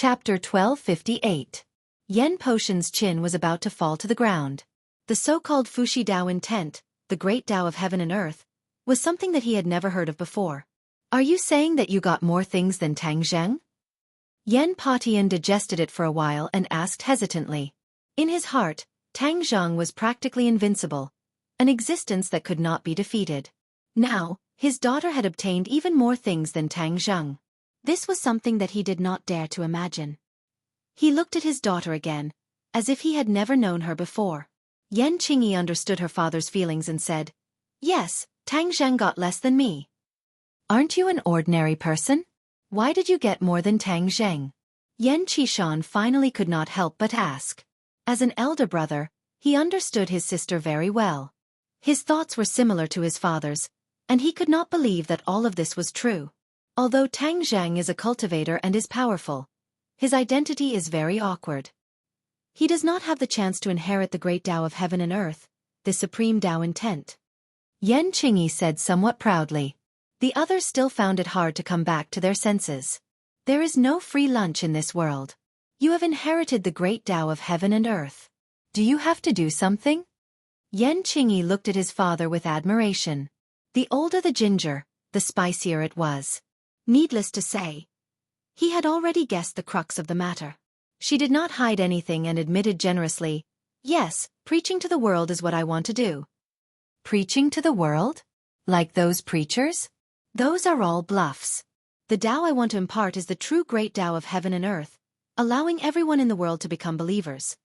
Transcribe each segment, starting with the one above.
Chapter 1258. Yen Potion's chin was about to fall to the ground. The so-called Fushi Dao intent, the great Dao of heaven and earth, was something that he had never heard of before. Are you saying that you got more things than Tang Zheng? Yen Potian digested it for a while and asked hesitantly. In his heart, Tang Zheng was practically invincible, an existence that could not be defeated. Now, his daughter had obtained even more things than Tang Zheng. This was something that he did not dare to imagine. He looked at his daughter again, as if he had never known her before. Yen Qingyi understood her father's feelings and said, "Yes, Tang Zheng got less than me." "Aren't you an ordinary person? Why did you get more than Tang Zheng?" Yen Qishan finally could not help but ask. As an elder brother, he understood his sister very well. His thoughts were similar to his father's, and he could not believe that all of this was true. Although Tang Zheng is a cultivator and is powerful, his identity is very awkward. He does not have the chance to inherit the great Tao of heaven and earth, the supreme Tao intent. Yen Qingyi said somewhat proudly. The others still found it hard to come back to their senses. There is no free lunch in this world. You have inherited the great Tao of heaven and earth. Do you have to do something? Yen Qingyi looked at his father with admiration. The older the ginger, the spicier it was. Needless to say, he had already guessed the crux of the matter. She did not hide anything and admitted generously, "Yes, preaching to the world is what I want to do." Preaching to the world? Like those preachers? Those are all bluffs. The Tao I want to impart is the true great Tao of heaven and earth, allowing everyone in the world to become believers.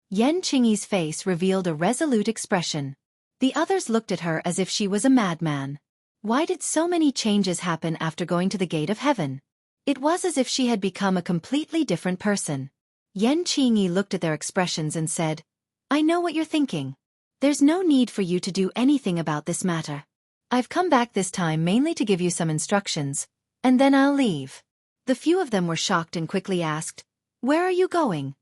Yen Qingyi's face revealed a resolute expression. The others looked at her as if she was a madman. Why did so many changes happen after going to the gate of heaven? It was as if she had become a completely different person. Yen Qingyi looked at their expressions and said, "I know what you're thinking. There's no need for you to do anything about this matter. I've come back this time mainly to give you some instructions, and then I'll leave." The few of them were shocked and quickly asked, "Where are you going?"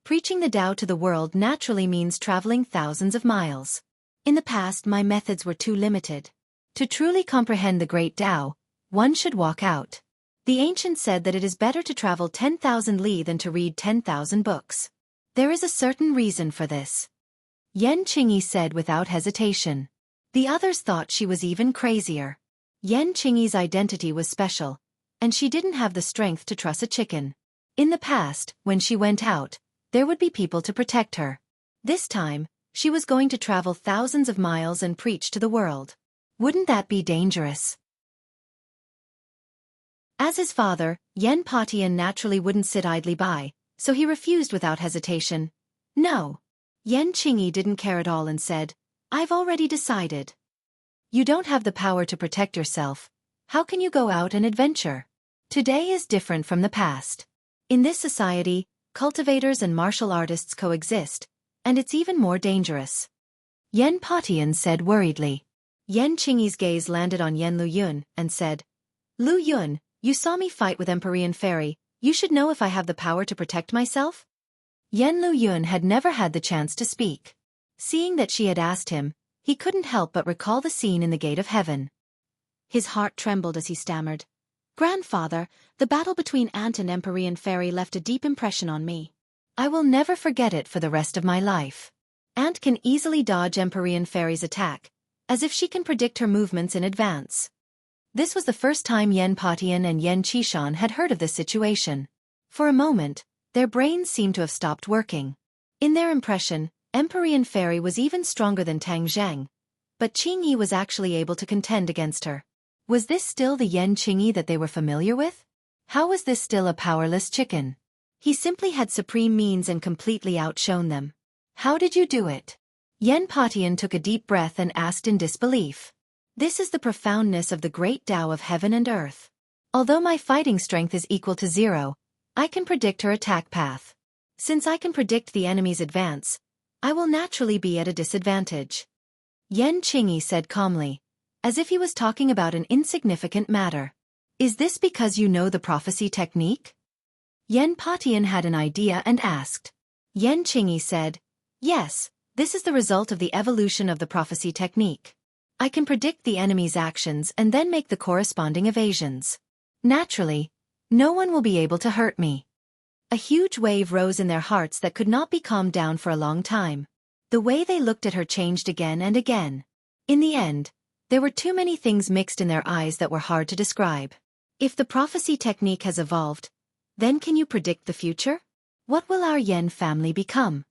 Preaching the Tao to the world naturally means traveling thousands of miles. In the past, my methods were too limited. To truly comprehend the great Tao, one should walk out. The ancients said that it is better to travel 10,000 li than to read 10,000 books. There is a certain reason for this. Yen Qingyi said without hesitation. The others thought she was even crazier. Yen Qingyi's identity was special, and she didn't have the strength to truss a chicken. In the past, when she went out, there would be people to protect her. This time, she was going to travel thousands of miles and preach to the world. Wouldn't that be dangerous? As his father, Yen Potian naturally wouldn't sit idly by, so he refused without hesitation. "No." Yen Qingyi didn't care at all and said, "I've already decided. You don't have the power to protect yourself. How can you go out and adventure? Today is different from the past. In this society, cultivators and martial artists coexist, and it's even more dangerous." Yen Potian said worriedly. Yen Qingyi's gaze landed on Yen Luyun and said, "Lu Yun, you saw me fight with Empyrean Fairy. You should know if I have the power to protect myself." Yen Luyun had never had the chance to speak. Seeing that she had asked him, he couldn't help but recall the scene in the Gate of Heaven. His heart trembled as he stammered, "Grandfather, the battle between Ant and Empyrean Fairy left a deep impression on me. I will never forget it for the rest of my life. Ant can easily dodge Empyrean Fairy's attack, as if she can predict her movements in advance." This was the first time Yen Potian and Yen Qishan had heard of this situation. For a moment, their brains seemed to have stopped working. In their impression, Empyrean Fairy was even stronger than Tang Zheng, but Qingyi was actually able to contend against her. Was this still the Yen Qingyi that they were familiar with? How was this still a powerless chicken? He simply had supreme means and completely outshone them. "How did you do it?" Yen Potian took a deep breath and asked in disbelief. "This is the profoundness of the great Tao of heaven and earth. Although my fighting strength is equal to 0, I can predict her attack path. Since I can predict the enemy's advance, I will naturally be at a disadvantage." Yen Qingyi said calmly, as if he was talking about an insignificant matter. "Is this because you know the prophecy technique?" Yen Potian had an idea and asked. Yen Qingyi said, "Yes, this is the result of the evolution of the prophecy technique. I can predict the enemy's actions and then make the corresponding evasions. Naturally, no one will be able to hurt me. A huge wave rose in their hearts that could not be calmed down for a long time. The way they looked at her changed again and again. In the end, there were too many things mixed in their eyes that were hard to describe. If the prophecy technique has evolved, then can you predict the future? What will our Yen family become?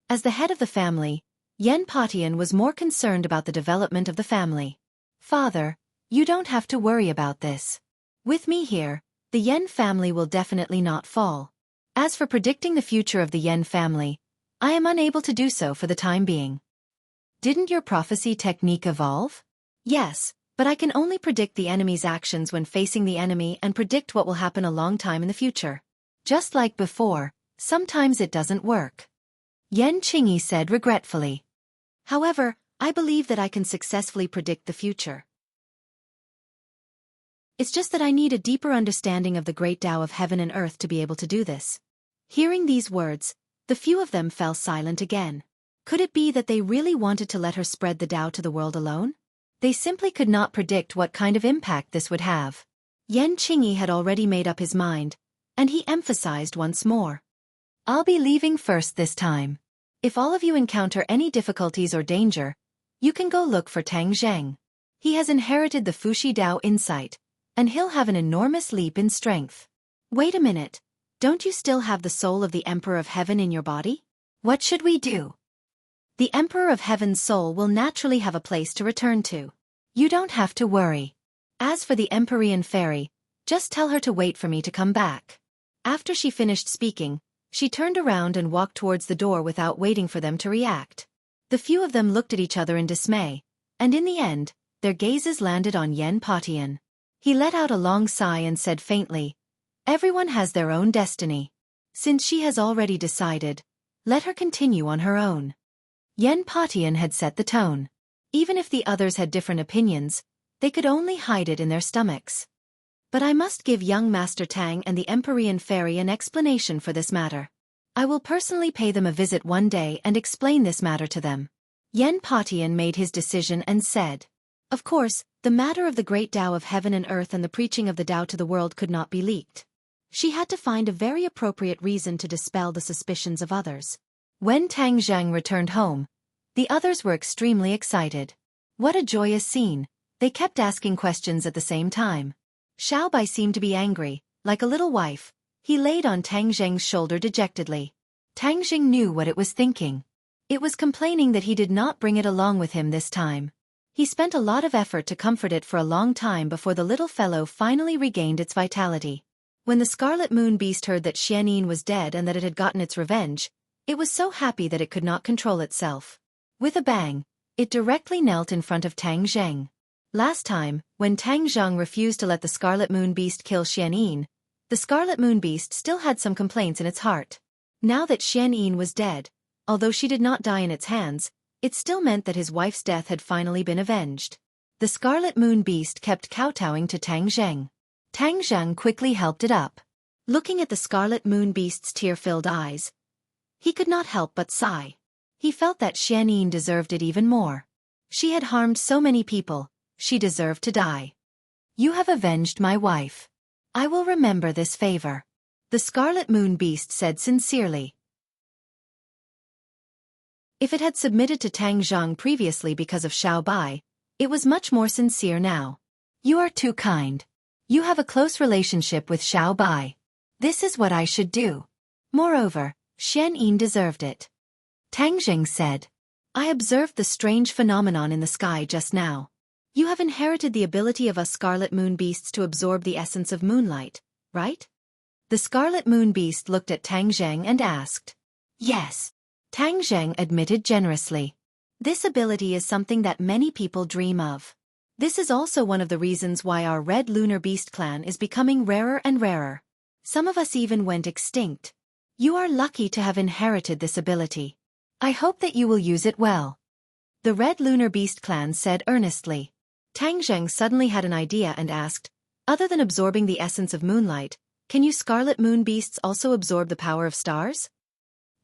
As the head of the family, Yen Patian was more concerned about the development of the family. Father, you don't have to worry about this. With me here, the Yen family will definitely not fall. As for predicting the future of the Yen family, I am unable to do so for the time being. Didn't your prophecy technique evolve? Yes, but I can only predict the enemy's actions when facing the enemy and predict what will happen a long time in the future. Just like before, sometimes it doesn't work. Yen Qingyi said regretfully. However, I believe that I can successfully predict the future. It's just that I need a deeper understanding of the great Tao of heaven and earth to be able to do this. Hearing these words, the few of them fell silent again. Could it be that they really wanted to let her spread the Tao to the world alone? They simply could not predict what kind of impact this would have. Yen Qingyi had already made up his mind, and he emphasized once more. I'll be leaving first this time. If all of you encounter any difficulties or danger, you can go look for Tang Zheng. He has inherited the Fuxi Dao insight, and he'll have an enormous leap in strength. Wait a minute, don't you still have the soul of the Emperor of Heaven in your body? What should we do? The Emperor of Heaven's soul will naturally have a place to return to. You don't have to worry. As for the Empyrean fairy, just tell her to wait for me to come back. After she finished speaking, she turned around and walked towards the door without waiting for them to react. The few of them looked at each other in dismay, and in the end, their gazes landed on Yen Patian. He let out a long sigh and said faintly, "Everyone has their own destiny. Since she has already decided, let her continue on her own." Yen Patian had set the tone. Even if the others had different opinions, they could only hide it in their stomachs. But I must give young Master Tang and the Empyrean fairy an explanation for this matter. I will personally pay them a visit one day and explain this matter to them. Yen Patian made his decision and said, "Of course, the matter of the great Tao of heaven and earth and the preaching of the Tao to the world could not be leaked." She had to find a very appropriate reason to dispel the suspicions of others. When Tang Zheng returned home, the others were extremely excited. What a joyous scene! They kept asking questions at the same time. Xiaobai seemed to be angry, like a little wife. He laid on Tang Zheng's shoulder dejectedly. Tang Zheng knew what it was thinking. It was complaining that he did not bring it along with him this time. He spent a lot of effort to comfort it for a long time before the little fellow finally regained its vitality. When the Scarlet Moon Beast heard that Xianyin was dead and that it had gotten its revenge, it was so happy that it could not control itself. With a bang, it directly knelt in front of Tang Zheng. Last time, when Tang Zheng refused to let the Scarlet Moon Beast kill Xianyin, the Scarlet Moon Beast still had some complaints in its heart. Now that Xianyin was dead, although she did not die in its hands, it still meant that his wife's death had finally been avenged. The Scarlet Moon Beast kept kowtowing to Tang Zheng. Tang Zheng quickly helped it up. Looking at the Scarlet Moon Beast's tear-filled eyes, he could not help but sigh. He felt that Xianyin deserved it even more. She had harmed so many people, she deserved to die. You have avenged my wife. I will remember this favor, the Scarlet Moon Beast said sincerely. If it had submitted to Tang Zheng previously because of Xiaobai, it was much more sincere now. You are too kind. You have a close relationship with Xiaobai. This is what I should do. Moreover, Xianyin deserved it. Tang Zheng said. I observed the strange phenomenon in the sky just now. You have inherited the ability of us Scarlet Moon Beasts to absorb the essence of moonlight, right? The Scarlet Moon Beast looked at Tang Zheng and asked. Yes. Tang Zheng admitted generously. This ability is something that many people dream of. This is also one of the reasons why our Red Lunar Beast clan is becoming rarer and rarer. Some of us even went extinct. You are lucky to have inherited this ability. I hope that you will use it well. The Red Lunar Beast clan said earnestly. Tang Zheng suddenly had an idea and asked, other than absorbing the essence of moonlight, can you Scarlet Moon Beasts also absorb the power of stars?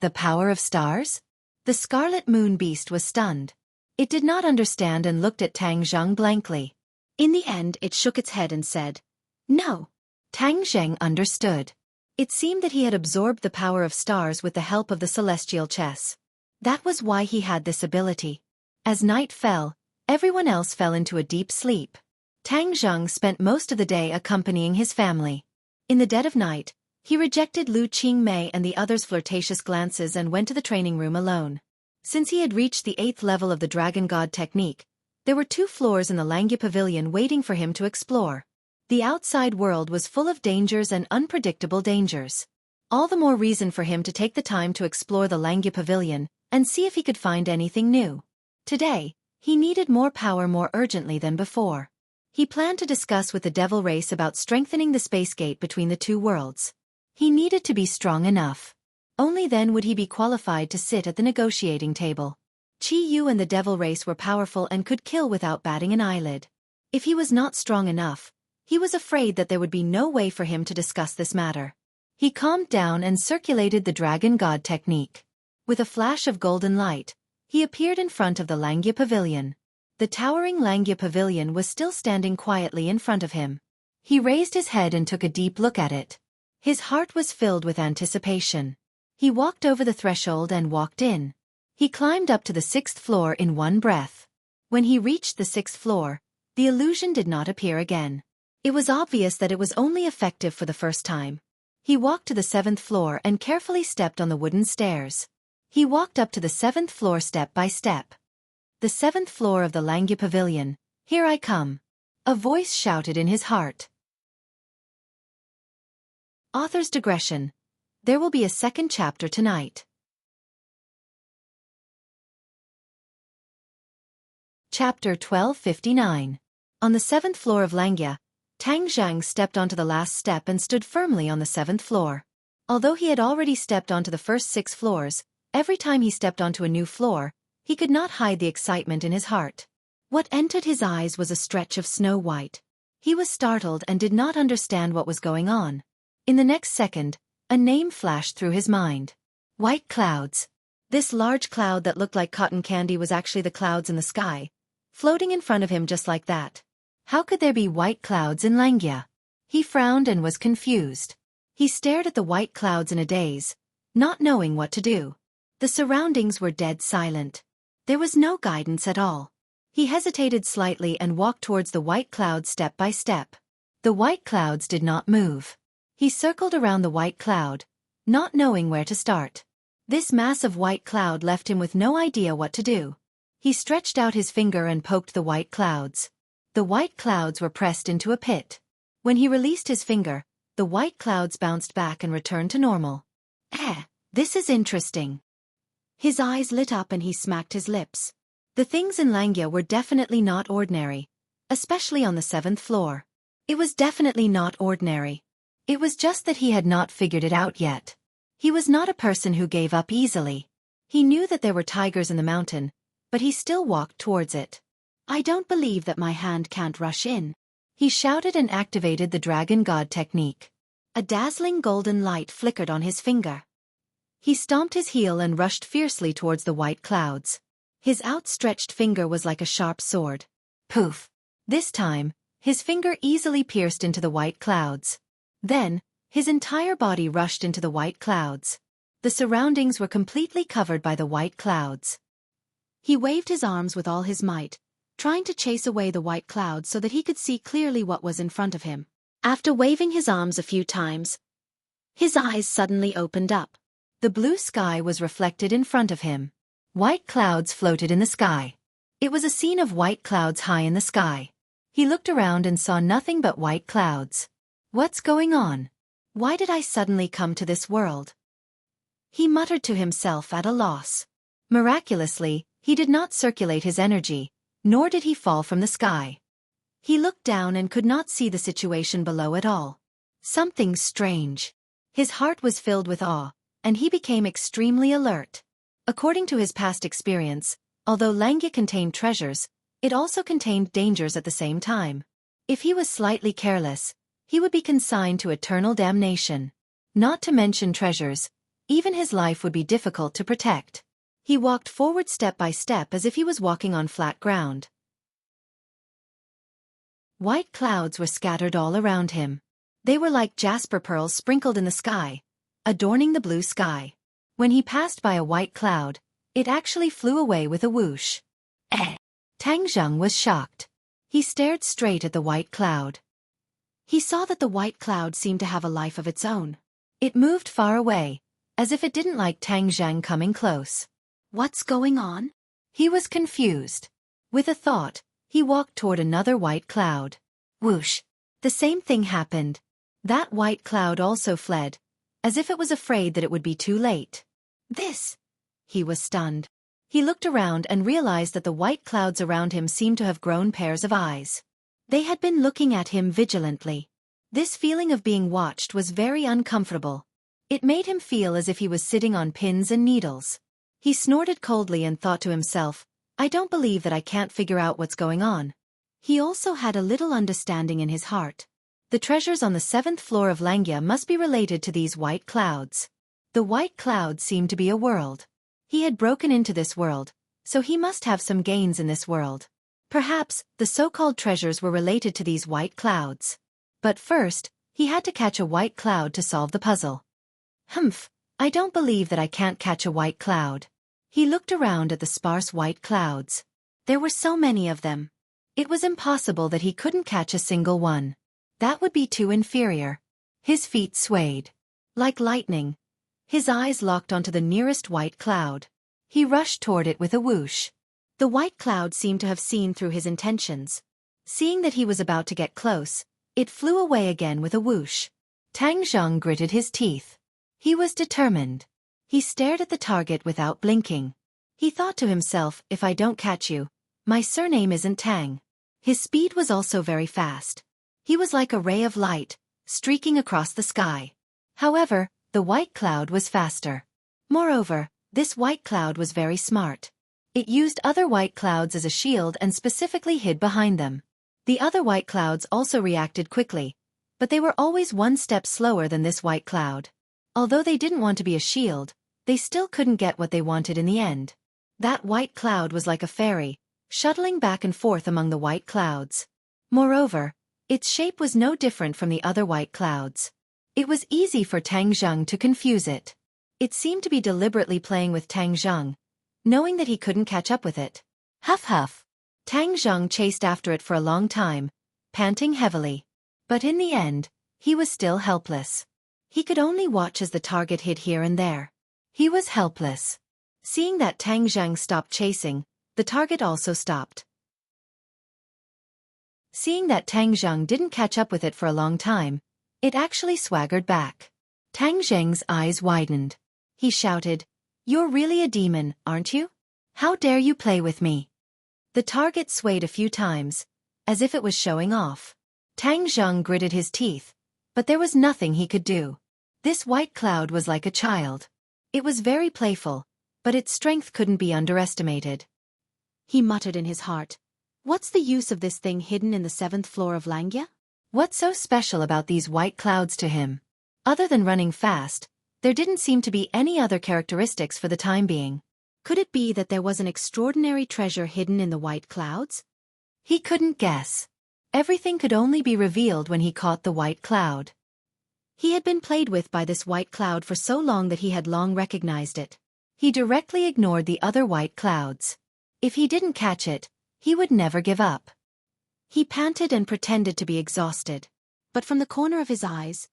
The power of stars? The Scarlet Moon Beast was stunned. It did not understand and looked at Tang Zheng blankly. In the end it shook its head and said, No. Tang Zheng understood. It seemed that he had absorbed the power of stars with the help of the celestial chess. That was why he had this ability. As night fell, everyone else fell into a deep sleep. Tang Zheng spent most of the day accompanying his family. In the dead of night, he rejected Lu Qingmei and the others' flirtatious glances and went to the training room alone. Since he had reached the 8th level of the Dragon God technique, there were 2 floors in the Langya Pavilion waiting for him to explore. The outside world was full of dangers and unpredictable dangers. All the more reason for him to take the time to explore the Langya Pavilion and see if he could find anything new. Today, he needed more power more urgently than before. He planned to discuss with the Devil Race about strengthening the space gate between the 2 worlds. He needed to be strong enough. Only then would he be qualified to sit at the negotiating table. Qi Yu and the Devil Race were powerful and could kill without batting an eyelid. If he was not strong enough, he was afraid that there would be no way for him to discuss this matter. He calmed down and circulated the Dragon God technique. With a flash of golden light, he appeared in front of the Langya Pavilion. The towering Langya Pavilion was still standing quietly in front of him. He raised his head and took a deep look at it. His heart was filled with anticipation. He walked over the threshold and walked in. He climbed up to the 6th floor in one breath. When he reached the 6th floor, the illusion did not appear again. It was obvious that it was only effective for the first time. He walked to the 7th floor and carefully stepped on the wooden stairs. He walked up to the 7th floor step by step. The 7th floor of the Langya Pavilion. Here I come. A voice shouted in his heart. Author's digression. There will be a second chapter tonight. Chapter 1259. On the 7th floor of Langya, Tang Zhang stepped onto the last step and stood firmly on the 7th floor. Although he had already stepped onto the first 6 floors, every time he stepped onto a new floor, he could not hide the excitement in his heart. What entered his eyes was a stretch of snow white. He was startled and did not understand what was going on. In the next second, a name flashed through his mind. White clouds. This large cloud that looked like cotton candy was actually the clouds in the sky, floating in front of him just like that. How could there be white clouds in Langya? He frowned and was confused. He stared at the white clouds in a daze, not knowing what to do. The surroundings were dead silent. There was no guidance at all. He hesitated slightly and walked towards the white clouds step by step. The white clouds did not move. He circled around the white cloud, not knowing where to start. This mass of white cloud left him with no idea what to do. He stretched out his finger and poked the white clouds. The white clouds were pressed into a pit. When he released his finger, the white clouds bounced back and returned to normal. This is interesting. His eyes lit up and he smacked his lips. The things in Langya were definitely not ordinary, especially on the 7th floor. It was definitely not ordinary. It was just that he had not figured it out yet. He was not a person who gave up easily. He knew that there were tigers in the mountain, but he still walked towards it. I don't believe that my hand can't rush in. He shouted and activated the Dragon God technique. A dazzling golden light flickered on his finger. He stomped his heel and rushed fiercely towards the white clouds. His outstretched finger was like a sharp sword. Poof! This time, his finger easily pierced into the white clouds. Then, his entire body rushed into the white clouds. The surroundings were completely covered by the white clouds. He waved his arms with all his might, trying to chase away the white clouds so that he could see clearly what was in front of him. After waving his arms a few times, his eyes suddenly opened up. The blue sky was reflected in front of him. White clouds floated in the sky. It was a scene of white clouds high in the sky. He looked around and saw nothing but white clouds. What's going on? Why did I suddenly come to this world? He muttered to himself at a loss. Miraculously, he did not circulate his energy, nor did he fall from the sky. He looked down and could not see the situation below at all. Something strange. His heart was filled with awe, and he became extremely alert. According to his past experience, although Langya contained treasures, it also contained dangers at the same time. If he was slightly careless, he would be consigned to eternal damnation. Not to mention treasures, even his life would be difficult to protect. He walked forward step by step as if he was walking on flat ground. White clouds were scattered all around him. They were like jasper pearls sprinkled in the sky, adorning the blue sky. When he passed by a white cloud, it actually flew away with a whoosh. Tang Zheng was shocked. He stared straight at the white cloud. He saw that the white cloud seemed to have a life of its own. It moved far away, as if it didn't like Tang Zheng coming close. What's going on? He was confused. With a thought, he walked toward another white cloud. Whoosh! The same thing happened. That white cloud also fled, as if it was afraid that it would be too late. He was stunned. He looked around and realized that the white clouds around him seemed to have grown pairs of eyes. They had been looking at him vigilantly. This feeling of being watched was very uncomfortable. It made him feel as if he was sitting on pins and needles. He snorted coldly and thought to himself, I don't believe that I can't figure out what's going on. He also had a little understanding in his heart. The treasures on the 7th floor of Langya must be related to these white clouds. The white cloud seemed to be a world. He had broken into this world, so he must have some gains in this world. Perhaps the so-called treasures were related to these white clouds. But first, he had to catch a white cloud to solve the puzzle. I don't believe that I can't catch a white cloud. He looked around at the sparse white clouds. There were so many of them. It was impossible that he couldn't catch a single one. That would be too inferior. His feet swayed. Like lightning. His eyes locked onto the nearest white cloud. He rushed toward it with a whoosh. The white cloud seemed to have seen through his intentions. Seeing that he was about to get close, it flew away again with a whoosh. Tang Zheng gritted his teeth. He was determined. He stared at the target without blinking. He thought to himself, if I don't catch you, my surname isn't Tang. His speed was also very fast. He was like a ray of light, streaking across the sky. However, the white cloud was faster. Moreover, this white cloud was very smart. It used other white clouds as a shield and specifically hid behind them. The other white clouds also reacted quickly, but they were always one step slower than this white cloud. Although they didn't want to be a shield, they still couldn't get what they wanted in the end. That white cloud was like a fairy, shuttling back and forth among the white clouds. Moreover, its shape was no different from the other white clouds. It was easy for Tang Zheng to confuse it. It seemed to be deliberately playing with Tang Zheng, knowing that he couldn't catch up with it. Huff huff. Tang Zheng chased after it for a long time, panting heavily. But in the end, he was still helpless. He could only watch as the target hid here and there. He was helpless. Seeing that Tang Zheng stopped chasing, the target also stopped. Seeing that Tang Zheng didn't catch up with it for a long time, it actually swaggered back. Tang Zheng's eyes widened. He shouted, "You're really a demon, aren't you? How dare you play with me?" The target swayed a few times, as if it was showing off. Tang Zheng gritted his teeth, but there was nothing he could do. This white cloud was like a child. It was very playful, but its strength couldn't be underestimated. He muttered in his heart, "What's the use of this thing hidden in the 7th floor of Langya? What's so special about these white clouds to him?" Other than running fast, there didn't seem to be any other characteristics for the time being. Could it be that there was an extraordinary treasure hidden in the white clouds? He couldn't guess. Everything could only be revealed when he caught the white cloud. He had been played with by this white cloud for so long that he had long recognized it. He directly ignored the other white clouds. If he didn't catch it, he would never give up. He panted and pretended to be exhausted. But from the corner of his eyes,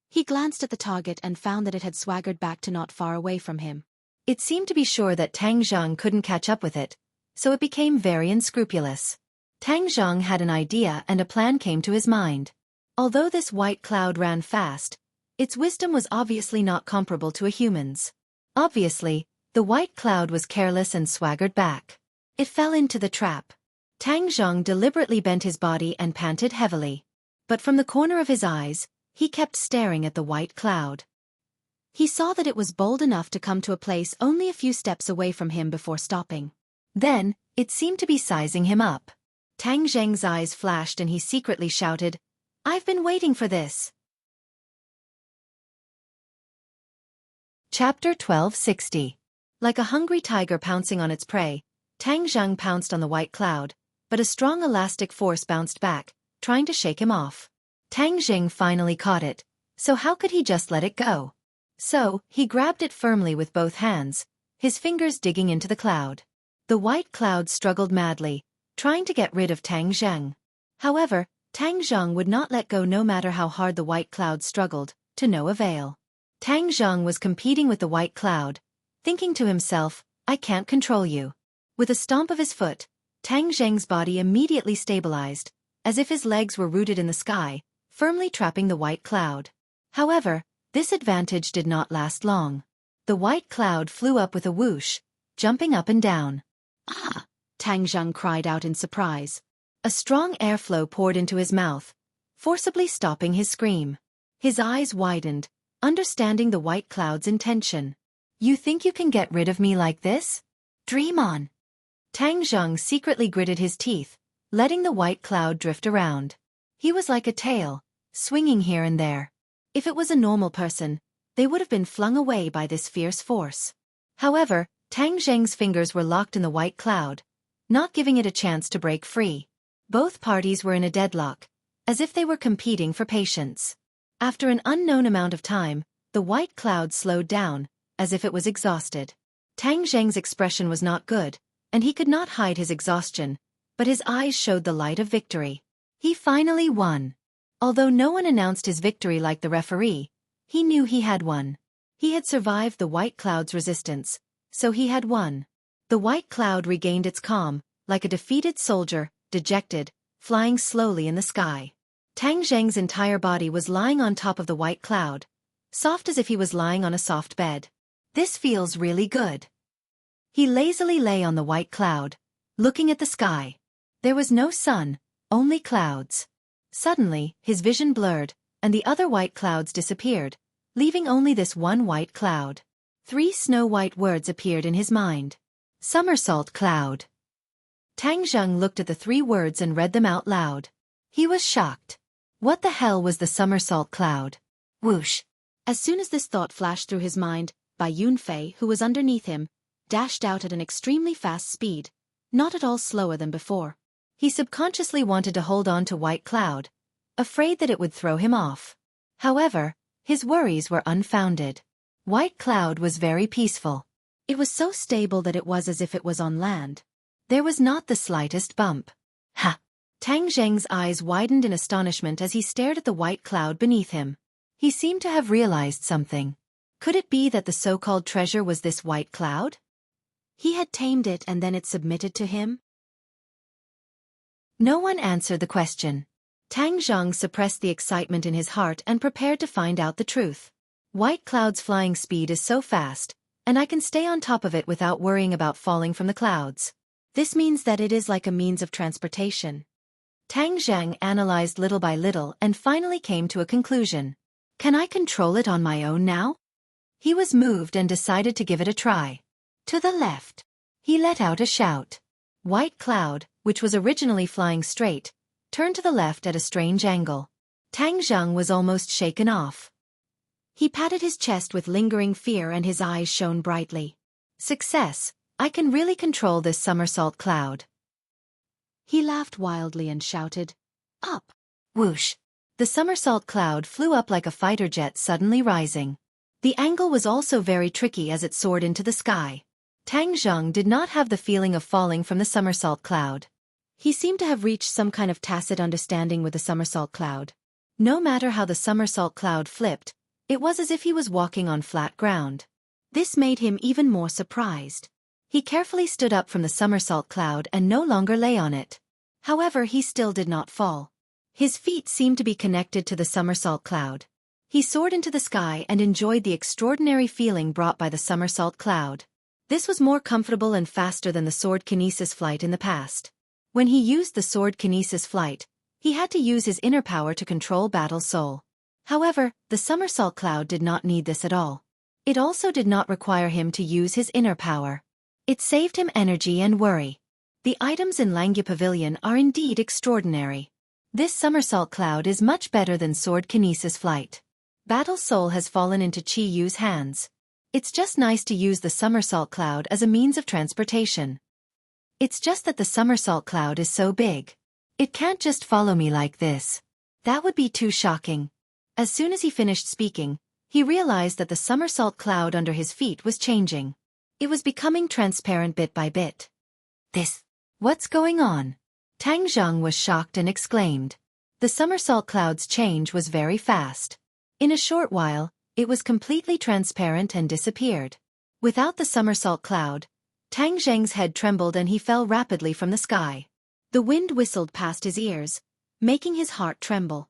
he glanced at the target and found that it had swaggered back to not far away from him. It seemed to be sure that Tang Zheng couldn't catch up with it, so it became very unscrupulous. Tang Zheng had an idea and a plan came to his mind. Although this white cloud ran fast, its wisdom was obviously not comparable to a human's. Obviously, the white cloud was careless and swaggered back. It fell into the trap. Tang Zheng deliberately bent his body and panted heavily. But from the corner of his eyes, he kept staring at the white cloud. He saw that it was bold enough to come to a place only a few steps away from him before stopping. Then, it seemed to be sizing him up. Tang Zheng's eyes flashed and he secretly shouted, "I've been waiting for this." Chapter 1260. Like a hungry tiger pouncing on its prey, Tang Zheng pounced on the white cloud, but a strong elastic force bounced back, trying to shake him off. Tang Jing finally caught it, so how could he just let it go? So, he grabbed it firmly with both hands, his fingers digging into the cloud. The white cloud struggled madly, trying to get rid of Tang Zheng. However, Tang Zheng would not let go no matter how hard the white cloud struggled, to no avail. Tang Zheng was competing with the white cloud, thinking to himself, I can't control you. With a stomp of his foot, Tang Zheng's body immediately stabilized, as if his legs were rooted in the sky, firmly trapping the white cloud. However, this advantage did not last long. The white cloud flew up with a whoosh, jumping up and down. Ah! Tang Zheng cried out in surprise. A strong airflow poured into his mouth, forcibly stopping his scream. His eyes widened, understanding the white cloud's intention. You think you can get rid of me like this? Dream on. Tang Zheng secretly gritted his teeth, letting the white cloud drift around. He was like a tail, swinging here and there. If it was a normal person, they would have been flung away by this fierce force. However, Tang Zheng's fingers were locked in the white cloud, not giving it a chance to break free. Both parties were in a deadlock, as if they were competing for patience. After an unknown amount of time, the white cloud slowed down, as if it was exhausted. Tang Zheng's expression was not good, and he could not hide his exhaustion, but his eyes showed the light of victory. He finally won. Although no one announced his victory like the referee, he knew he had won. He had survived the white cloud's resistance, so he had won. The white cloud regained its calm, like a defeated soldier, dejected, flying slowly in the sky. Tang Zheng's entire body was lying on top of the white cloud, soft as if he was lying on a soft bed. This feels really good. He lazily lay on the white cloud, looking at the sky. There was no sun, only clouds. Suddenly, his vision blurred, and the other white clouds disappeared, leaving only this one white cloud. 3 snow-white words appeared in his mind. Somersault cloud. Tang Zheng looked at the 3 words and read them out loud. He was shocked. What the hell was the somersault cloud? Whoosh! As soon as this thought flashed through his mind, Bai Yunfei, who was underneath him, dashed out at an extremely fast speed, not at all slower than before. He subconsciously wanted to hold on to White Cloud, afraid that it would throw him off. However, his worries were unfounded. White Cloud was very peaceful. It was so stable that it was as if it was on land. There was not the slightest bump. Ha! Tang Zheng's eyes widened in astonishment as he stared at the white cloud beneath him. He seemed to have realized something. Could it be that the so-called treasure was this white cloud? He had tamed it and then it submitted to him? No one answered the question. Tang Zheng suppressed the excitement in his heart and prepared to find out the truth. White Cloud's flying speed is so fast, and I can stay on top of it without worrying about falling from the clouds. This means that it is like a means of transportation. Tang Zheng analyzed little by little and finally came to a conclusion. Can I control it on my own now? He was moved and decided to give it a try. To the left. He let out a shout. White Cloud, which was originally flying straight, turned to the left at a strange angle. Tang Zheng was almost shaken off. He patted his chest with lingering fear and his eyes shone brightly. Success! I can really control this somersault cloud. He laughed wildly and shouted, Up! Whoosh! The somersault cloud flew up like a fighter jet suddenly rising. The angle was also very tricky as it soared into the sky. Tang Zheng did not have the feeling of falling from the somersault cloud. He seemed to have reached some kind of tacit understanding with the somersault cloud. No matter how the somersault cloud flipped, it was as if he was walking on flat ground. This made him even more surprised. He carefully stood up from the somersault cloud and no longer lay on it. However, he still did not fall. His feet seemed to be connected to the somersault cloud. He soared into the sky and enjoyed the extraordinary feeling brought by the somersault cloud. This was more comfortable and faster than the sword kinesis flight in the past. When he used the sword kinesis flight, he had to use his inner power to control Battle Soul. However, the somersault cloud did not need this at all. It also did not require him to use his inner power. It saved him energy and worry. The items in Langya Pavilion are indeed extraordinary. This somersault cloud is much better than sword kinesis flight. Battle Soul has fallen into Qi Yu's hands. It's just nice to use the somersault cloud as a means of transportation. It's just that the somersault cloud is so big. It can't just follow me like this. That would be too shocking. As soon as he finished speaking, he realized that the somersault cloud under his feet was changing. It was becoming transparent bit by bit. What's going on? Tang Zheng was shocked and exclaimed. The somersault cloud's change was very fast. In a short while, it was completely transparent and disappeared. Without the somersault cloud, Tang Zheng's head trembled and he fell rapidly from the sky. The wind whistled past his ears, making his heart tremble.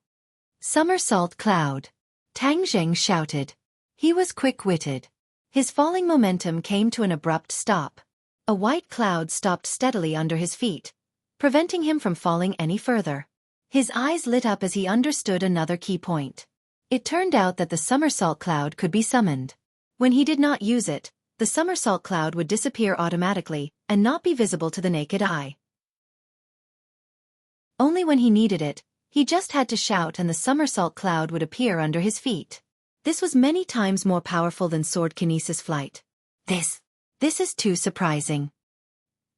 Somersault cloud! Tang Zheng shouted. He was quick-witted. His falling momentum came to an abrupt stop. A white cloud stopped steadily under his feet, preventing him from falling any further. His eyes lit up as he understood another key point. It turned out that the somersault cloud could be summoned. When he did not use it, the somersault cloud would disappear automatically and not be visible to the naked eye. Only when he needed it, he just had to shout and the somersault cloud would appear under his feet. This was many times more powerful than sword kinesis flight. This is too surprising.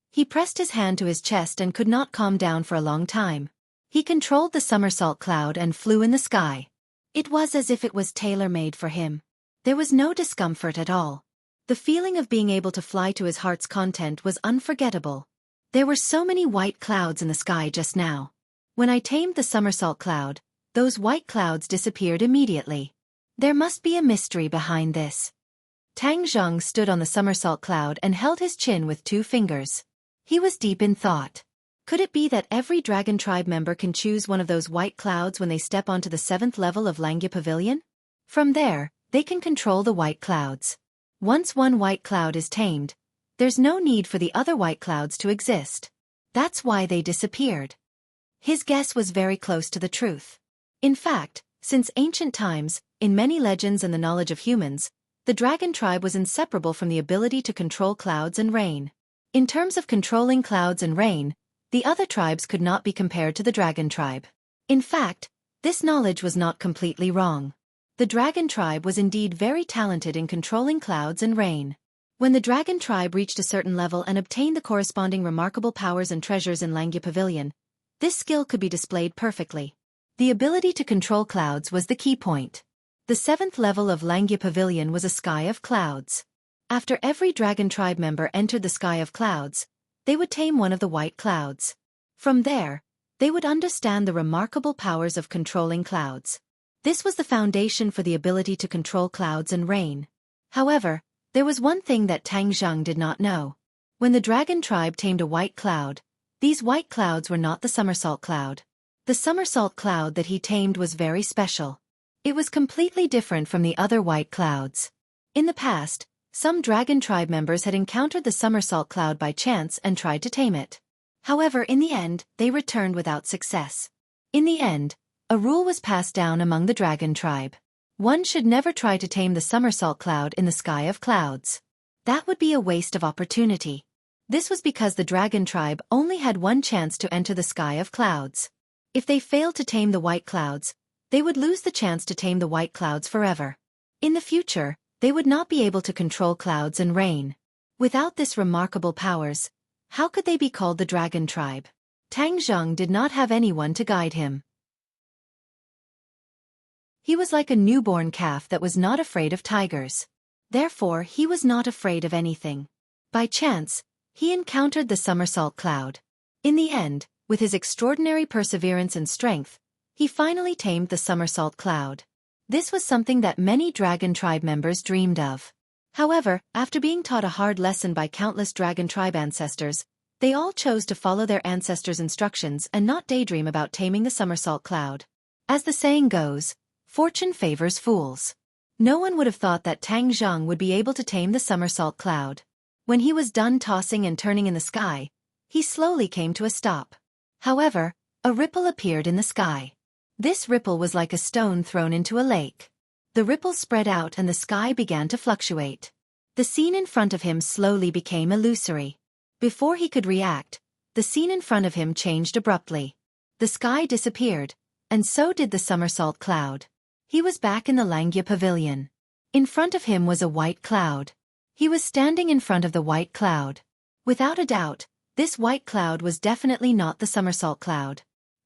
He pressed his hand to his chest and could not calm down for a long time. He controlled the somersault cloud and flew in the sky. It was as if it was tailor-made for him. There was no discomfort at all. The feeling of being able to fly to his heart's content was unforgettable. There were so many white clouds in the sky just now. When I tamed the somersault cloud, those white clouds disappeared immediately. There must be a mystery behind this. Tang Zheng stood on the somersault cloud and held his chin with 2 fingers. He was deep in thought. Could it be that every dragon tribe member can choose one of those white clouds when they step onto the 7th level of Langya Pavilion? From there, they can control the white clouds. Once one white cloud is tamed, there's no need for the other white clouds to exist. That's why they disappeared. His guess was very close to the truth. In fact, since ancient times, in many legends and the knowledge of humans, the dragon tribe was inseparable from the ability to control clouds and rain. In terms of controlling clouds and rain, the other tribes could not be compared to the dragon tribe. In fact, this knowledge was not completely wrong. The dragon tribe was indeed very talented in controlling clouds and rain. When the dragon tribe reached a certain level and obtained the corresponding remarkable powers and treasures in Langya Pavilion, this skill could be displayed perfectly. The ability to control clouds was the key point. The 7th level of Langya Pavilion was a sky of clouds. After every dragon tribe member entered the sky of clouds, they would tame one of the white clouds. From there, they would understand the remarkable powers of controlling clouds. This was the foundation for the ability to control clouds and rain. However, there was one thing that Tang Zheng did not know. When the dragon tribe tamed a white cloud, these white clouds were not the somersault cloud. The somersault cloud that he tamed was very special. It was completely different from the other white clouds. In the past, some dragon tribe members had encountered the somersault cloud by chance and tried to tame it. However, in the end, they returned without success. In the end, a rule was passed down among the dragon tribe. One should never try to tame the somersault cloud in the sky of clouds. That would be a waste of opportunity. This was because the dragon tribe only had one chance to enter the sky of clouds. If they failed to tame the white clouds, they would lose the chance to tame the white clouds forever. In the future, they would not be able to control clouds and rain. Without this remarkable powers, how could they be called the dragon tribe? Tang Zheng did not have anyone to guide him. He was like a newborn calf that was not afraid of tigers. Therefore, he was not afraid of anything. By chance, he encountered the somersault cloud. In the end, with his extraordinary perseverance and strength, he finally tamed the somersault cloud. This was something that many dragon tribe members dreamed of. However, after being taught a hard lesson by countless dragon tribe ancestors, they all chose to follow their ancestors' instructions and not daydream about taming the somersault cloud. As the saying goes, fortune favors fools. No one would have thought that Tang Zheng would be able to tame the somersault cloud. When he was done tossing and turning in the sky, he slowly came to a stop. However, a ripple appeared in the sky. This ripple was like a stone thrown into a lake. The ripple spread out and the sky began to fluctuate. The scene in front of him slowly became illusory. Before he could react, the scene in front of him changed abruptly. The sky disappeared, and so did the somersault cloud. He was back in the Langya Pavilion. In front of him was a white cloud. He was standing in front of the white cloud. Without a doubt, this white cloud was definitely not the somersault cloud.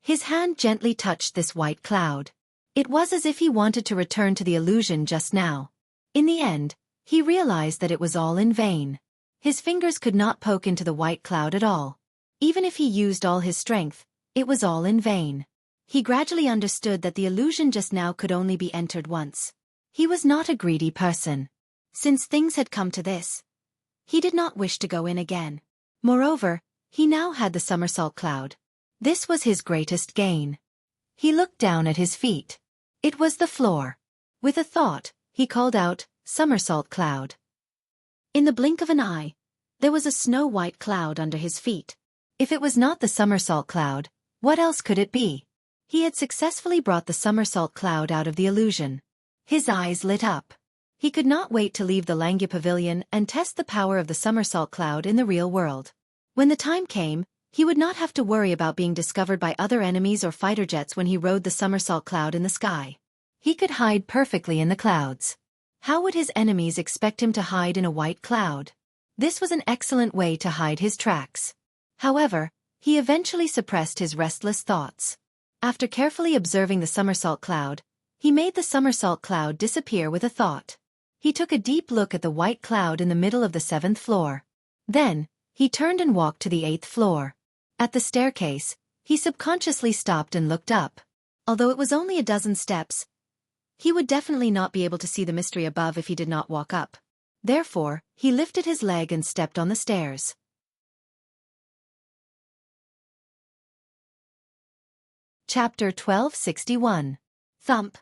His hand gently touched this white cloud. It was as if he wanted to return to the illusion just now. In the end, he realized that it was all in vain. His fingers could not poke into the white cloud at all. Even if he used all his strength, it was all in vain. He gradually understood that the illusion just now could only be entered once. He was not a greedy person. Since things had come to this, he did not wish to go in again. Moreover, he now had the somersault cloud. This was his greatest gain. He looked down at his feet. It was the floor. With a thought, he called out, "Somersault cloud." In the blink of an eye, there was a snow-white cloud under his feet. If it was not the somersault cloud, what else could it be? He had successfully brought the somersault cloud out of the illusion. His eyes lit up. He could not wait to leave the Langya Pavilion and test the power of the somersault cloud in the real world. When the time came, he would not have to worry about being discovered by other enemies or fighter jets when he rode the somersault cloud in the sky. He could hide perfectly in the clouds. How would his enemies expect him to hide in a white cloud? This was an excellent way to hide his tracks. However, he eventually suppressed his restless thoughts. After carefully observing the somersault cloud, he made the somersault cloud disappear with a thought. He took a deep look at the white cloud in the middle of the 7th floor. Then, he turned and walked to the 8th floor. At the staircase, he subconsciously stopped and looked up. Although it was only a dozen steps, he would definitely not be able to see the mystery above if he did not walk up. Therefore, he lifted his leg and stepped on the stairs. Chapter 1261. Thump,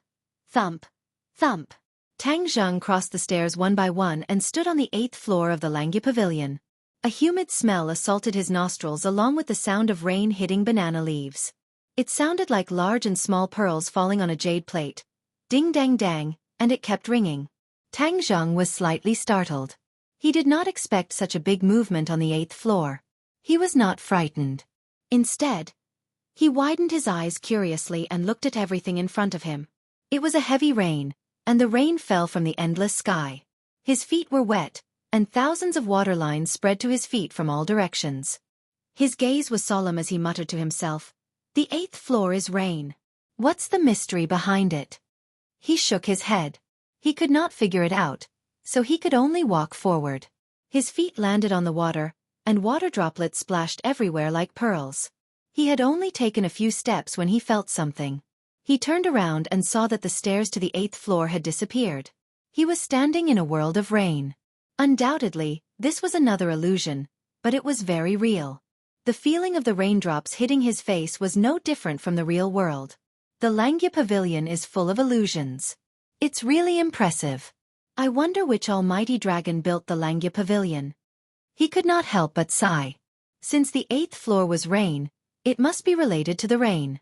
thump, thump. Tang Zheng crossed the stairs one by one and stood on the 8th floor of the Langya Pavilion. A humid smell assaulted his nostrils along with the sound of rain hitting banana leaves. It sounded like large and small pearls falling on a jade plate. Ding dang dang, and it kept ringing. Tang Zheng was slightly startled. He did not expect such a big movement on the 8th floor. He was not frightened. Instead, he widened his eyes curiously and looked at everything in front of him. It was a heavy rain, and the rain fell from the endless sky. His feet were wet, and thousands of water lines spread to his feet from all directions. His gaze was solemn as he muttered to himself, "The 8th floor is rain. What's the mystery behind it?" He shook his head. He could not figure it out, so he could only walk forward. His feet landed on the water, and water droplets splashed everywhere like pearls. He had only taken a few steps when he felt something. He turned around and saw that the stairs to the 8th floor had disappeared. He was standing in a world of rain. Undoubtedly, this was another illusion, but it was very real. The feeling of the raindrops hitting his face was no different from the real world. The Langya Pavilion is full of illusions. It's really impressive. I wonder which almighty dragon built the Langya Pavilion. He could not help but sigh. Since the 8th floor was rain, it must be related to the rain.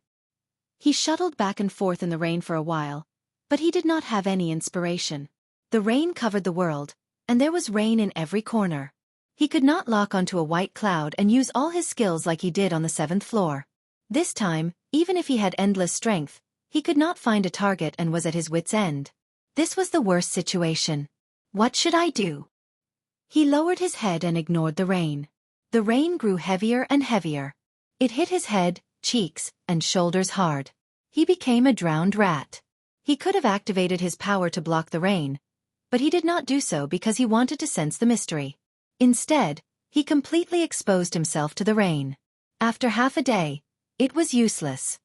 He shuttled back and forth in the rain for a while, but he did not have any inspiration. The rain covered the world, and there was rain in every corner. He could not lock onto a white cloud and use all his skills like he did on the 7th floor. This time, even if he had endless strength, he could not find a target and was at his wit's end. This was the worst situation. What should I do? He lowered his head and ignored the rain. The rain grew heavier and heavier. It hit his head, cheeks, and shoulders hard. He became a drowned rat. He could have activated his power to block the rain, but he did not do so because he wanted to sense the mystery. Instead, he completely exposed himself to the rain. After half a day, it was useless.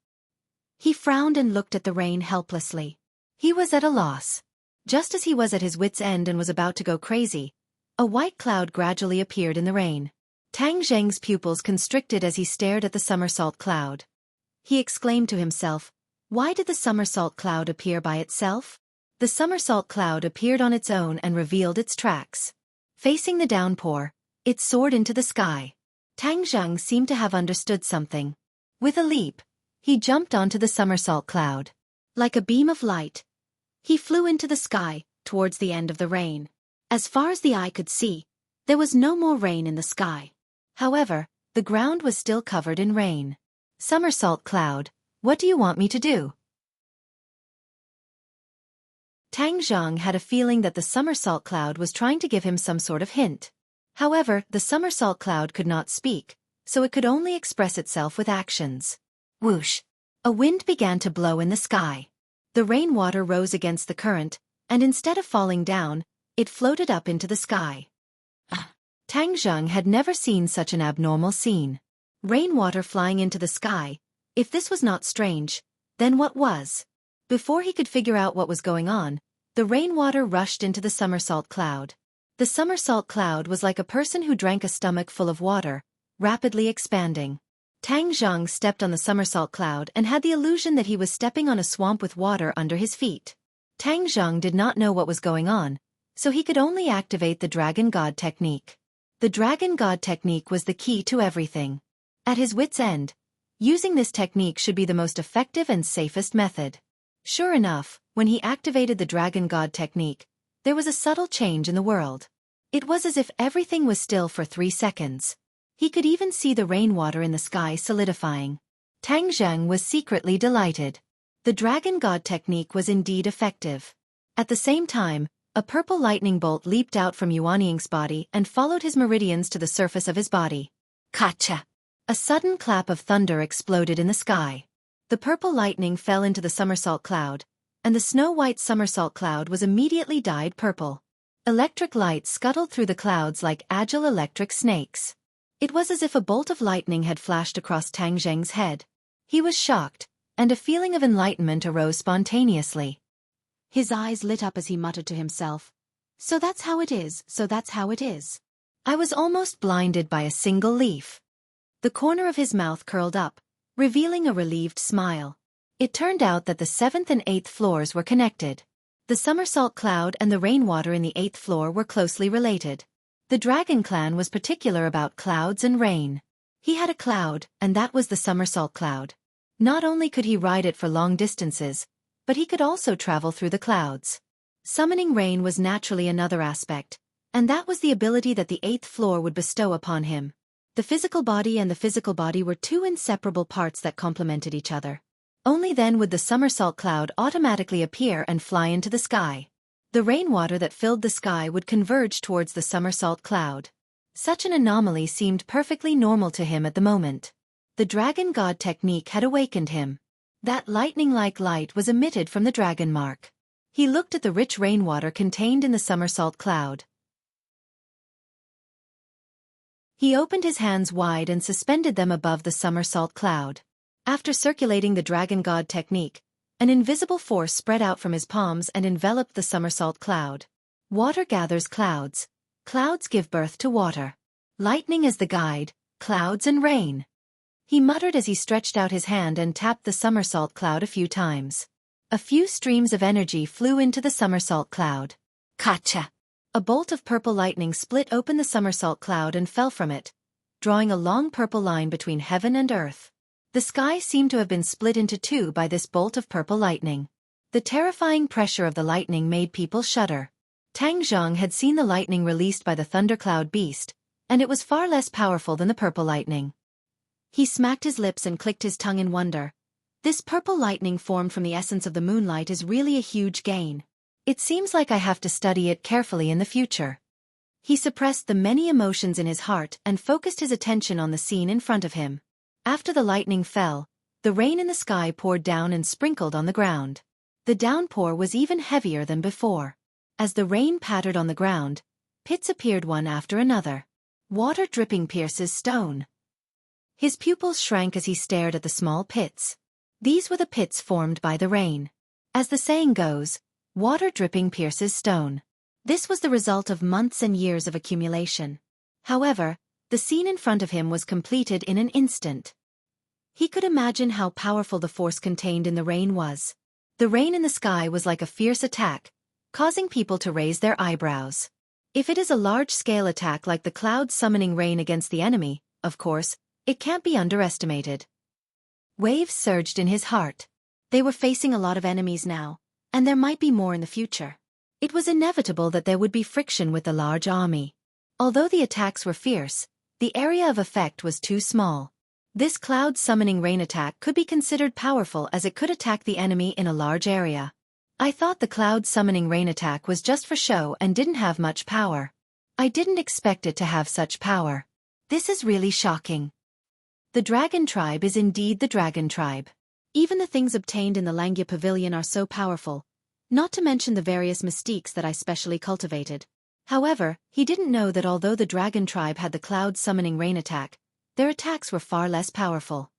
He frowned and looked at the rain helplessly. He was at a loss. Just as he was at his wit's end and was about to go crazy, a white cloud gradually appeared in the rain. Tang Zheng's pupils constricted as he stared at the somersault cloud. He exclaimed to himself, "Why did the somersault cloud appear by itself?" The somersault cloud appeared on its own and revealed its tracks. Facing the downpour, it soared into the sky. Tang Zheng seemed to have understood something. With a leap, he jumped onto the somersault cloud. Like a beam of light, he flew into the sky, towards the end of the rain. As far as the eye could see, there was no more rain in the sky. However, the ground was still covered in rain. "Somersault cloud, what do you want me to do?" Tang Zheng had a feeling that the somersault cloud was trying to give him some sort of hint. However, the somersault cloud could not speak, so it could only express itself with actions. Whoosh! A wind began to blow in the sky. The rainwater rose against the current, and instead of falling down, it floated up into the sky. Tang Zheng had never seen such an abnormal scene. Rainwater flying into the sky. If this was not strange, then what was? Before he could figure out what was going on, the rainwater rushed into the somersault cloud. The somersault cloud was like a person who drank a stomach full of water, rapidly expanding. Tang Zheng stepped on the somersault cloud and had the illusion that he was stepping on a swamp with water under his feet. Tang Zheng did not know what was going on, so he could only activate the Dragon God technique. The Dragon God technique was the key to everything. At his wit's end, using this technique should be the most effective and safest method. Sure enough, when he activated the Dragon God technique, there was a subtle change in the world. It was as if everything was still for 3 seconds. He could even see the rainwater in the sky solidifying. Tang Zheng was secretly delighted. The Dragon God technique was indeed effective. At the same time, a purple lightning bolt leaped out from Yuanying's body and followed his meridians to the surface of his body. Kacha! A sudden clap of thunder exploded in the sky. The purple lightning fell into the somersault cloud, and the snow-white somersault cloud was immediately dyed purple. Electric light scuttled through the clouds like agile electric snakes. It was as if a bolt of lightning had flashed across Tang Zheng's head. He was shocked, and a feeling of enlightenment arose spontaneously. His eyes lit up as he muttered to himself, "So that's how it is, so that's how it is. I was almost blinded by a single leaf." The corner of his mouth curled up, revealing a relieved smile. It turned out that the 7th and 8th floors were connected. The somersault cloud and the rainwater in the 8th floor were closely related. The Dragon Clan was particular about clouds and rain. He had a cloud, and that was the somersault cloud. Not only could he ride it for long distances, but he could also travel through the clouds. Summoning rain was naturally another aspect, and that was the ability that the 8th floor would bestow upon him. The physical body and the physical body were two inseparable parts that complemented each other. Only then would the somersault cloud automatically appear and fly into the sky. The rainwater that filled the sky would converge towards the somersault cloud. Such an anomaly seemed perfectly normal to him at the moment. The Dragon God technique had awakened him. That lightning-like light was emitted from the dragon mark. He looked at the rich rainwater contained in the somersault cloud. He opened his hands wide and suspended them above the somersault cloud. After circulating the Dragon God technique, an invisible force spread out from his palms and enveloped the somersault cloud. Water gathers clouds. Clouds give birth to water. Lightning is the guide, clouds and rain. He muttered as he stretched out his hand and tapped the somersault cloud a few times. A few streams of energy flew into the somersault cloud. Kacha! A bolt of purple lightning split open the somersault cloud and fell from it, drawing a long purple line between heaven and earth. The sky seemed to have been split into two by this bolt of purple lightning. The terrifying pressure of the lightning made people shudder. Tang Zheng had seen the lightning released by the thundercloud beast, and it was far less powerful than the purple lightning. He smacked his lips and clicked his tongue in wonder. This purple lightning formed from the essence of the moonlight is really a huge gain. It seems like I have to study it carefully in the future. He suppressed the many emotions in his heart and focused his attention on the scene in front of him. After the lightning fell, the rain in the sky poured down and sprinkled on the ground. The downpour was even heavier than before. As the rain pattered on the ground, pits appeared one after another. Water dripping pierces stone. His pupils shrank as he stared at the small pits. These were the pits formed by the rain. As the saying goes, water dripping pierces stone. This was the result of months and years of accumulation. However, the scene in front of him was completed in an instant. He could imagine how powerful the force contained in the rain was. The rain in the sky was like a fierce attack, causing people to raise their eyebrows. If it is a large-scale attack like the cloud summoning rain against the enemy, of course, it can't be underestimated. Waves surged in his heart. They were facing a lot of enemies now, and there might be more in the future. It was inevitable that there would be friction with the large army. Although the attacks were fierce, the area of effect was too small. This cloud summoning rain attack could be considered powerful as it could attack the enemy in a large area. I thought the cloud summoning rain attack was just for show and didn't have much power. I didn't expect it to have such power. This is really shocking. The dragon tribe is indeed the dragon tribe. Even the things obtained in the Langya Pavilion are so powerful, not to mention the various mystiques that I specially cultivated. However, he didn't know that although the dragon tribe had the cloud-summoning rain attack, their attacks were far less powerful.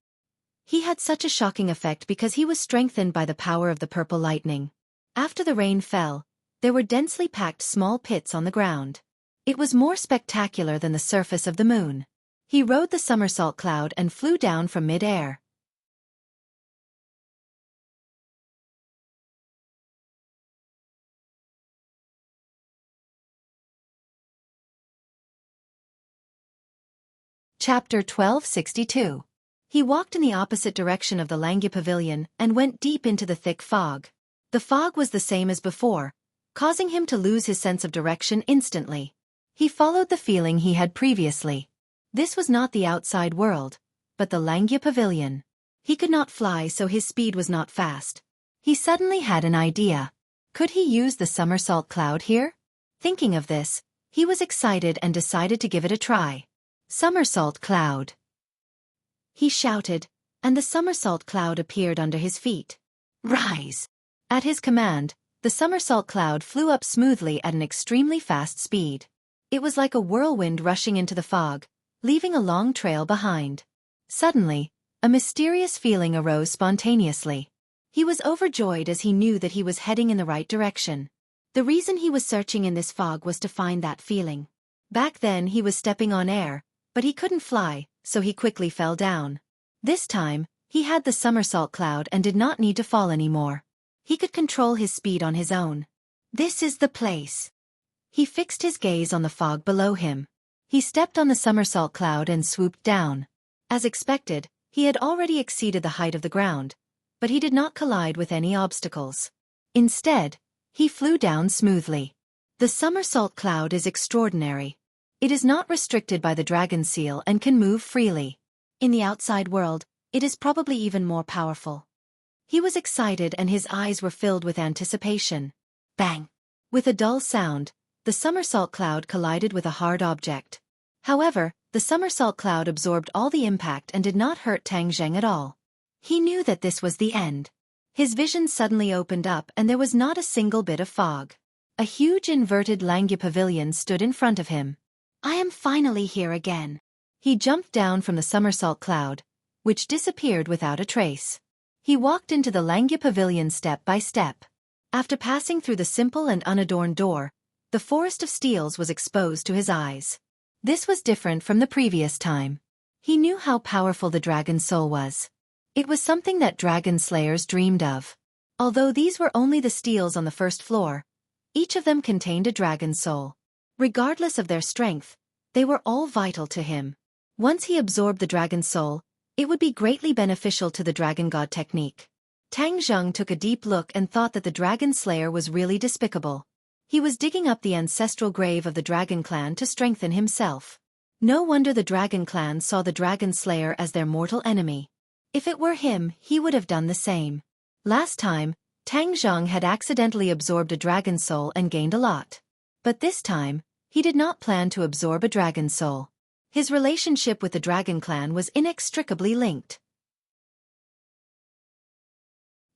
He had such a shocking effect because he was strengthened by the power of the purple lightning. After the rain fell, there were densely packed small pits on the ground. It was more spectacular than the surface of the moon. He rode the somersault cloud and flew down from mid-air. Chapter 1262. He walked in the opposite direction of the Langya Pavilion and went deep into the thick fog. The fog was the same as before, causing him to lose his sense of direction instantly. He followed the feeling he had previously. This was not the outside world, but the Langya Pavilion. He could not fly, so his speed was not fast. He suddenly had an idea. Could he use the somersault cloud here? Thinking of this, he was excited and decided to give it a try. Somersault cloud. He shouted, and the somersault cloud appeared under his feet. Rise! At his command, the somersault cloud flew up smoothly at an extremely fast speed. It was like a whirlwind rushing into the fog, leaving a long trail behind. Suddenly, a mysterious feeling arose spontaneously. He was overjoyed as he knew that he was heading in the right direction. The reason he was searching in this fog was to find that feeling. Back then he was stepping on air, but he couldn't fly, so he quickly fell down. This time, he had the somersault cloud and did not need to fall anymore. He could control his speed on his own. This is the place. He fixed his gaze on the fog below him. He stepped on the somersault cloud and swooped down. As expected, he had already exceeded the height of the ground, but he did not collide with any obstacles. Instead, he flew down smoothly. The somersault cloud is extraordinary. It is not restricted by the dragon seal and can move freely. In the outside world, it is probably even more powerful. He was excited and his eyes were filled with anticipation. Bang! With a dull sound, the somersault cloud collided with a hard object. However, the somersault cloud absorbed all the impact and did not hurt Tang Zheng at all. He knew that this was the end. His vision suddenly opened up and there was not a single bit of fog. A huge inverted Langya pavilion stood in front of him. I am finally here again. He jumped down from the somersault cloud, which disappeared without a trace. He walked into the Langya pavilion step by step. After passing through the simple and unadorned door, the forest of steels was exposed to his eyes. This was different from the previous time. He knew how powerful the dragon soul was. It was something that dragon slayers dreamed of. Although these were only the steels on the first floor, each of them contained a dragon soul. Regardless of their strength, they were all vital to him. Once he absorbed the dragon soul, it would be greatly beneficial to the dragon god technique. Tang Zheng took a deep look and thought that the dragon slayer was really despicable. He was digging up the ancestral grave of the dragon clan to strengthen himself. No wonder the dragon clan saw the dragon slayer as their mortal enemy. If it were him, he would have done the same. Last time, Tang Zheng had accidentally absorbed a dragon soul and gained a lot. But this time, he did not plan to absorb a dragon soul. His relationship with the dragon clan was inextricably linked.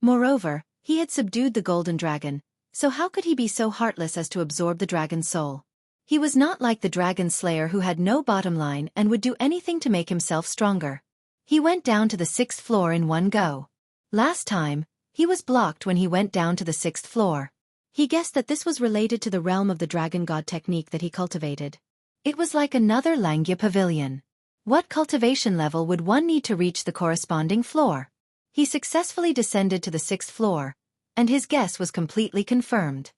Moreover, he had subdued the golden dragon, so how could he be so heartless as to absorb the dragon soul? He was not like the dragon slayer who had no bottom line and would do anything to make himself stronger. He went down to the 6th floor in one go. Last time, he was blocked when he went down to the 6th floor. He guessed that this was related to the realm of the dragon god technique that he cultivated. It was like another Langya pavilion. What cultivation level would one need to reach the corresponding floor? He successfully descended to the 6th floor, and his guess was completely confirmed.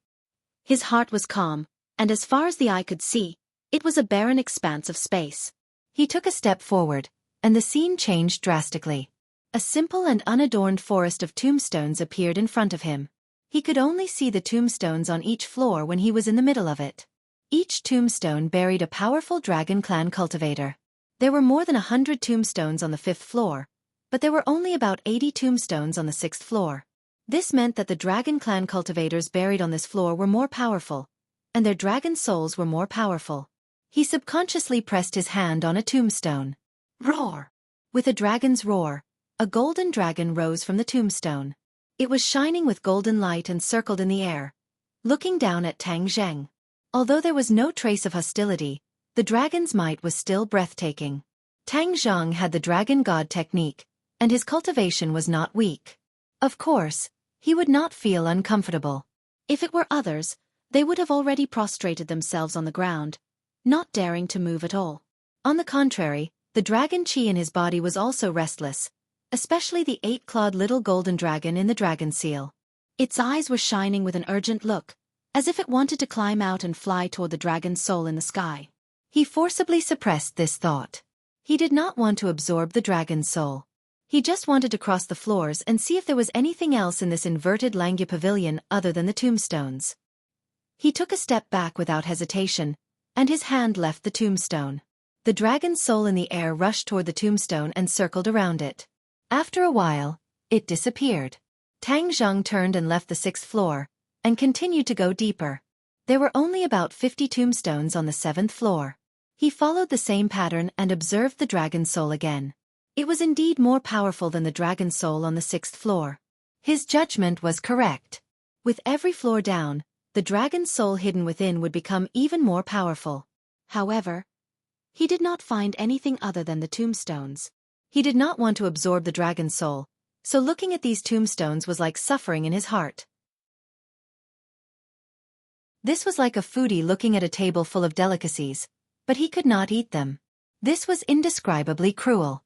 His heart was calm, and as far as the eye could see, it was a barren expanse of space. He took a step forward, and the scene changed drastically. A simple and unadorned forest of tombstones appeared in front of him. He could only see the tombstones on each floor when he was in the middle of it. Each tombstone buried a powerful dragon clan cultivator. There were more than 100 tombstones on the 5th floor, but there were only about 80 tombstones on the 6th floor. This meant that the dragon clan cultivators buried on this floor were more powerful, and their dragon souls were more powerful. He subconsciously pressed his hand on a tombstone. Roar! With a dragon's roar, A golden dragon rose from the tombstone. It was shining with golden light and circled in the air, looking down at Tang Zheng. Although there was no trace of hostility, the dragon's might was still breathtaking. Tang Zheng had the dragon god technique, and his cultivation was not weak. Of course, he would not feel uncomfortable. If it were others, they would have already prostrated themselves on the ground, not daring to move at all. On the contrary, the dragon chi in his body was also restless, especially the 8-clawed little golden dragon in the dragon seal. Its eyes were shining with an urgent look, as if it wanted to climb out and fly toward the dragon's soul in the sky. He forcibly suppressed this thought. He did not want to absorb the dragon's soul. He just wanted to cross the floors and see if there was anything else in this inverted Langya pavilion other than the tombstones. He took a step back without hesitation, and his hand left the tombstone. The dragon's soul in the air rushed toward the tombstone and circled around it. After a while, it disappeared. Tang Zheng turned and left the 6th floor, and continued to go deeper. There were only about 50 tombstones on the 7th floor. He followed the same pattern and observed the dragon's soul again. It was indeed more powerful than the dragon's soul on the 6th floor. His judgment was correct. With every floor down, the dragon's soul hidden within would become even more powerful. However, he did not find anything other than the tombstones. He did not want to absorb the dragon's soul, so looking at these tombstones was like suffering in his heart. This was like a foodie looking at a table full of delicacies, but he could not eat them. This was indescribably cruel.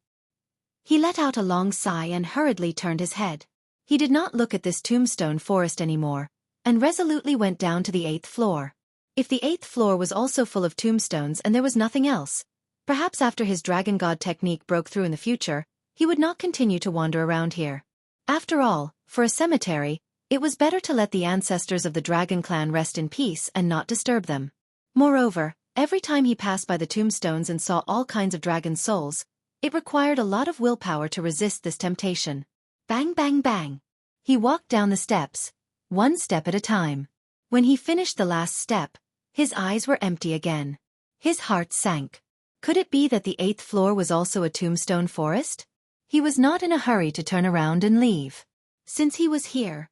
He let out a long sigh and hurriedly turned his head. He did not look at this tombstone forest anymore, and resolutely went down to the 8th floor. If the 8th floor was also full of tombstones and there was nothing else, perhaps after his dragon god technique broke through in the future, he would not continue to wander around here. After all, for a cemetery, it was better to let the ancestors of the dragon clan rest in peace and not disturb them. Moreover, every time he passed by the tombstones and saw all kinds of dragon souls, it required a lot of willpower to resist this temptation. Bang bang bang. He walked down the steps, one step at a time. When he finished the last step, his eyes were empty again. His heart sank. Could it be that the 8th floor was also a tombstone forest? He was not in a hurry to turn around and leave. Since he was here,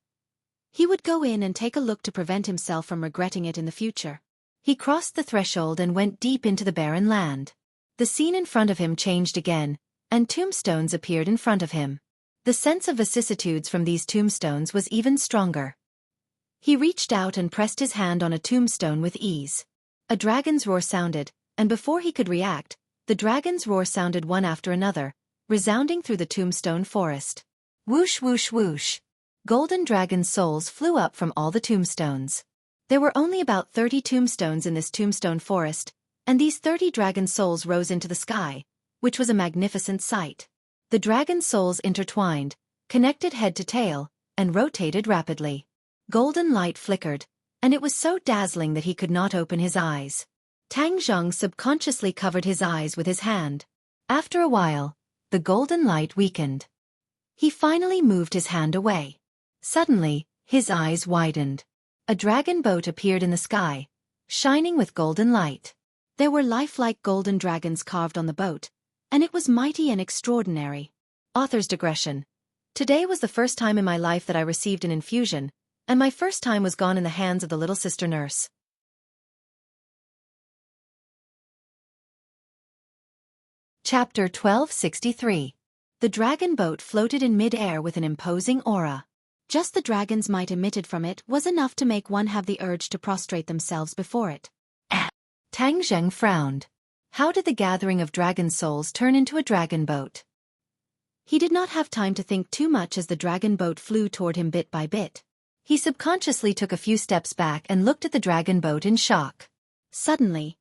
he would go in and take a look to prevent himself from regretting it in the future. He crossed the threshold and went deep into the barren land. The scene in front of him changed again, and tombstones appeared in front of him. The sense of vicissitudes from these tombstones was even stronger. He reached out and pressed his hand on a tombstone with ease. A dragon's roar sounded, and before he could react, the dragon's roar sounded one after another, resounding through the tombstone forest. Whoosh whoosh whoosh. Golden dragon souls flew up from all the tombstones. There were only about 30 tombstones in this tombstone forest, and these 30 dragon souls rose into the sky, which was a magnificent sight. The dragon souls intertwined, connected head to tail, and rotated rapidly. Golden light flickered, and it was so dazzling that he could not open his eyes. Tang Zheng subconsciously covered his eyes with his hand. After a while, the golden light weakened. He finally moved his hand away. Suddenly, his eyes widened. A dragon boat appeared in the sky, shining with golden light. There were lifelike golden dragons carved on the boat, and it was mighty and extraordinary. Author's digression. Today was the first time in my life that I received an infusion, and my first time was gone in the hands of the little sister nurse. Chapter 1263. The dragon boat floated in mid-air with an imposing aura. Just the dragon's might emitted from it was enough to make one have the urge to prostrate themselves before it. Tang Zheng frowned. How did the gathering of dragon souls turn into a dragon boat? He did not have time to think too much as the dragon boat flew toward him bit by bit. He subconsciously took a few steps back and looked at the dragon boat in shock. Suddenly,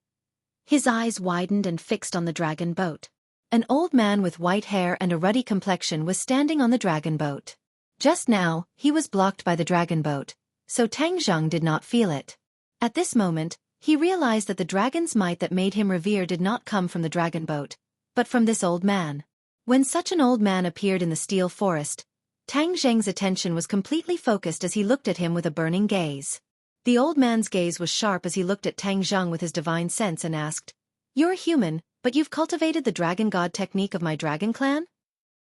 his eyes widened and fixed on the dragon boat. An old man with white hair and a ruddy complexion was standing on the dragon boat. Just now, he was blocked by the dragon boat, so Tang Zheng did not feel it. At this moment, he realized that the dragon's might that made him revere did not come from the dragon boat, but from this old man. When such an old man appeared in the steel forest, Tang Zheng's attention was completely focused as he looked at him with a burning gaze. The old man's gaze was sharp as he looked at Tang Zheng with his divine sense and asked, "You're a human, but you've cultivated the dragon god technique of my dragon clan?"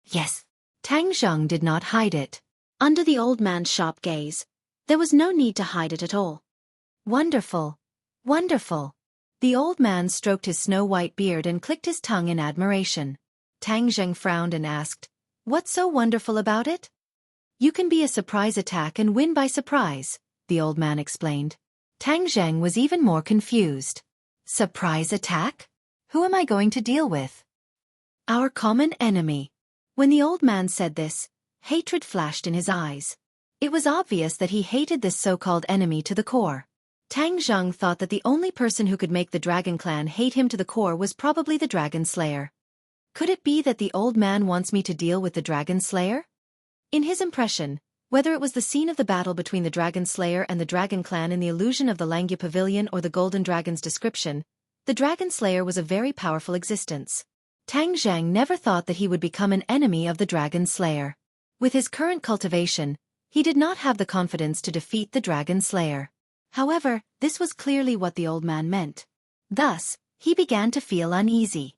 "Yes." Tang Zheng did not hide it. Under the old man's sharp gaze, there was no need to hide it at all. Wonderful. Wonderful. The old man stroked his snow-white beard and clicked his tongue in admiration. Tang Zheng frowned and asked, "What's so wonderful about it?" "You can be a surprise attack and win by surprise," the old man explained. Tang Zheng was even more confused. Surprise attack? Who am I going to deal with? Our common enemy. When the old man said this, hatred flashed in his eyes. It was obvious that he hated this so-called enemy to the core. Tang Zheng thought that the only person who could make the Dragon Clan hate him to the core was probably the Dragon Slayer. Could it be that the old man wants me to deal with the Dragon Slayer? In his impression, whether it was the scene of the battle between the Dragon Slayer and the Dragon Clan in the illusion of the Langya Pavilion or the Golden Dragon's description, the Dragon Slayer was a very powerful existence. Tang Zheng never thought that he would become an enemy of the Dragon Slayer. With his current cultivation, he did not have the confidence to defeat the Dragon Slayer. However, this was clearly what the old man meant. Thus, he began to feel uneasy.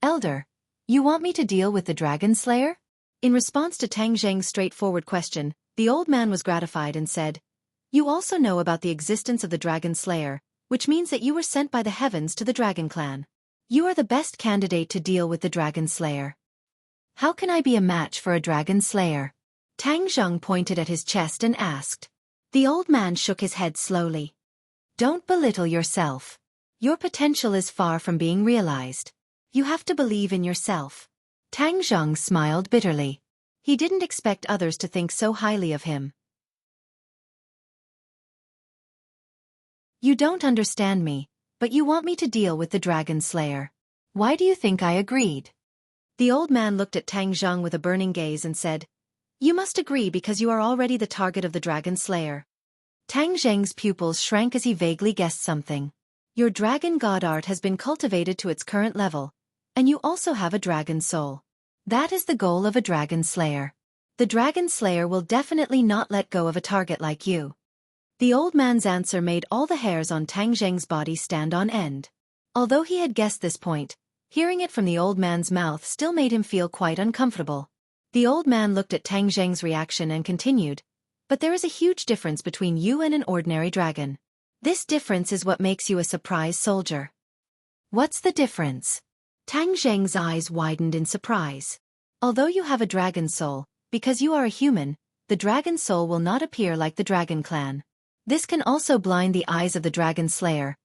"Elder, you want me to deal with the Dragon Slayer?" In response to Tang Zheng's straightforward question, the old man was gratified and said, "You also know about the existence of the Dragon Slayer, which means that you were sent by the heavens to the Dragon Clan. You are the best candidate to deal with the Dragon Slayer." "How can I be a match for a Dragon Slayer?" Tang Zheng pointed at his chest and asked. The old man shook his head slowly. "Don't belittle yourself. Your potential is far from being realized. You have to believe in yourself." Tang Zheng smiled bitterly. He didn't expect others to think so highly of him. "You don't understand me, but you want me to deal with the Dragon Slayer. Why do you think I agreed?" The old man looked at Tang Zheng with a burning gaze and said, "You must agree because you are already the target of the Dragon Slayer." Tang Zheng's pupils shrank as he vaguely guessed something. "Your dragon god art has been cultivated to its current level, and you also have a dragon soul. That is the goal of a Dragon Slayer. The Dragon Slayer will definitely not let go of a target like you." The old man's answer made all the hairs on Tang Zheng's body stand on end. Although he had guessed this point, hearing it from the old man's mouth still made him feel quite uncomfortable. The old man looked at Tang Zheng's reaction and continued, "But there is a huge difference between you and an ordinary dragon. This difference is what makes you a surprise soldier." "What's the difference?" Tang Zheng's eyes widened in surprise. "Although you have a dragon soul, because you are a human, the dragon soul will not appear like the Dragon Clan. This can also blind the eyes of the Dragon Slayer,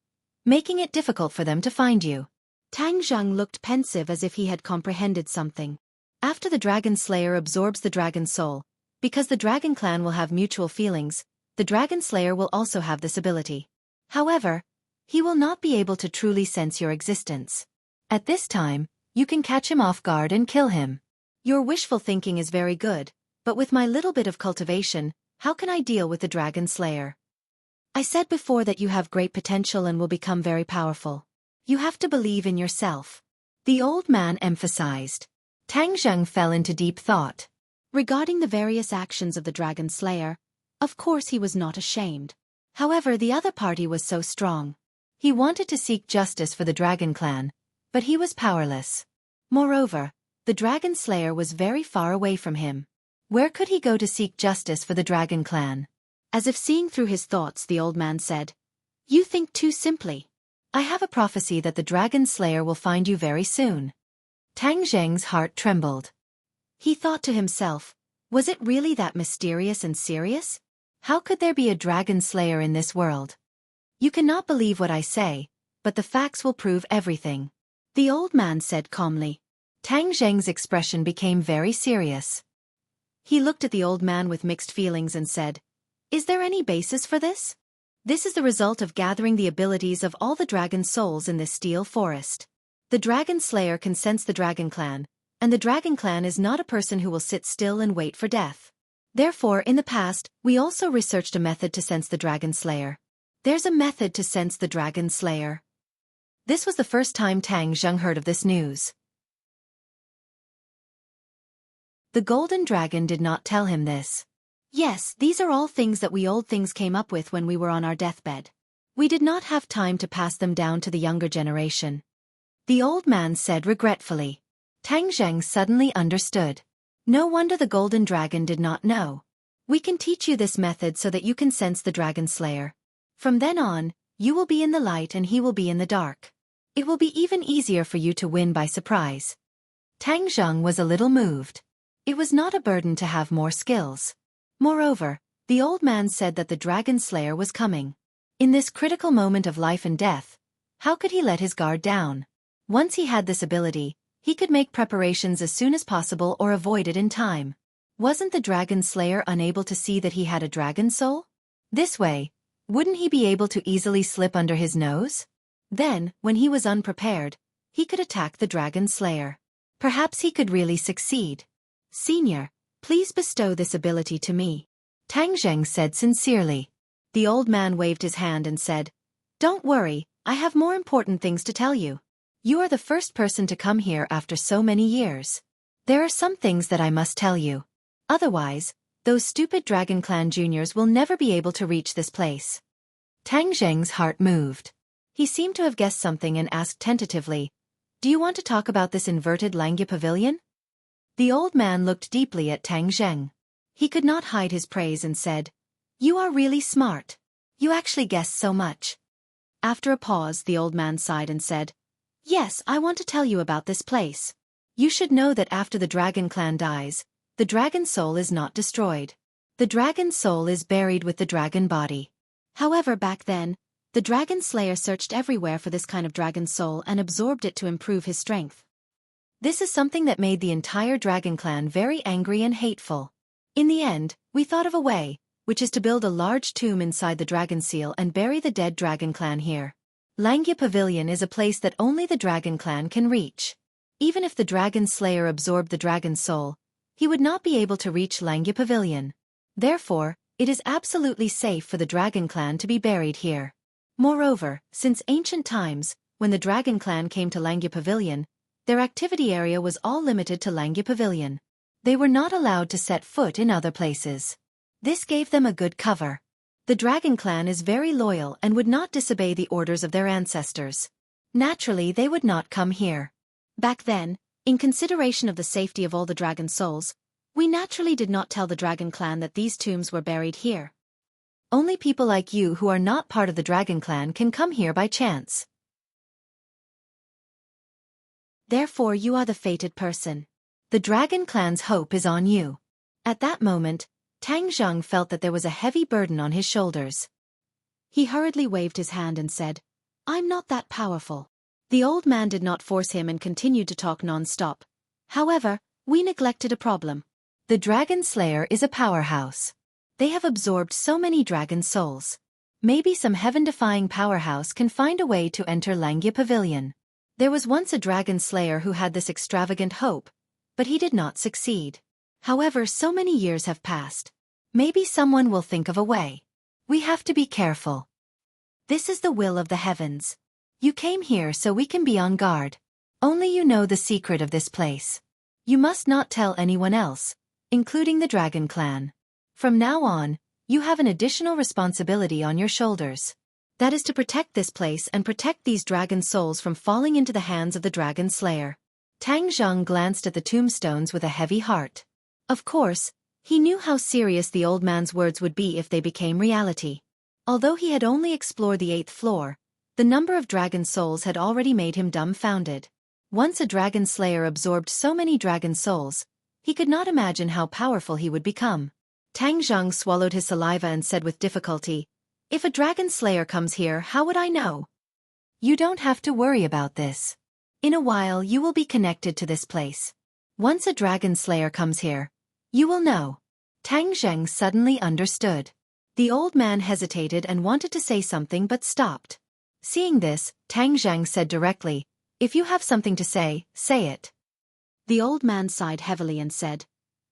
making it difficult for them to find you." Tang Zheng looked pensive as if he had comprehended something. After the Dragon Slayer absorbs the dragon soul, because the Dragon Clan will have mutual feelings, the Dragon Slayer will also have this ability. However, he will not be able to truly sense your existence. At this time, you can catch him off guard and kill him. Your wishful thinking is very good, but with my little bit of cultivation, how can I deal with the Dragon Slayer? I said before that you have great potential and will become very powerful. You have to believe in yourself. The old man emphasized. Tang Zheng fell into deep thought. Regarding the various actions of the Dragon Slayer, of course he was not ashamed. However, the other party was so strong. He wanted to seek justice for the Dragon Clan, but he was powerless. Moreover, the Dragon Slayer was very far away from him. Where could he go to seek justice for the Dragon Clan? As if seeing through his thoughts, the old man said, "You think too simply. I have a prophecy that the Dragon Slayer will find you very soon." Tang Zheng's heart trembled. He thought to himself, was it really that mysterious and serious? How could there be a Dragon Slayer in this world? You cannot believe what I say, but the facts will prove everything. The old man said calmly. Tang Zheng's expression became very serious. He looked at the old man with mixed feelings and said, "Is there any basis for this? This is the result of gathering the abilities of all the dragon souls in this steel forest. The Dragon Slayer can sense the Dragon Clan, and the Dragon Clan is not a person who will sit still and wait for death. Therefore, in the past, we also researched a method to sense the Dragon Slayer. There's a method to sense the Dragon Slayer." This was the first time Tang Zheng heard of this news. The Golden Dragon did not tell him this. "Yes, these are all things that we old things came up with when we were on our deathbed. We did not have time to pass them down to the younger generation," the old man said regretfully. Tang Zheng suddenly understood. No wonder the golden dragon did not know. We can teach you this method so that you can sense the dragon slayer. From then on, you will be in the light and he will be in the dark. It will be even easier for you to win by surprise. Tang Zheng was a little moved. It was not a burden to have more skills. Moreover, the old man said that the dragon slayer was coming. In this critical moment of life and death, how could he let his guard down? Once he had this ability, he could make preparations as soon as possible or avoid it in time. Wasn't the dragon slayer unable to see that he had a dragon soul? This way, wouldn't he be able to easily slip under his nose? Then, when he was unprepared, he could attack the dragon slayer. Perhaps he could really succeed. Senior, please bestow this ability to me. Tang Zheng said sincerely. The old man waved his hand and said, "Don't worry, I have more important things to tell you. You are the first person to come here after so many years. There are some things that I must tell you. Otherwise, those stupid Dragon Clan juniors will never be able to reach this place." Tang Zheng's heart moved. He seemed to have guessed something and asked tentatively, "Do you want to talk about this inverted Langya pavilion?" The old man looked deeply at Tang Zheng. He could not hide his praise and said, "You are really smart. You actually guessed so much." After a pause, the old man sighed and said, "Yes, I want to tell you about this place. You should know that after the Dragon Clan dies, the dragon soul is not destroyed. The dragon soul is buried with the dragon body." However, back then, the dragon slayer searched everywhere for this kind of dragon soul and absorbed it to improve his strength. This is something that made the entire Dragon Clan very angry and hateful. In the end, we thought of a way, which is to build a large tomb inside the dragon seal and bury the dead Dragon Clan here. Langya Pavilion is a place that only the Dragon Clan can reach. Even if the Dragon Slayer absorbed the dragon soul, he would not be able to reach Langya Pavilion. Therefore, it is absolutely safe for the Dragon Clan to be buried here. Moreover, since ancient times, when the Dragon Clan came to Langya Pavilion, their activity area was all limited to Langya Pavilion. They were not allowed to set foot in other places. This gave them a good cover. The Dragon Clan is very loyal and would not disobey the orders of their ancestors. Naturally, they would not come here. Back then, in consideration of the safety of all the dragon souls, we naturally did not tell the Dragon Clan that these tombs were buried here. Only people like you who are not part of the Dragon Clan can come here by chance. Therefore you are the fated person. The Dragon Clan's hope is on you. At that moment, Tang Zheng felt that there was a heavy burden on his shoulders. He hurriedly waved his hand and said, "I'm not that powerful." The old man did not force him and continued to talk non-stop. However, we neglected a problem. The Dragon Slayer is a powerhouse. They have absorbed so many dragon souls. Maybe some heaven-defying powerhouse can find a way to enter Langya Pavilion. There was once a Dragon Slayer who had this extravagant hope, but he did not succeed. However, so many years have passed. Maybe someone will think of a way. We have to be careful. This is the will of the heavens. You came here so we can be on guard. Only you know the secret of this place. You must not tell anyone else, including the Dragon Clan. From now on, you have an additional responsibility on your shoulders. That is to protect this place and protect these dragon souls from falling into the hands of the Dragon Slayer. Tang Zheng glanced at the tombstones with a heavy heart. Of course, he knew how serious the old man's words would be if they became reality. Although he had only explored the 8th floor, the number of dragon souls had already made him dumbfounded. Once a Dragon Slayer absorbed so many dragon souls, he could not imagine how powerful he would become. Tang Zheng swallowed his saliva and said with difficulty, "If a Dragon Slayer comes here, how would I know?" "You don't have to worry about this. In a while you will be connected to this place. Once a Dragon Slayer comes here, you will know." Tang Zheng suddenly understood. The old man hesitated and wanted to say something but stopped. Seeing this, Tang Zheng said directly, "If you have something to say, say it." The old man sighed heavily and said,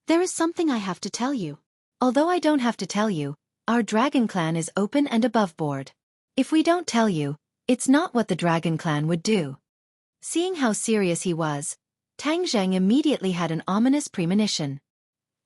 "There is something I have to tell you. Although I don't have to tell you, our Dragon Clan is open and above board. If we don't tell you, it's not what the Dragon Clan would do." Seeing how serious he was, Tang Zheng immediately had an ominous premonition.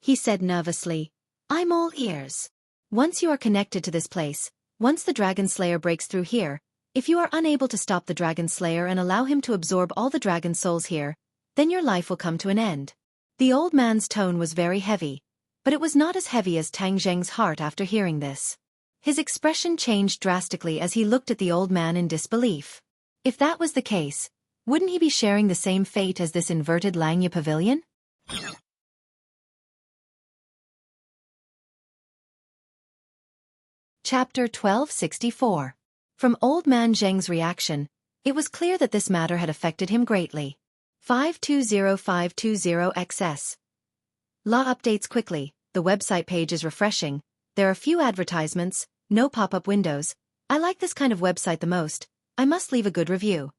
He said nervously, "I'm all ears. Once you are connected to this place, once the Dragon Slayer breaks through here, if you are unable to stop the Dragon Slayer and allow him to absorb all the dragon souls here, then your life will come to an end. The old man's tone was very heavy, but it was not as heavy as Tang Zheng's heart after hearing this. His expression changed drastically as he looked at the old man in disbelief. If that was the case, wouldn't he be sharing the same fate as this inverted Langya pavilion? Chapter 1264. From Old Man Zheng's reaction, it was clear that this matter had affected him greatly. 520520XS. Law updates quickly, the website page is refreshing, there are few advertisements, no pop-up windows. I like this kind of website the most, I must leave a good review.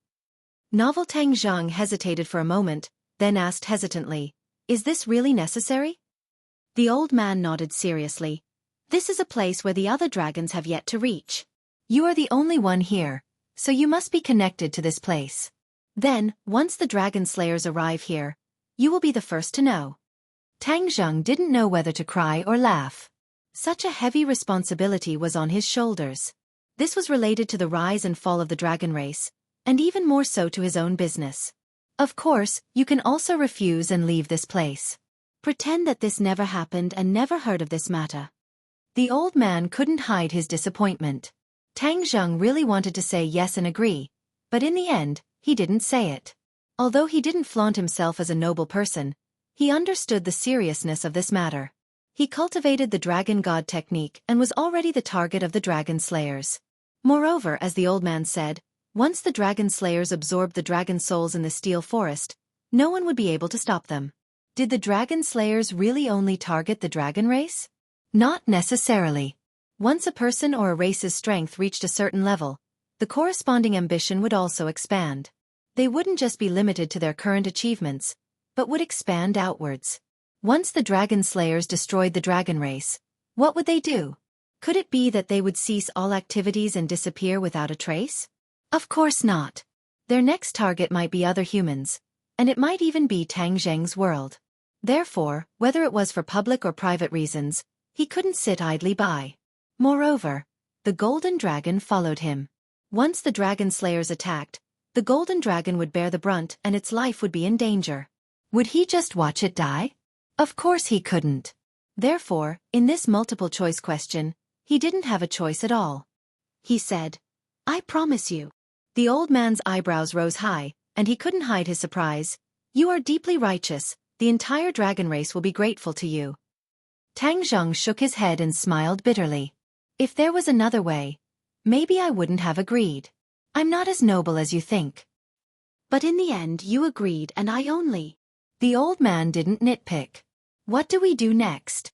Novel Tang Zheng hesitated for a moment, then asked hesitantly, "Is this really necessary?" The old man nodded seriously. "This is a place where the other dragons have yet to reach. You are the only one here, so you must be connected to this place. Then, once the dragon slayers arrive here, you will be the first to know." Tang Zheng didn't know whether to cry or laugh. Such a heavy responsibility was on his shoulders. This was related to the rise and fall of the dragon race, and even more so to his own business. Of course, you can also refuse and leave this place. Pretend that this never happened and never heard of this matter. The old man couldn't hide his disappointment. Tang Zheng really wanted to say yes and agree, but in the end, he didn't say it. Although he didn't flaunt himself as a noble person, he understood the seriousness of this matter. He cultivated the dragon god technique and was already the target of the dragon slayers. Moreover, as the old man said, once the dragon slayers absorbed the dragon souls in the steel forest, no one would be able to stop them. Did the dragon slayers really only target the dragon race? Not necessarily. Once a person or a race's strength reached a certain level, the corresponding ambition would also expand. They wouldn't just be limited to their current achievements, but would expand outwards. Once the dragon slayers destroyed the dragon race, what would they do? Could it be that they would cease all activities and disappear without a trace? Of course not. Their next target might be other humans, and it might even be Tang Zheng's world. Therefore, whether it was for public or private reasons, he couldn't sit idly by. Moreover, the golden dragon followed him. Once the dragon slayers attacked, the golden dragon would bear the brunt and its life would be in danger. Would he just watch it die? Of course he couldn't. Therefore, in this multiple-choice question, he didn't have a choice at all. He said, "I promise you." The old man's eyebrows rose high, and he couldn't hide his surprise. "You are deeply righteous, the entire dragon race will be grateful to you." Tang Zheng shook his head and smiled bitterly. "If there was another way, maybe I wouldn't have agreed. I'm not as noble as you think." "But in the end you agreed and I only." The old man didn't nitpick. "What do we do next?"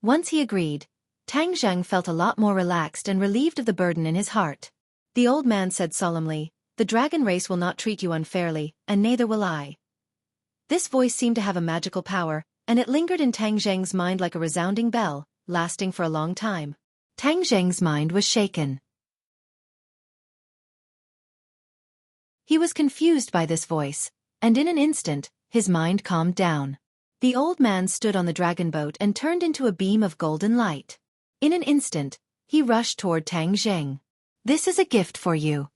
Once he agreed, Tang Zheng felt a lot more relaxed and relieved of the burden in his heart. The old man said solemnly, "The dragon race will not treat you unfairly, and neither will I." This voice seemed to have a magical power, and it lingered in Tang Zheng's mind like a resounding bell, lasting for a long time. Tang Zheng's mind was shaken. He was confused by this voice, and in an instant, his mind calmed down. The old man stood on the dragon boat and turned into a beam of golden light. In an instant, he rushed toward Tang Zheng. "This is a gift for you."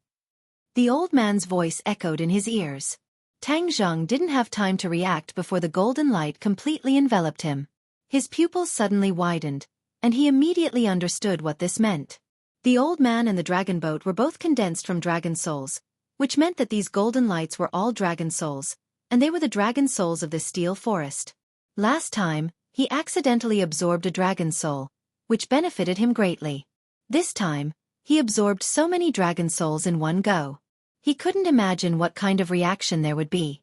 The old man's voice echoed in his ears. Tang Zheng didn't have time to react before the golden light completely enveloped him. His pupils suddenly widened, and he immediately understood what this meant. The old man and the dragon boat were both condensed from dragon souls, which meant that these golden lights were all dragon souls, and they were the dragon souls of the steel forest. Last time, he accidentally absorbed a dragon soul, which benefited him greatly. This time, he absorbed so many dragon souls in one go. He couldn't imagine what kind of reaction there would be.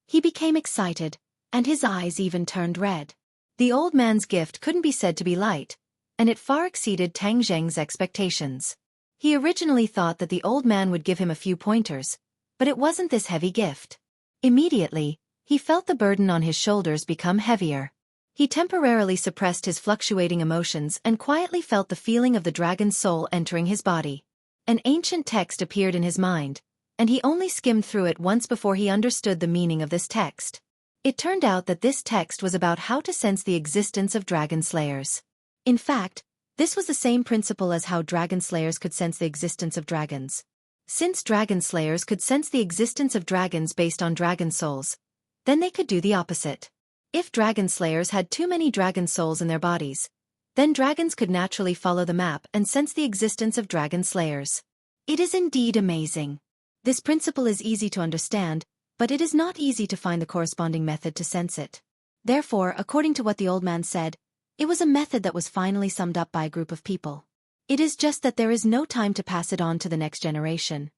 He became excited, and his eyes even turned red. The old man's gift couldn't be said to be light, and it far exceeded Tang Zheng's expectations. He originally thought that the old man would give him a few pointers, but it wasn't this heavy gift. Immediately, he felt the burden on his shoulders become heavier. He temporarily suppressed his fluctuating emotions and quietly felt the feeling of the dragon's soul entering his body. An ancient text appeared in his mind, and he only skimmed through it once before he understood the meaning of this text. It turned out that this text was about how to sense the existence of dragon slayers. In fact, this was the same principle as how dragon slayers could sense the existence of dragons. Since dragon slayers could sense the existence of dragons based on dragon souls, then they could do the opposite. If dragon slayers had too many dragon souls in their bodies, then dragons could naturally follow the map and sense the existence of dragon slayers. It is indeed amazing. This principle is easy to understand, but it is not easy to find the corresponding method to sense it. Therefore, according to what the old man said, it was a method that was finally summed up by a group of people. It is just that there is no time to pass it on to the next generation.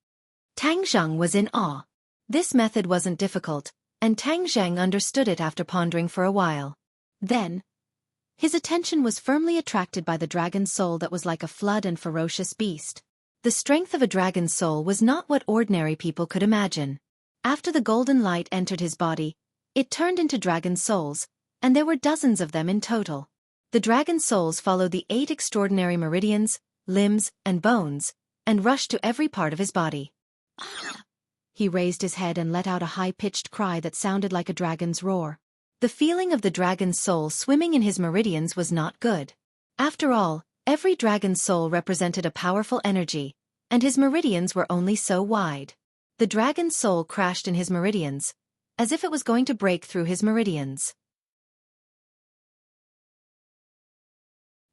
Tang Zheng was in awe. This method wasn't difficult, and Tang Zheng understood it after pondering for a while. Then, his attention was firmly attracted by the dragon's soul that was like a flood and ferocious beast. The strength of a dragon's soul was not what ordinary people could imagine. After the golden light entered his body, it turned into dragon souls, and there were dozens of them in total. The dragon souls followed the 8 extraordinary meridians, limbs, and bones, and rushed to every part of his body. He raised his head and let out a high-pitched cry that sounded like a dragon's roar. The feeling of the dragon's soul swimming in his meridians was not good. After all, every dragon's soul represented a powerful energy, and his meridians were only so wide. The dragon's soul crashed in his meridians, as if it was going to break through his meridians.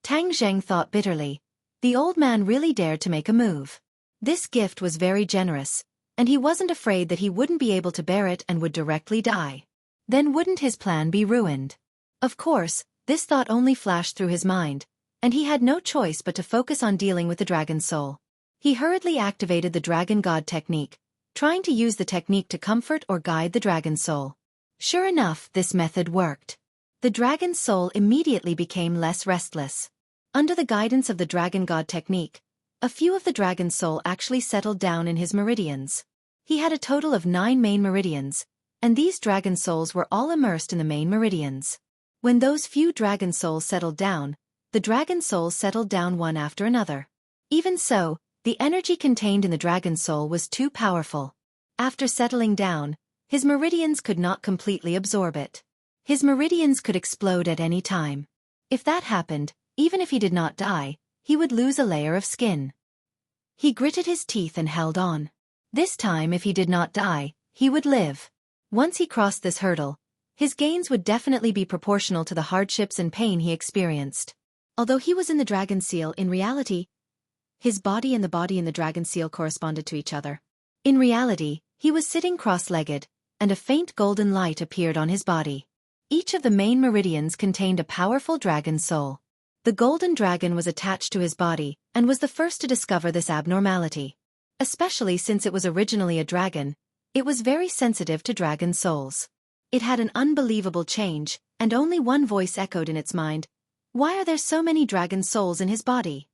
Tang Zheng thought bitterly. The old man really dared to make a move. This gift was very generous, and he wasn't afraid that he wouldn't be able to bear it and would directly die. Then wouldn't his plan be ruined? Of course, this thought only flashed through his mind, and he had no choice but to focus on dealing with the dragon's soul. He hurriedly activated the Dragon God technique, trying to use the technique to comfort or guide the dragon's soul. Sure enough, this method worked. The dragon's soul immediately became less restless. Under the guidance of the Dragon God technique, a few of the dragon's soul actually settled down in his meridians. He had a total of 9 main meridians, and these dragon souls were all immersed in the main meridians. When those few dragon souls settled down, the dragon souls settled down one after another. Even so, the energy contained in the dragon soul was too powerful. After settling down, his meridians could not completely absorb it. His meridians could explode at any time. If that happened, even if he did not die, he would lose a layer of skin. He gritted his teeth and held on. This time, if he did not die, he would live. Once he crossed this hurdle, his gains would definitely be proportional to the hardships and pain he experienced. Although he was in the dragon seal, in reality, his body and the dragon seal corresponded to each other. In reality, he was sitting cross-legged, and a faint golden light appeared on his body. Each of the main meridians contained a powerful dragon soul. The golden dragon was attached to his body, and was the first to discover this abnormality. Especially since it was originally a dragon, it was very sensitive to dragon souls. It had an unbelievable change, and only one voice echoed in its mind. Why are there so many dragon souls in his body?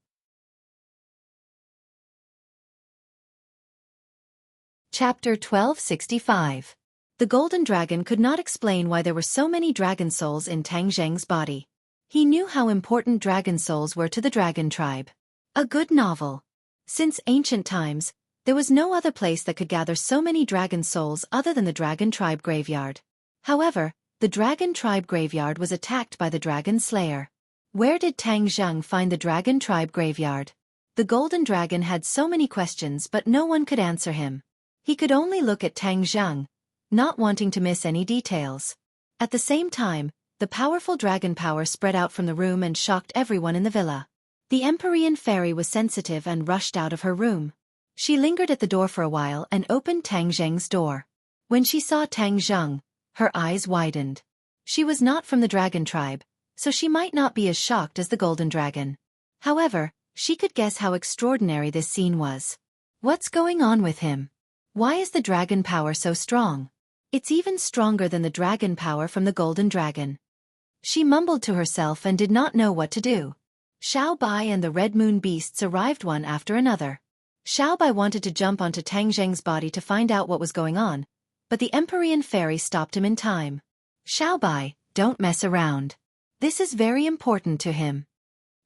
Chapter 1265. The golden dragon could not explain why there were so many dragon souls in Tang Zheng's body. He knew how important dragon souls were to the dragon tribe. A good novel. Since ancient times, there was no other place that could gather so many dragon souls other than the dragon tribe graveyard. However, the dragon tribe graveyard was attacked by the dragon slayer. Where did Tang Zheng find the dragon tribe graveyard? The golden dragon had so many questions, but no one could answer him. He could only look at Tang Zheng, not wanting to miss any details. At the same time, the powerful dragon power spread out from the room and shocked everyone in the villa. The Empyrean fairy was sensitive and rushed out of her room. She lingered at the door for a while and opened Tang Zheng's door. When she saw Tang Zheng, her eyes widened. She was not from the dragon tribe, so she might not be as shocked as the golden dragon. However, she could guess how extraordinary this scene was. What's going on with him? Why is the dragon power so strong? It's even stronger than the dragon power from the golden dragon. She mumbled to herself and did not know what to do. Xiao Bai and the red moon beasts arrived one after another. Xiao Bai wanted to jump onto Tang Zheng's body to find out what was going on, but the Empyrean fairy stopped him in time. Xiao Bai, don't mess around. This is very important to him.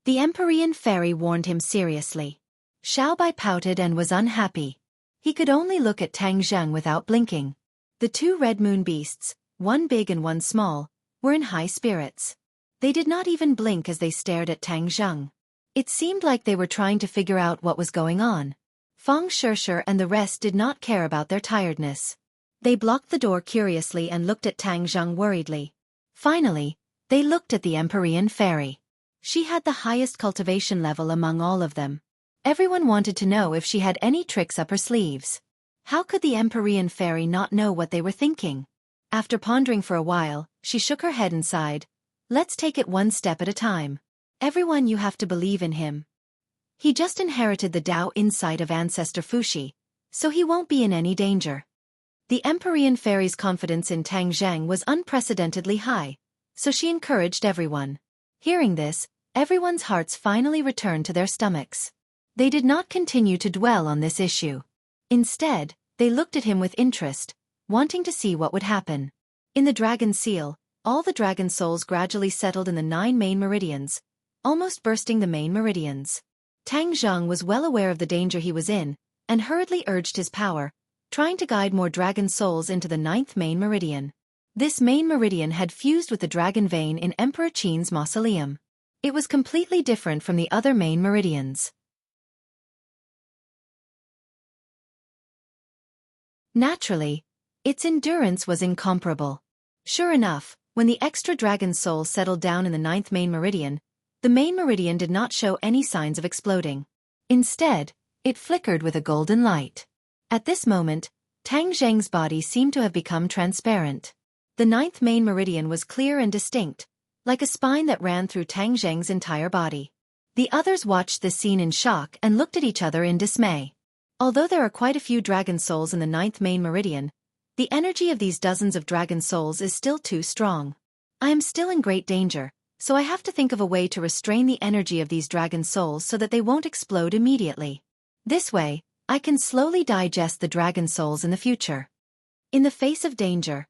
The Empyrean fairy warned him seriously. Xiao Bai pouted and was unhappy. He could only look at Tang Zheng without blinking. The 2 red moon beasts, one big and one small, were in high spirits. They did not even blink as they stared at Tang Zheng. It seemed like they were trying to figure out what was going on. Feng Shishir and the rest did not care about their tiredness. They blocked the door curiously and looked at Tang Zheng worriedly. Finally, they looked at the Empyrean fairy. She had the highest cultivation level among all of them. Everyone wanted to know if she had any tricks up her sleeves. How could the Empyrean fairy not know what they were thinking? After pondering for a while, she shook her head and sighed. Let's take it one step at a time. Everyone, you have to believe in him. He just inherited the Tao insight of ancestor Fuxi, so he won't be in any danger. The Empyrean fairy's confidence in Tang Zheng was unprecedentedly high, so she encouraged everyone. Hearing this, everyone's hearts finally returned to their stomachs. They did not continue to dwell on this issue. Instead, they looked at him with interest, wanting to see what would happen. In the dragon seal, all the dragon souls gradually settled in the 9 main meridians, almost bursting the main meridians. Tang Zheng was well aware of the danger he was in, and hurriedly urged his power, trying to guide more dragon souls into the 9th main meridian. This main meridian had fused with the dragon vein in Emperor Qin's mausoleum. It was completely different from the other main meridians. Naturally, its endurance was incomparable. Sure enough, when the extra dragon soul settled down in the 9th main meridian, the main meridian did not show any signs of exploding. Instead, it flickered with a golden light. At this moment, Tang Zheng's body seemed to have become transparent. The 9th main meridian was clear and distinct, like a spine that ran through Tang Zheng's entire body. The others watched this scene in shock and looked at each other in dismay. Although there are quite a few dragon souls in the 9th main meridian, the energy of these dozens of dragon souls is still too strong. I am still in great danger, so I have to think of a way to restrain the energy of these dragon souls so that they won't explode immediately. This way, I can slowly digest the dragon souls in the future. In the face of danger,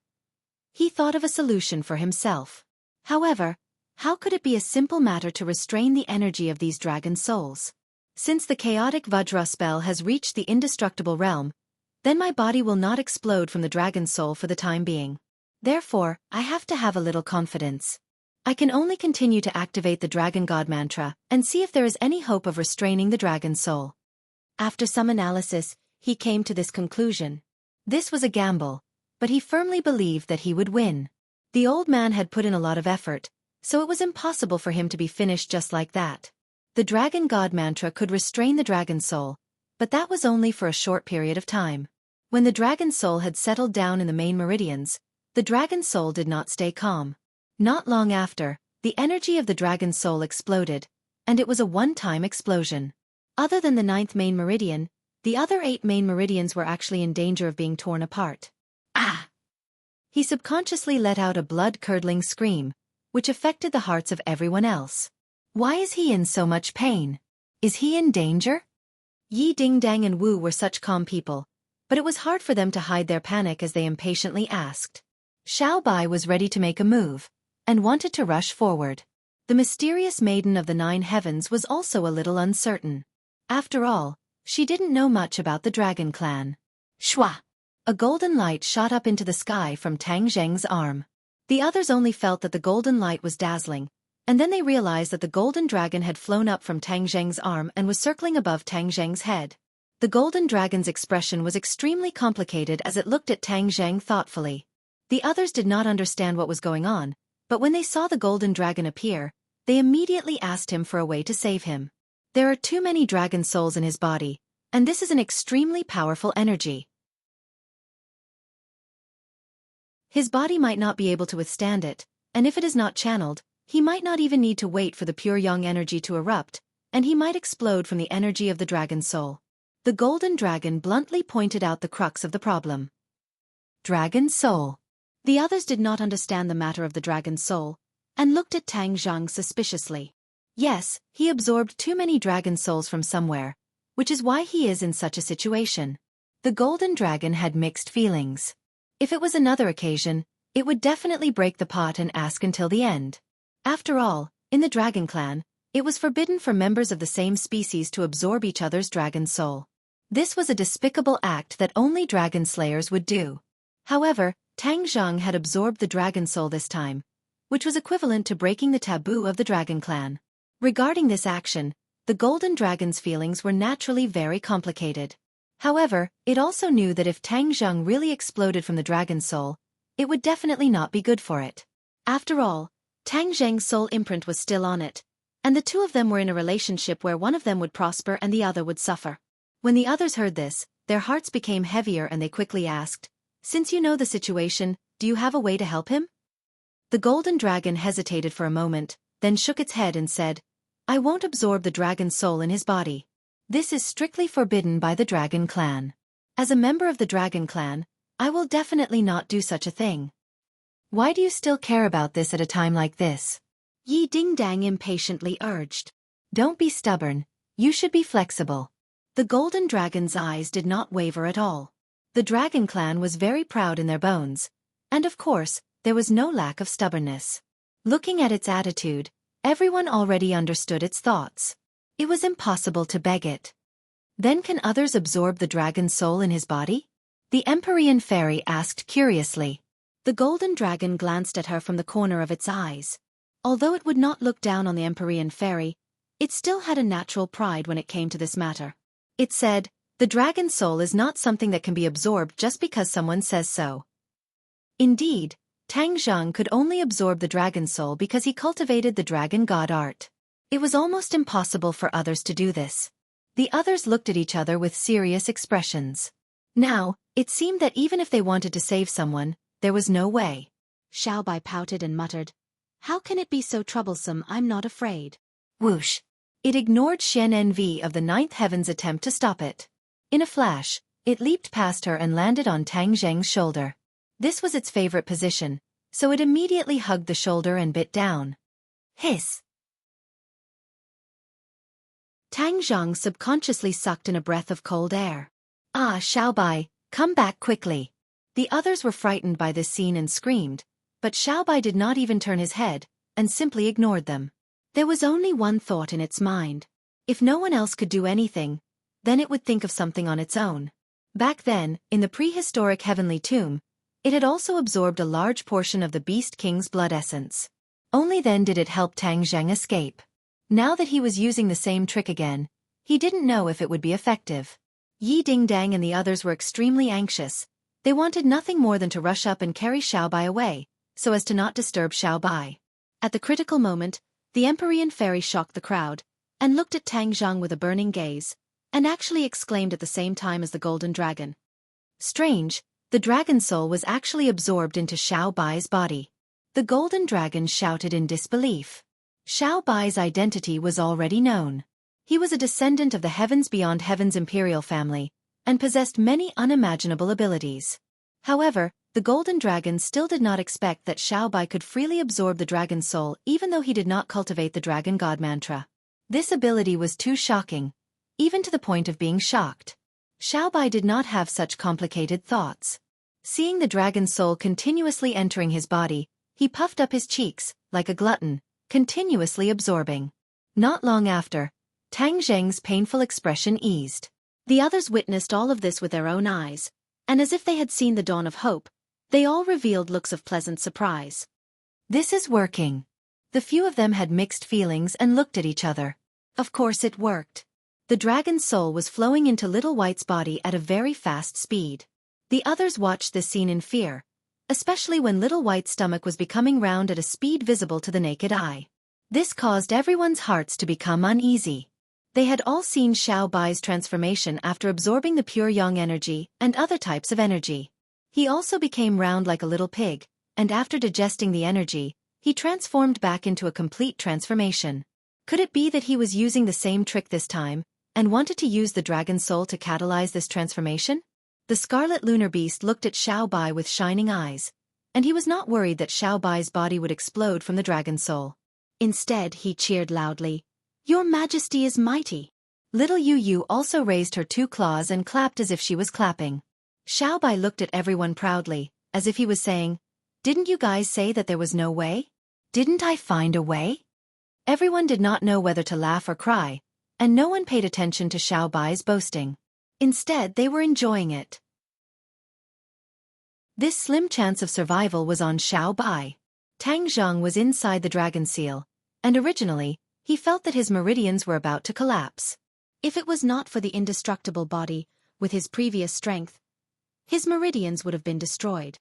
he thought of a solution for himself. However, how could it be a simple matter to restrain the energy of these dragon souls? Since the chaotic Vajra spell has reached the indestructible realm, then my body will not explode from the dragon soul for the time being. Therefore, I have to have a little confidence. I can only continue to activate the Dragon God mantra and see if there is any hope of restraining the dragon soul. After some analysis, he came to this conclusion. This was a gamble, but he firmly believed that he would win. The old man had put in a lot of effort, so it was impossible for him to be finished just like that. The Dragon God mantra could restrain the dragon soul, but that was only for a short period of time. When the dragon soul had settled down in the main meridians, the dragon soul did not stay calm. Not long after, the energy of the dragon soul exploded, and it was a one-time explosion. Other than the 9th main meridian, the other 8 main meridians were actually in danger of being torn apart. Ah! He subconsciously let out a blood-curdling scream, which affected the hearts of everyone else. Why is he in so much pain? Is he in danger? Yi Dingdang and Wu were such calm people, but it was hard for them to hide their panic as they impatiently asked. Xiao Bai was ready to make a move, and wanted to rush forward. The mysterious maiden of the 9 heavens was also a little uncertain. After all, she didn't know much about the dragon clan. Shwa! A golden light shot up into the sky from Tang Zheng's arm. The others only felt that the golden light was dazzling, and then they realized that the golden dragon had flown up from Tang Zheng's arm and was circling above Tang Zheng's head. The golden dragon's expression was extremely complicated as it looked at Tang Zheng thoughtfully. The others did not understand what was going on, but when they saw the golden dragon appear, they immediately asked him for a way to save him. There are too many dragon souls in his body, and this is an extremely powerful energy. His body might not be able to withstand it, and if it is not channeled, he might not even need to wait for the pure yang energy to erupt, and he might explode from the energy of the dragon soul. The golden dragon bluntly pointed out the crux of the problem. Dragon soul. The others did not understand the matter of the dragon soul, and looked at Tang Zheng suspiciously. Yes, he absorbed too many dragon souls from somewhere, which is why he is in such a situation. The golden dragon had mixed feelings. If it was another occasion, it would definitely break the pot and ask until the end. After all, in the dragon clan, it was forbidden for members of the same species to absorb each other's dragon soul. This was a despicable act that only dragon slayers would do. However, Tang Zheng had absorbed the dragon soul this time, which was equivalent to breaking the taboo of the dragon clan. Regarding this action, the golden dragon's feelings were naturally very complicated. However, it also knew that if Tang Zheng really exploded from the dragon soul, it would definitely not be good for it. After all, Tang Zheng's soul imprint was still on it, and the two of them were in a relationship where one of them would prosper and the other would suffer. When the others heard this, their hearts became heavier and they quickly asked, "Since you know the situation, do you have a way to help him?" The golden dragon hesitated for a moment, then shook its head and said, "I won't absorb the dragon's soul in his body. This is strictly forbidden by the dragon clan. As a member of the dragon clan, I will definitely not do such a thing." "Why do you still care about this at a time like this?" Yi Dingdang impatiently urged. "Don't be stubborn, you should be flexible." The golden dragon's eyes did not waver at all. The dragon clan was very proud in their bones, and of course, there was no lack of stubbornness. Looking at its attitude, everyone already understood its thoughts. It was impossible to beg it. Then can others absorb the dragon's soul in his body? The Empyrean fairy asked curiously. The golden dragon glanced at her from the corner of its eyes. Although it would not look down on the Empyrean fairy, it still had a natural pride when it came to this matter. It said, "The dragon's soul is not something that can be absorbed just because someone says so." Indeed, Tang Zheng could only absorb the dragon's soul because he cultivated the dragon god art. It was almost impossible for others to do this. The others looked at each other with serious expressions. Now, it seemed that even if they wanted to save someone, there was no way. Xiaobai pouted and muttered, "How can it be so troublesome? I'm not afraid." Whoosh! It ignored Shen Envy of the ninth heaven's attempt to stop it. In a flash, it leaped past her and landed on Tang Zheng's shoulder. This was its favorite position, so it immediately hugged the shoulder and bit down. Hiss! Tang Zheng subconsciously sucked in a breath of cold air. "Ah, Xiaobai, come back quickly." The others were frightened by this scene and screamed, but Xiaobai did not even turn his head, and simply ignored them. There was only one thought in its mind. If no one else could do anything, then it would think of something on its own. Back then, in the prehistoric heavenly tomb, it had also absorbed a large portion of the Beast King's blood essence. Only then did it help Tang Zheng escape. Now that he was using the same trick again, he didn't know if it would be effective. Yi Dingdang and the others were extremely anxious. They wanted nothing more than to rush up and carry Xiaobai away, so as to not disturb Xiaobai. At the critical moment, the Empyrean fairy shocked the crowd, and looked at Tang Zheng with a burning gaze, and actually exclaimed at the same time as the golden dragon. Strange, the dragon soul was actually absorbed into Xiaobai's body. The golden dragon shouted in disbelief. Xiaobai's identity was already known. He was a descendant of the Heavens Beyond Heaven's imperial family, and possessed many unimaginable abilities. However, the golden dragon still did not expect that Xiaobai could freely absorb the dragon's soul even though he did not cultivate the dragon god mantra. This ability was too shocking, even to the point of being shocked. Xiaobai did not have such complicated thoughts. Seeing the dragon's soul continuously entering his body, he puffed up his cheeks, like a glutton, continuously absorbing. Not long after, Tang Zheng's painful expression eased. The others witnessed all of this with their own eyes, and as if they had seen the dawn of hope, they all revealed looks of pleasant surprise. "This is working." The few of them had mixed feelings and looked at each other. Of course it worked. The dragon's soul was flowing into Little White's body at a very fast speed. The others watched this scene in fear, especially when Little White's stomach was becoming round at a speed visible to the naked eye. This caused everyone's hearts to become uneasy. They had all seen Xiaobai's transformation after absorbing the pure yang energy and other types of energy. He also became round like a little pig, and after digesting the energy, he transformed back into a complete transformation. Could it be that he was using the same trick this time, and wanted to use the dragon soul to catalyze this transformation? The scarlet lunar beast looked at Xiaobai with shining eyes, and he was not worried that Xiaobai's body would explode from the dragon soul. Instead, he cheered loudly, "Your Majesty is mighty." Little Yu Yu also raised her 2 claws and clapped as if she was clapping. Xiaobai looked at everyone proudly, as if he was saying, "Didn't you guys say that there was no way? Didn't I find a way?" Everyone did not know whether to laugh or cry, and no one paid attention to Xiaobai's boasting. Instead, they were enjoying it. This slim chance of survival was on Xiaobai. Tang Zheng was inside the dragon seal, and originally, he felt that his meridians were about to collapse. If it was not for the indestructible body, with his previous strength, his meridians would have been destroyed.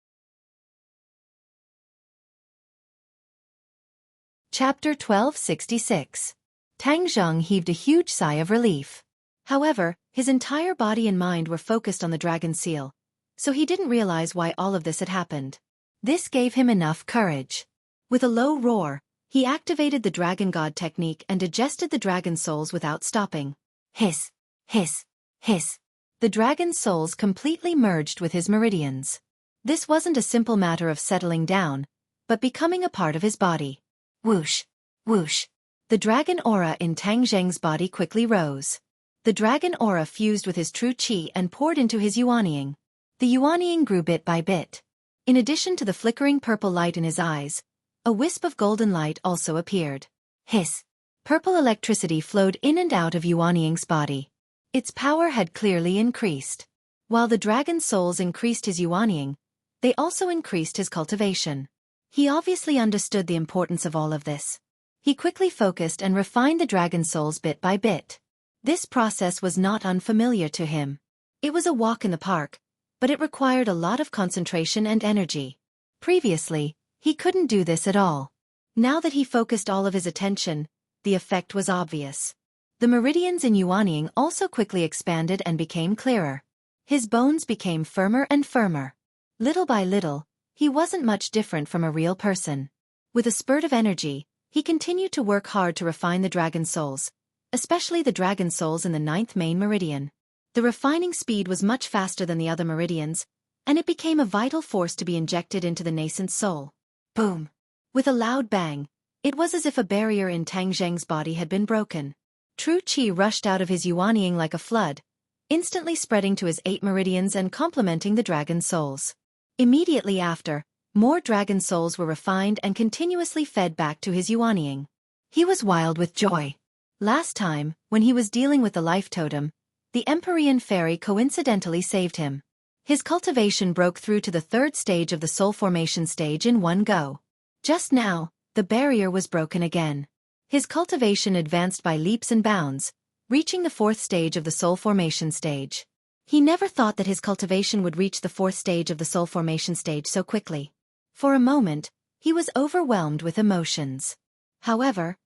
Chapter 1266. Tang Zheng heaved a huge sigh of relief. However, his entire body and mind were focused on the dragon seal, so he didn't realize why all of this had happened. This gave him enough courage. With a low roar, he activated the Dragon God technique and digested the dragon souls without stopping. Hiss, hiss, hiss. The dragon souls completely merged with his meridians. This wasn't a simple matter of settling down, but becoming a part of his body. Whoosh, whoosh. The dragon aura in Tang Zheng's body quickly rose. The dragon aura fused with his true qi and poured into his yuanying. The yuanying grew bit by bit. In addition to the flickering purple light in his eyes, a wisp of golden light also appeared. Hiss. Purple electricity flowed in and out of yuanying's body. Its power had clearly increased. While the dragon souls increased his yuanying, they also increased his cultivation. He obviously understood the importance of all of this. He quickly focused and refined the dragon souls bit by bit. This process was not unfamiliar to him. It was a walk in the park, but it required a lot of concentration and energy. Previously, he couldn't do this at all. Now that he focused all of his attention, the effect was obvious. The meridians in yuanying also quickly expanded and became clearer. His bones became firmer and firmer. Little by little, he wasn't much different from a real person. With a spurt of energy, he continued to work hard to refine the dragon souls, especially the dragon souls in the 9th main meridian. The refining speed was much faster than the other meridians, and it became a vital force to be injected into the nascent soul. Boom! With a loud bang, it was as if a barrier in Tang Zheng's body had been broken. True qi rushed out of his yuanying like a flood, instantly spreading to his 8 meridians and complementing the dragon souls. Immediately after, more dragon souls were refined and continuously fed back to his yuanying. He was wild with joy. Last time, when he was dealing with the life totem, the Empyrean fairy coincidentally saved him. His cultivation broke through to the 3rd stage of the soul formation stage in one go. Just now, the barrier was broken again. His cultivation advanced by leaps and bounds, reaching the 4th stage of the soul formation stage. He never thought that his cultivation would reach the 4th stage of the soul formation stage so quickly. For a moment, he was overwhelmed with emotions. However,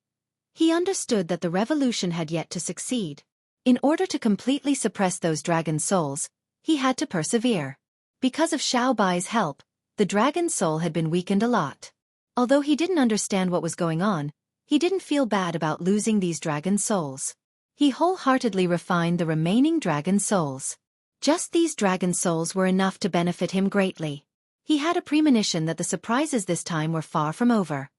he understood that the revolution had yet to succeed. In order to completely suppress those dragon souls, he had to persevere. Because of Xiao Bai's help, the dragon soul had been weakened a lot. Although he didn't understand what was going on, he didn't feel bad about losing these dragon souls. He wholeheartedly refined the remaining dragon souls. Just these dragon souls were enough to benefit him greatly. He had a premonition that the surprises this time were far from over.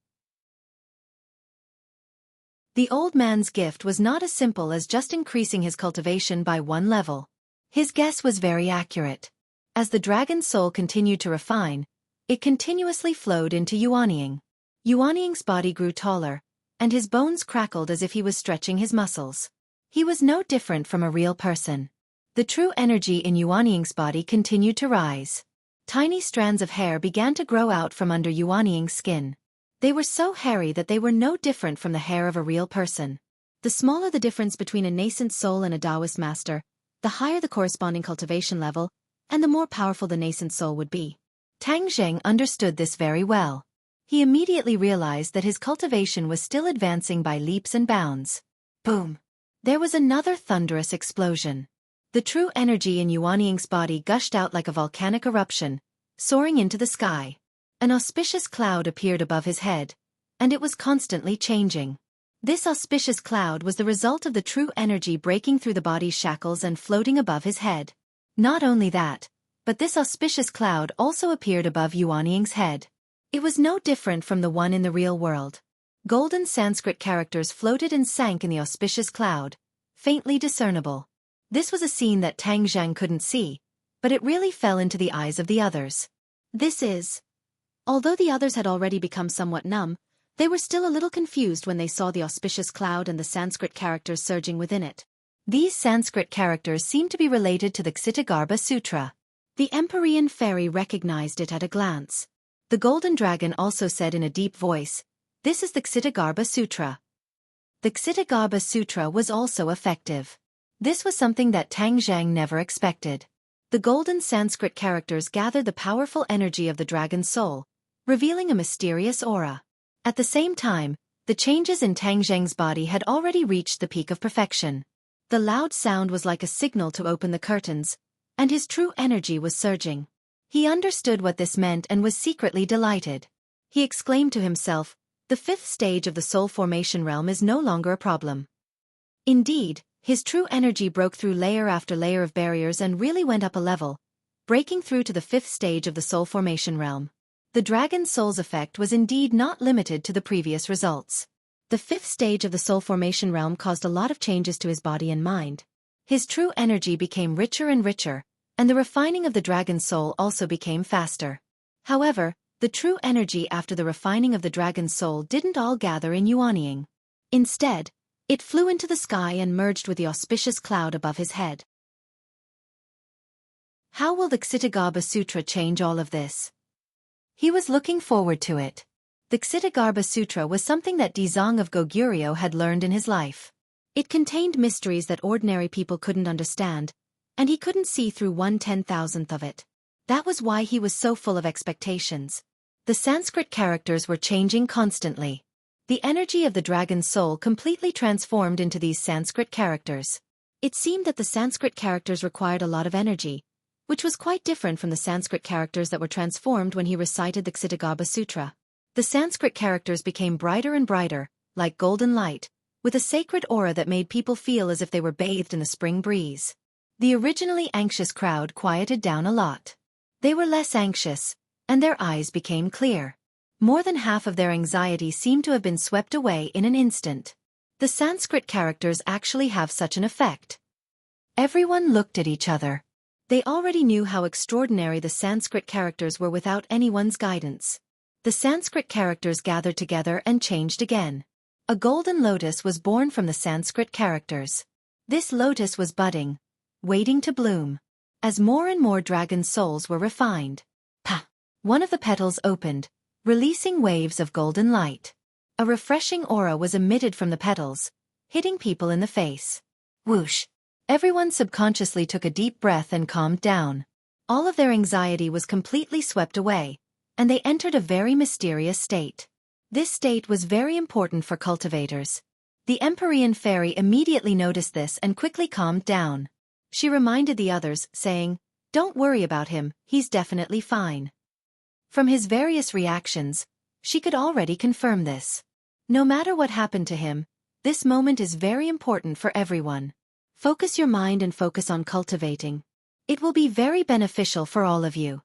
The old man's gift was not as simple as just increasing his cultivation by 1 level. His guess was very accurate. As the dragon soul continued to refine, it continuously flowed into yuanying. Yuanying's body grew taller, and his bones crackled as if he was stretching his muscles. He was no different from a real person. The true energy in yuanying's body continued to rise. Tiny strands of hair began to grow out from under yuanying's skin. They were so hairy that they were no different from the hair of a real person. The smaller the difference between a nascent soul and a Taoist master, the higher the corresponding cultivation level, and the more powerful the nascent soul would be. Tang Zheng understood this very well. He immediately realized that his cultivation was still advancing by leaps and bounds. Boom! There was another thunderous explosion. The true energy in yuanying's body gushed out like a volcanic eruption, soaring into the sky. An auspicious cloud appeared above his head, and it was constantly changing. This auspicious cloud was the result of the true energy breaking through the body's shackles and floating above his head. Not only that, but this auspicious cloud also appeared above yuanying's head. It was no different from the one in the real world. Golden Sanskrit characters floated and sank in the auspicious cloud, faintly discernible. This was a scene that Tang Zheng couldn't see, but it really fell into the eyes of the others. Although the others had already become somewhat numb, they were still a little confused when they saw the auspicious cloud and the Sanskrit characters surging within it. These Sanskrit characters seemed to be related to the Ksitigarbha Sutra. The Empyrean fairy recognized it at a glance. The golden dragon also said in a deep voice, "This is the Ksitigarbha Sutra." The Ksitigarbha Sutra was also effective. This was something that Tang Zheng never expected. The golden Sanskrit characters gathered the powerful energy of the dragon soul, revealing a mysterious aura. At the same time, the The changes in Tang Zheng's body had already reached the peak of perfection. The loud sound was like a signal to open the curtains, and his true energy was surging. He understood what this meant and was secretly delighted. He exclaimed to himself, "The fifth stage of the soul formation realm is no longer a problem." Indeed, his true energy broke through layer after layer of barriers and really went up a level, breaking through to the fifth stage of the soul formation realm. The Dragon Soul's effect was indeed not limited to the previous results. The fifth stage of the soul formation realm caused a lot of changes to his body and mind. His true energy became richer and richer, and the refining of the Dragon Soul also became faster. However, the true energy after the refining of the Dragon Soul didn't all gather in Yuanying. Instead, it flew into the sky and merged with the auspicious cloud above his head. How will the Xittagarbha Sutra change all of this? He was looking forward to it. The Xittagarbha Sutra was something that Dizang of Goguryeo had learned in his life. It contained mysteries that ordinary people couldn't understand, and he couldn't see through 1/10,000th of it. That was why he was so full of expectations. The Sanskrit characters were changing constantly. The energy of the Dragon Soul completely transformed into these Sanskrit characters. It seemed that the Sanskrit characters required a lot of energy, which was quite different from the Sanskrit characters that were transformed when he recited the Xittagarbha Sutra. The Sanskrit characters became brighter and brighter, like golden light, with a sacred aura that made people feel as if they were bathed in the spring breeze. The originally anxious crowd quieted down a lot. They were less anxious, and their eyes became clear. More than half of their anxiety seemed to have been swept away in an instant. The Sanskrit characters actually have such an effect. Everyone looked at each other. They already knew how extraordinary the Sanskrit characters were without anyone's guidance. The Sanskrit characters gathered together and changed again. A golden lotus was born from the Sanskrit characters. This lotus was budding, waiting to bloom. As more and more dragon souls were refined, one of the petals opened, releasing waves of golden light. A refreshing aura was emitted from the petals, hitting people in the face. Whoosh! Everyone subconsciously took a deep breath and calmed down. All of their anxiety was completely swept away, and they entered a very mysterious state. This state was very important for cultivators. The Empyrean fairy immediately noticed this and quickly calmed down. She reminded the others, saying, "Don't worry about him, he's definitely fine." From his various reactions, she could already confirm this. No matter what happened to him, this moment is very important for everyone. Focus your mind and focus on cultivating. It will be very beneficial for all of you.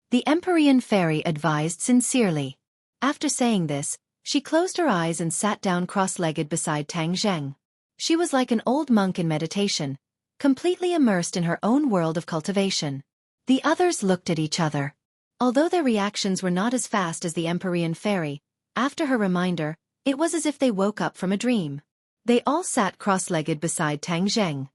The Empyrean fairy advised sincerely. After saying this, she closed her eyes and sat down cross-legged beside Tang Zheng. She was like an old monk in meditation, completely immersed in her own world of cultivation. The others looked at each other. Although their reactions were not as fast as the Empyrean fairy, after her reminder, it was as if they woke up from a dream. They all sat cross-legged beside Tang Zheng.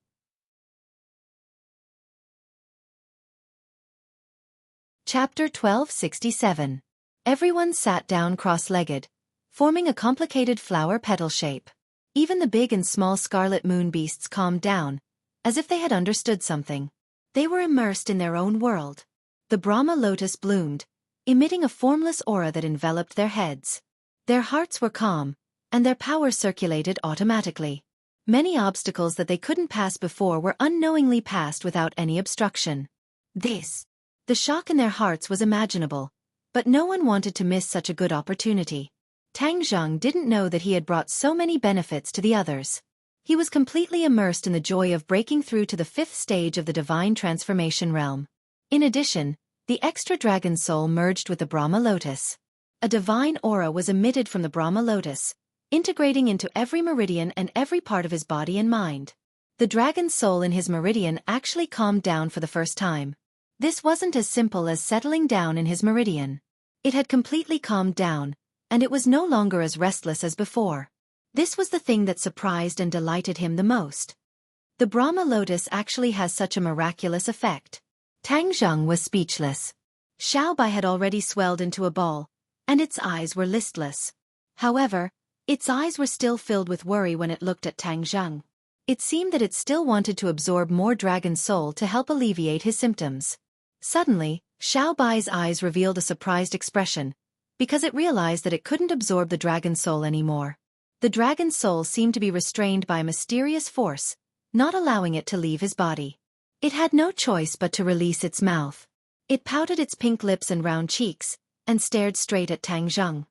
Chapter 1267. Everyone sat down cross-legged, forming a complicated flower petal shape. Even the big and small scarlet moon beasts calmed down, as if they had understood something. They were immersed in their own world. The Brahma lotus bloomed, emitting a formless aura that enveloped their heads. Their hearts were calm, and their power circulated automatically. Many obstacles that they couldn't pass before were unknowingly passed without any obstruction. The shock in their hearts was imaginable, but no one wanted to miss such a good opportunity. Tang Zheng didn't know that he had brought so many benefits to the others. He was completely immersed in the joy of breaking through to the fifth stage of the divine transformation realm. In addition, the extra dragon soul merged with the Brahma lotus. A divine aura was emitted from the Brahma lotus, integrating into every meridian and every part of his body and mind. The dragon soul in his meridian actually calmed down for the first time. This wasn't as simple as settling down in his meridian. It had completely calmed down, and it was no longer as restless as before. This was the thing that surprised and delighted him the most. The Brahma lotus actually has such a miraculous effect. Tang Zheng was speechless. Xiaobai had already swelled into a ball, and its eyes were listless. However, its eyes were still filled with worry when it looked at Tang Zheng. It seemed that it still wanted to absorb more dragon soul to help alleviate his symptoms. Suddenly, Xiaobai's eyes revealed a surprised expression, because it realized that it couldn't absorb the dragon soul anymore. The dragon's soul seemed to be restrained by a mysterious force, not allowing it to leave his body. It had no choice but to release its mouth. It pouted its pink lips and round cheeks, and stared straight at Tang Zheng.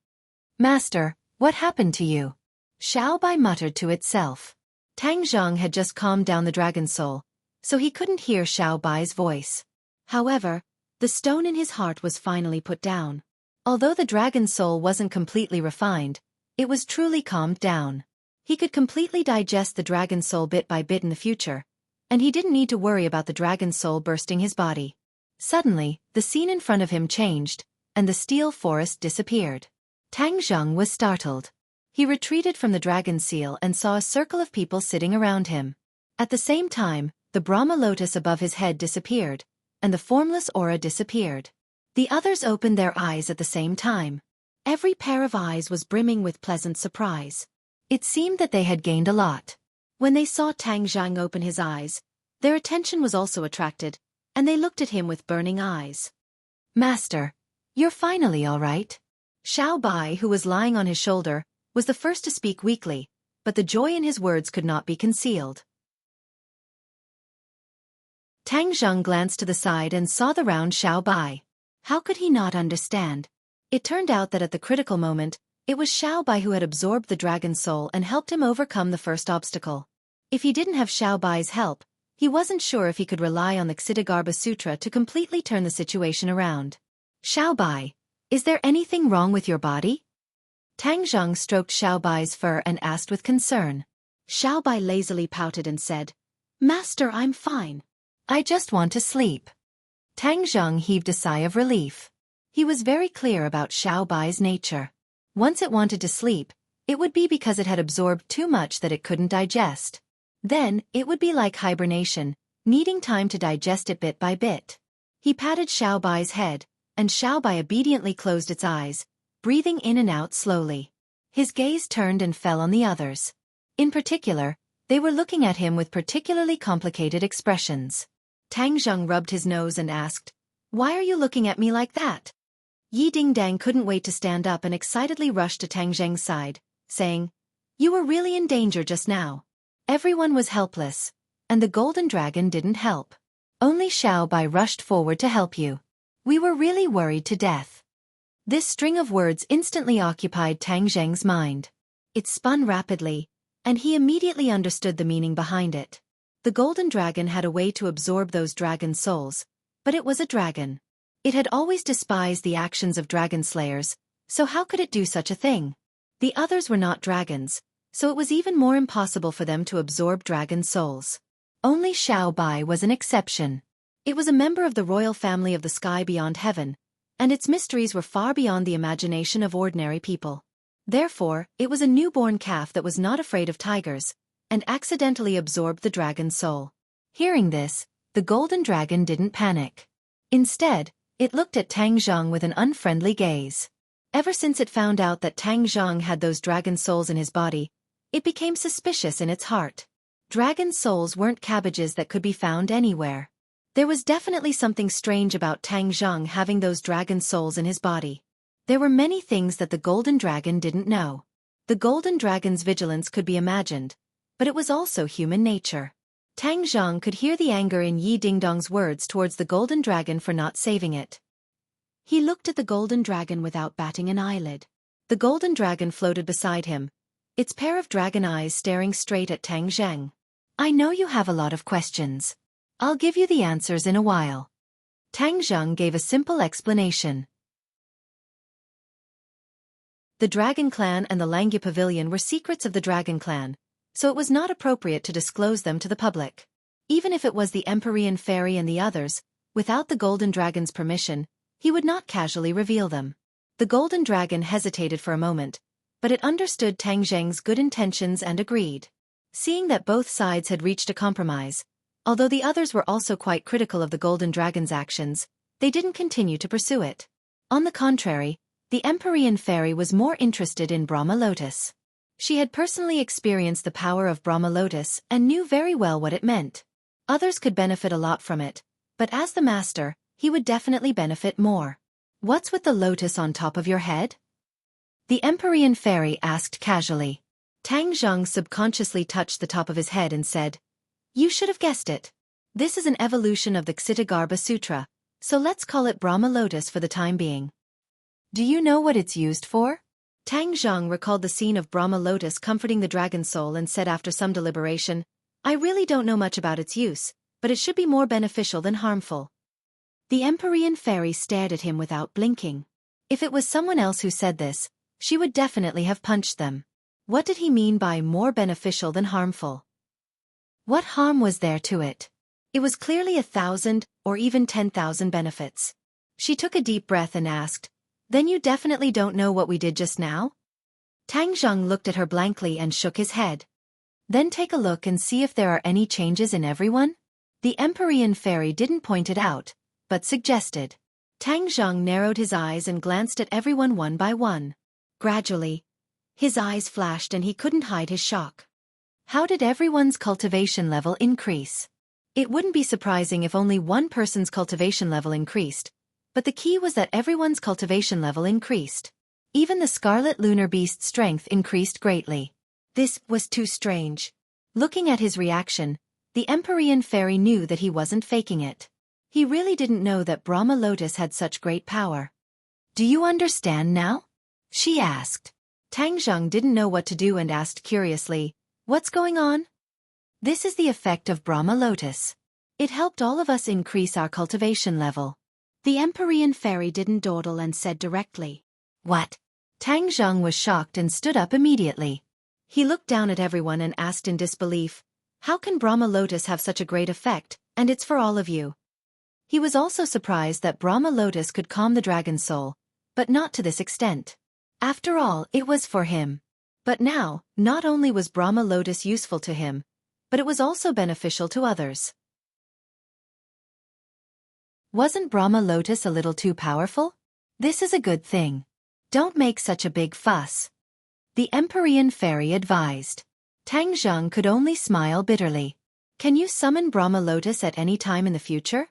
"Master, what happened to you?" Xiao Bai muttered to itself. Tang Zheng had just calmed down the dragon's soul, so he couldn't hear Xiao Bai's voice. However, the stone in his heart was finally put down. Although the dragon's soul wasn't completely refined, it was truly calmed down. He could completely digest the dragon's soul bit by bit in the future, and he didn't need to worry about the dragon's soul bursting his body. Suddenly, the scene in front of him changed, and the steel forest disappeared. Tang Zheng was startled. He retreated from the dragon's seal and saw a circle of people sitting around him. At the same time, the Brahma lotus above his head disappeared, and the formless aura disappeared. The others opened their eyes at the same time. Every pair of eyes was brimming with pleasant surprise. It seemed that they had gained a lot. When they saw Tang Zheng open his eyes, their attention was also attracted, and they looked at him with burning eyes. "Master, you're finally all right." Xiao Bai, who was lying on his shoulder, was the first to speak weakly, but the joy in his words could not be concealed. Tang Zheng glanced to the side and saw the round Xiao Bai. How could he not understand? It turned out that at the critical moment, it was Xiao Bai who had absorbed the dragon's soul and helped him overcome the first obstacle. If he didn't have Xiao Bai's help, he wasn't sure if he could rely on the Ksitigarbha Sutra to completely turn the situation around. "Xiao Bai, is there anything wrong with your body?" Tang Zheng stroked Xiao Bai's fur and asked with concern. Xiao Bai lazily pouted and said, "Master, I'm fine. I just want to sleep." Tang Zheng heaved a sigh of relief. He was very clear about Xiao Bai's nature. Once it wanted to sleep, it would be because it had absorbed too much that it couldn't digest. Then, it would be like hibernation, needing time to digest it bit by bit. He patted Xiao Bai's head, and Xiao Bai obediently closed its eyes, breathing in and out slowly. His gaze turned and fell on the others. In particular, they were looking at him with particularly complicated expressions. Tang Zheng rubbed his nose and asked, "Why are you looking at me like that?" Yi Dingdang couldn't wait to stand up and excitedly rushed to Tang Zheng's side, saying, "You were really in danger just now. Everyone was helpless, and the golden dragon didn't help. Only Xiao Bai rushed forward to help you. We were really worried to death." This string of words instantly occupied Tang Zheng's mind. It spun rapidly, and he immediately understood the meaning behind it. The golden dragon had a way to absorb those dragon souls, but it was a dragon. It had always despised the actions of dragon slayers, so how could it do such a thing? The others were not dragons, so it was even more impossible for them to absorb dragon souls. Only Xiao Bai was an exception. It was a member of the royal family of the sky beyond heaven, and its mysteries were far beyond the imagination of ordinary people. Therefore, it was a newborn calf that was not afraid of tigers, and accidentally absorbed the dragon's soul. Hearing this, the golden dragon didn't panic. Instead, it looked at Tang Zheng with an unfriendly gaze. Ever since it found out that Tang Zheng had those dragon souls in his body, it became suspicious in its heart. Dragon souls weren't cabbages that could be found anywhere. There was definitely something strange about Tang Zheng having those dragon souls in his body. There were many things that the golden dragon didn't know. The golden dragon's vigilance could be imagined, but it was also human nature. Tang Zheng could hear the anger in Yi Dingdong's words towards the golden dragon for not saving it. He looked at the golden dragon without batting an eyelid. The golden dragon floated beside him, its pair of dragon eyes staring straight at Tang Zheng. "I know you have a lot of questions. I'll give you the answers in a while." Tang Zheng gave a simple explanation. The Dragon Clan and the Langya Pavilion were secrets of the Dragon Clan, so it was not appropriate to disclose them to the public. Even if it was the Empyrean Fairy and the others, without the Golden Dragon's permission, he would not casually reveal them. The Golden Dragon hesitated for a moment, but it understood Tang Zheng's good intentions and agreed. Seeing that both sides had reached a compromise, although the others were also quite critical of the Golden Dragon's actions, they didn't continue to pursue it. On the contrary, the Empyrean Fairy was more interested in Brahma Lotus. She had personally experienced the power of Brahma Lotus and knew very well what it meant. Others could benefit a lot from it, but as the master, he would definitely benefit more. "What's with the lotus on top of your head?" the Empyrean Fairy asked casually. Tang Zhang subconsciously touched the top of his head and said, "You should have guessed it. This is an evolution of the Ksitigarbha Sutra, so let's call it Brahma Lotus for the time being." "Do you know what it's used for?" Tang Zhang recalled the scene of Brahma Lotus comforting the dragon soul and said after some deliberation, "I really don't know much about its use, but it should be more beneficial than harmful." The Empyrean fairy stared at him without blinking. If it was someone else who said this, she would definitely have punched them. What did he mean by more beneficial than harmful? What harm was there to it? It was clearly 1,000 or even 10,000 benefits. She took a deep breath and asked, "Then you definitely don't know what we did just now?" Tang Zhang looked at her blankly and shook his head. "Then take a look and see if there are any changes in everyone?" The Empyrean fairy didn't point it out, but suggested. Tang Zhang narrowed his eyes and glanced at everyone one by one. Gradually, his eyes flashed and he couldn't hide his shock. How did everyone's cultivation level increase? It wouldn't be surprising if only one person's cultivation level increased, but the key was that everyone's cultivation level increased. Even the Scarlet Lunar Beast's strength increased greatly. This was too strange. Looking at his reaction, the Empyrean fairy knew that he wasn't faking it. He really didn't know that Brahma Lotus had such great power. "Do you understand now?" she asked. Tang Zhang didn't know what to do and asked curiously, "What's going on?" "This is the effect of Brahma Lotus. It helped all of us increase our cultivation level." The Empyrean fairy didn't dawdle and said directly, "What?" Tang Zhang was shocked and stood up immediately. He looked down at everyone and asked in disbelief, "How can Brahma Lotus have such a great effect, and it's for all of you?" He was also surprised that Brahma Lotus could calm the dragon's soul, but not to this extent. After all, it was for him. But now, not only was Brahma Lotus useful to him, but it was also beneficial to others. Wasn't Brahma Lotus a little too powerful? This is a good thing. Don't make such a big fuss. The Empyrean fairy advised. Tang Zhang could only smile bitterly. Can you summon Brahma Lotus at any time in the future?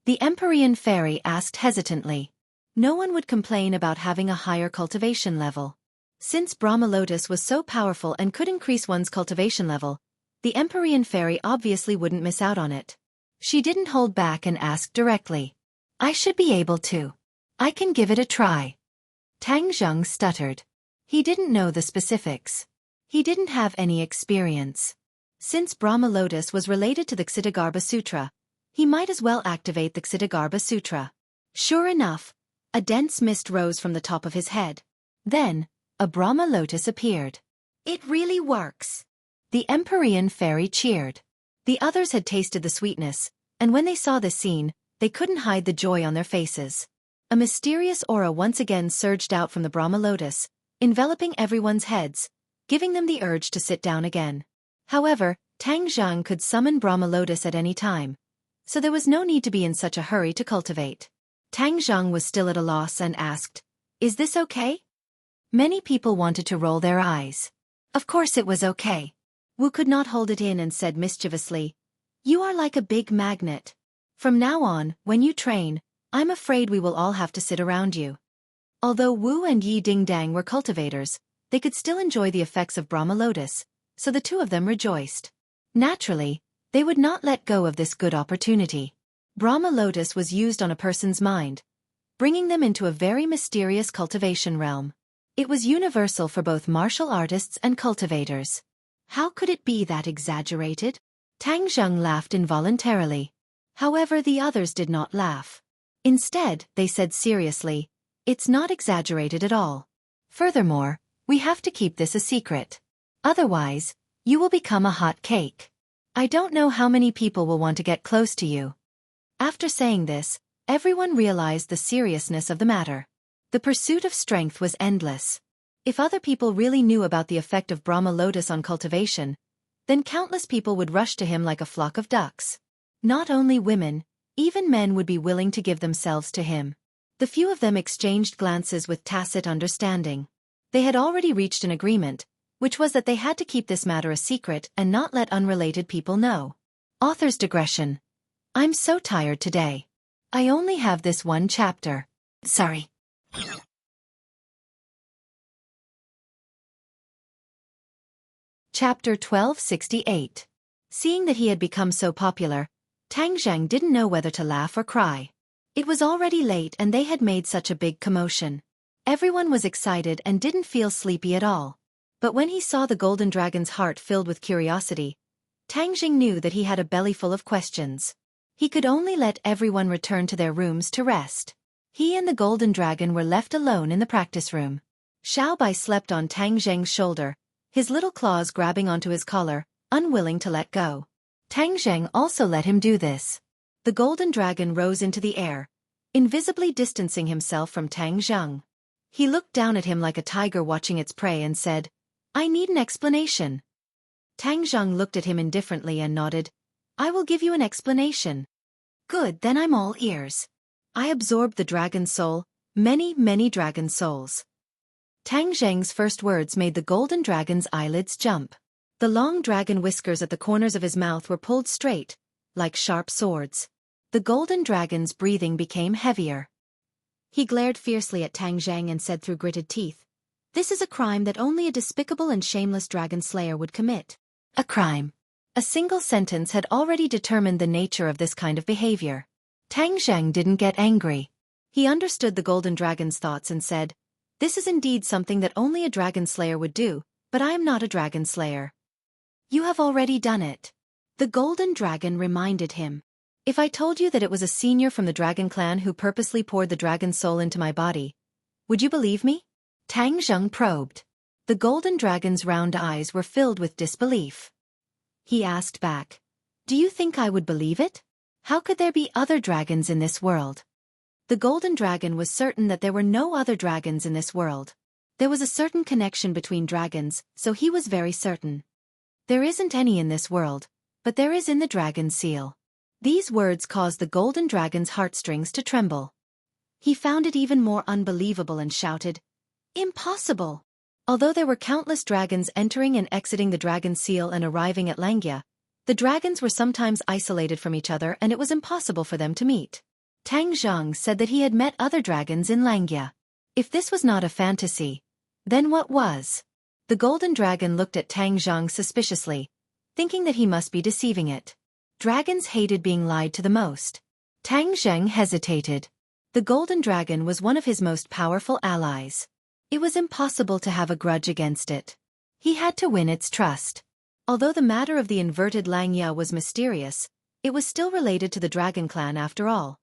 The Empyrean fairy asked hesitantly. No one would complain about having a higher cultivation level. Since Brahma Lotus was so powerful and could increase one's cultivation level, the Empyrean fairy obviously wouldn't miss out on it. She didn't hold back and asked directly. "I should be able to. I can give it a try." Tang Zhang stuttered. He didn't know the specifics. He didn't have any experience. Since Brahma Lotus was related to the Ksitigarbha Sutra, he might as well activate the Ksitigarbha Sutra. Sure enough, a dense mist rose from the top of his head. Then, a Brahma Lotus appeared. "It really works." The Empyrean fairy cheered. The others had tasted the sweetness, and when they saw this scene, they couldn't hide the joy on their faces. A mysterious aura once again surged out from the Brahma Lotus, enveloping everyone's heads, giving them the urge to sit down again. However, Tang Zhang could summon Brahma Lotus at any time, so there was no need to be in such a hurry to cultivate. Tang Zhang was still at a loss and asked, "Is this okay?" Many people wanted to roll their eyes. Of course it was okay. Wu could not hold it in and said mischievously, "You are like a big magnet. From now on, when you train, I'm afraid we will all have to sit around you." Although Wu and Yi Ding Dang were cultivators, they could still enjoy the effects of Brahma Lotus, so the two of them rejoiced. Naturally, they would not let go of this good opportunity. Brahma Lotus was used on a person's mind, bringing them into a very mysterious cultivation realm. It was universal for both martial artists and cultivators. How could it be that exaggerated? Tang Zhang laughed involuntarily. However, the others did not laugh. Instead, they said seriously, "It's not exaggerated at all. Furthermore, we have to keep this a secret. Otherwise, you will become a hot cake. I don't know how many people will want to get close to you." After saying this, everyone realized the seriousness of the matter. The pursuit of strength was endless. If other people really knew about the effect of Brahma Lotus on cultivation, then countless people would rush to him like a flock of ducks. Not only women, even men would be willing to give themselves to him. The few of them exchanged glances with tacit understanding. They had already reached an agreement, which was that they had to keep this matter a secret and not let unrelated people know. Author's digression. I'm so tired today. I only have this one chapter. Sorry. Chapter 1268. Seeing that he had become so popular, Tang Zheng didn't know whether to laugh or cry. It was already late and they had made such a big commotion. Everyone was excited and didn't feel sleepy at all. But when he saw the golden dragon's heart filled with curiosity, Tang Zheng knew that he had a belly full of questions. He could only let everyone return to their rooms to rest. He and the golden dragon were left alone in the practice room. Xiaofan slept on Tang Zheng's shoulder, his little claws grabbing onto his collar, unwilling to let go. Tang Zheng also let him do this. The golden dragon rose into the air, invisibly distancing himself from Tang Zheng. He looked down at him like a tiger watching its prey and said, "I need an explanation." Tang Zheng looked at him indifferently and nodded. "I will give you an explanation." "Good, then I'm all ears. I absorbed the dragon soul, many dragon souls." Tang Zheng's first words made the golden dragon's eyelids jump. The long dragon whiskers at the corners of his mouth were pulled straight, like sharp swords. The golden dragon's breathing became heavier. He glared fiercely at Tang Zheng and said through gritted teeth, "This is a crime that only a despicable and shameless dragon slayer would commit." A crime. A single sentence had already determined the nature of this kind of behavior. Tang Zheng didn't get angry. He understood the golden dragon's thoughts and said, "This is indeed something that only a dragon slayer would do, but I am not a dragon slayer." "You have already done it." The golden dragon reminded him. "If I told you that it was a senior from the dragon clan who purposely poured the dragon soul into my body, would you believe me?" Tang Zheng probed. The golden dragon's round eyes were filled with disbelief. He asked back, "Do you think I would believe it? How could there be other dragons in this world?" The golden dragon was certain that there were no other dragons in this world. There was a certain connection between dragons, so he was very certain. "There isn't any in this world, but there is in the dragon seal." These words caused the golden dragon's heartstrings to tremble. He found it even more unbelievable and shouted, "Impossible!" Although there were countless dragons entering and exiting the dragon seal and arriving at Langia, the dragons were sometimes isolated from each other and it was impossible for them to meet. Tang Zheng said that he had met other dragons in Langia. If this was not a fantasy, then what was? The golden dragon looked at Tang Zheng suspiciously, thinking that he must be deceiving it. Dragons hated being lied to the most. Tang Zheng hesitated. The golden dragon was one of his most powerful allies. It was impossible to have a grudge against it. He had to win its trust. Although the matter of the inverted Langia was mysterious, it was still related to the dragon clan after all.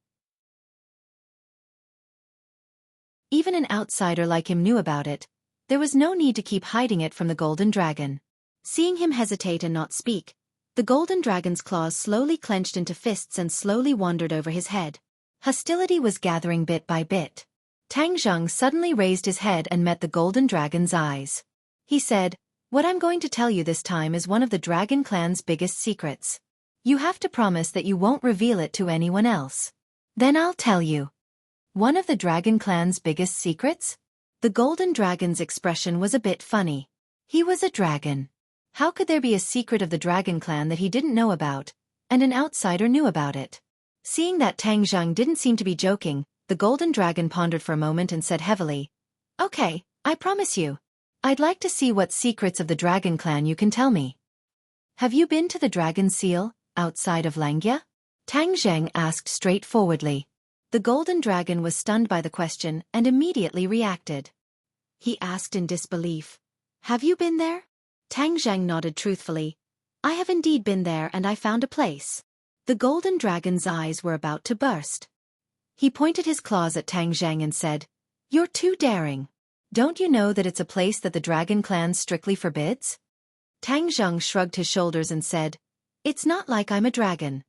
Even an outsider like him knew about it. There was no need to keep hiding it from the golden dragon. Seeing him hesitate and not speak, the golden dragon's claws slowly clenched into fists and slowly wandered over his head. Hostility was gathering bit by bit. Tang Zheng suddenly raised his head and met the golden dragon's eyes. He said, "What I'm going to tell you this time is one of the dragon clan's biggest secrets. You have to promise that you won't reveal it to anyone else. Then I'll tell you." One of the dragon clan's biggest secrets? The golden dragon's expression was a bit funny. He was a dragon. How could there be a secret of the dragon clan that he didn't know about, and an outsider knew about it? Seeing that Tang Zheng didn't seem to be joking, the golden dragon pondered for a moment and said heavily, "Okay, I promise you. I'd like to see what secrets of the dragon clan you can tell me." "Have you been to the dragon seal, outside of Langia?" Tang Zheng asked straightforwardly. The golden dragon was stunned by the question and immediately reacted. He asked in disbelief, "Have you been there?" Tang Zheng nodded truthfully. "I have indeed been there and I found a place." The golden dragon's eyes were about to burst. He pointed his claws at Tang Zheng and said, "You're too daring. Don't you know that it's a place that the dragon clan strictly forbids?" Tang Zheng shrugged his shoulders and said, "It's not like I'm a dragon."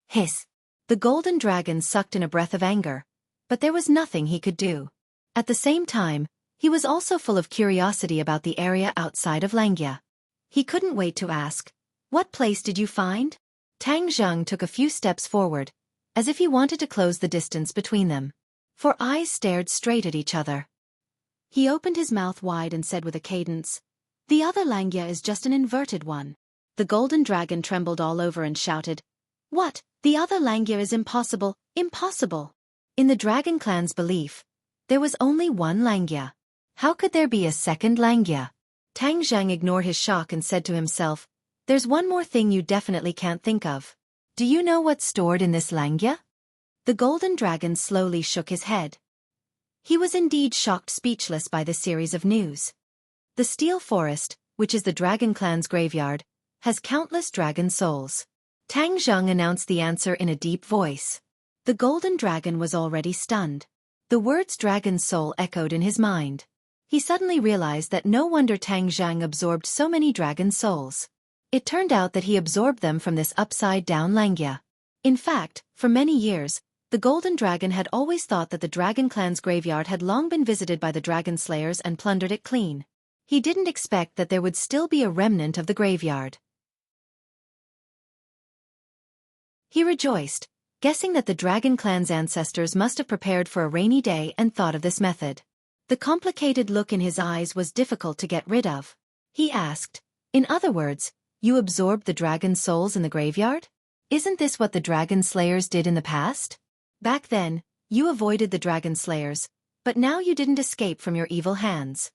Hiss. The golden dragon sucked in a breath of anger, but there was nothing he could do. At the same time, he was also full of curiosity about the area outside of Langia. He couldn't wait to ask, "What place did you find?" Tang Zheng took a few steps forward, as if he wanted to close the distance between them. For eyes stared straight at each other. He opened his mouth wide and said with a cadence, "The other Langia is just an inverted one." The golden dragon trembled all over and shouted, "What? The other Langia is impossible, impossible." In the dragon clan's belief, there was only one Langia. How could there be a second Langia? Tang Zhang ignored his shock and said to himself, "There's one more thing you definitely can't think of. Do you know what's stored in this Langya?" The golden dragon slowly shook his head. He was indeed shocked speechless by this series of news. The Steel Forest, which is the Dragon Clan's graveyard, has countless dragon souls. Tang Zhang announced the answer in a deep voice. The golden dragon was already stunned. The words dragon soul echoed in his mind. He suddenly realized that no wonder Tang Zhang absorbed so many dragon souls. It turned out that he absorbed them from this upside-down Langya. In fact, for many years, the golden dragon had always thought that the Dragon Clan's graveyard had long been visited by the dragon slayers and plundered it clean. He didn't expect that there would still be a remnant of the graveyard. He rejoiced, guessing that the Dragon Clan's ancestors must have prepared for a rainy day and thought of this method. The complicated look in his eyes was difficult to get rid of. He asked, "In other words, you absorbed the dragon souls in the graveyard? Isn't this what the dragon slayers did in the past? Back then, you avoided the dragon slayers, but now you didn't escape from your evil hands."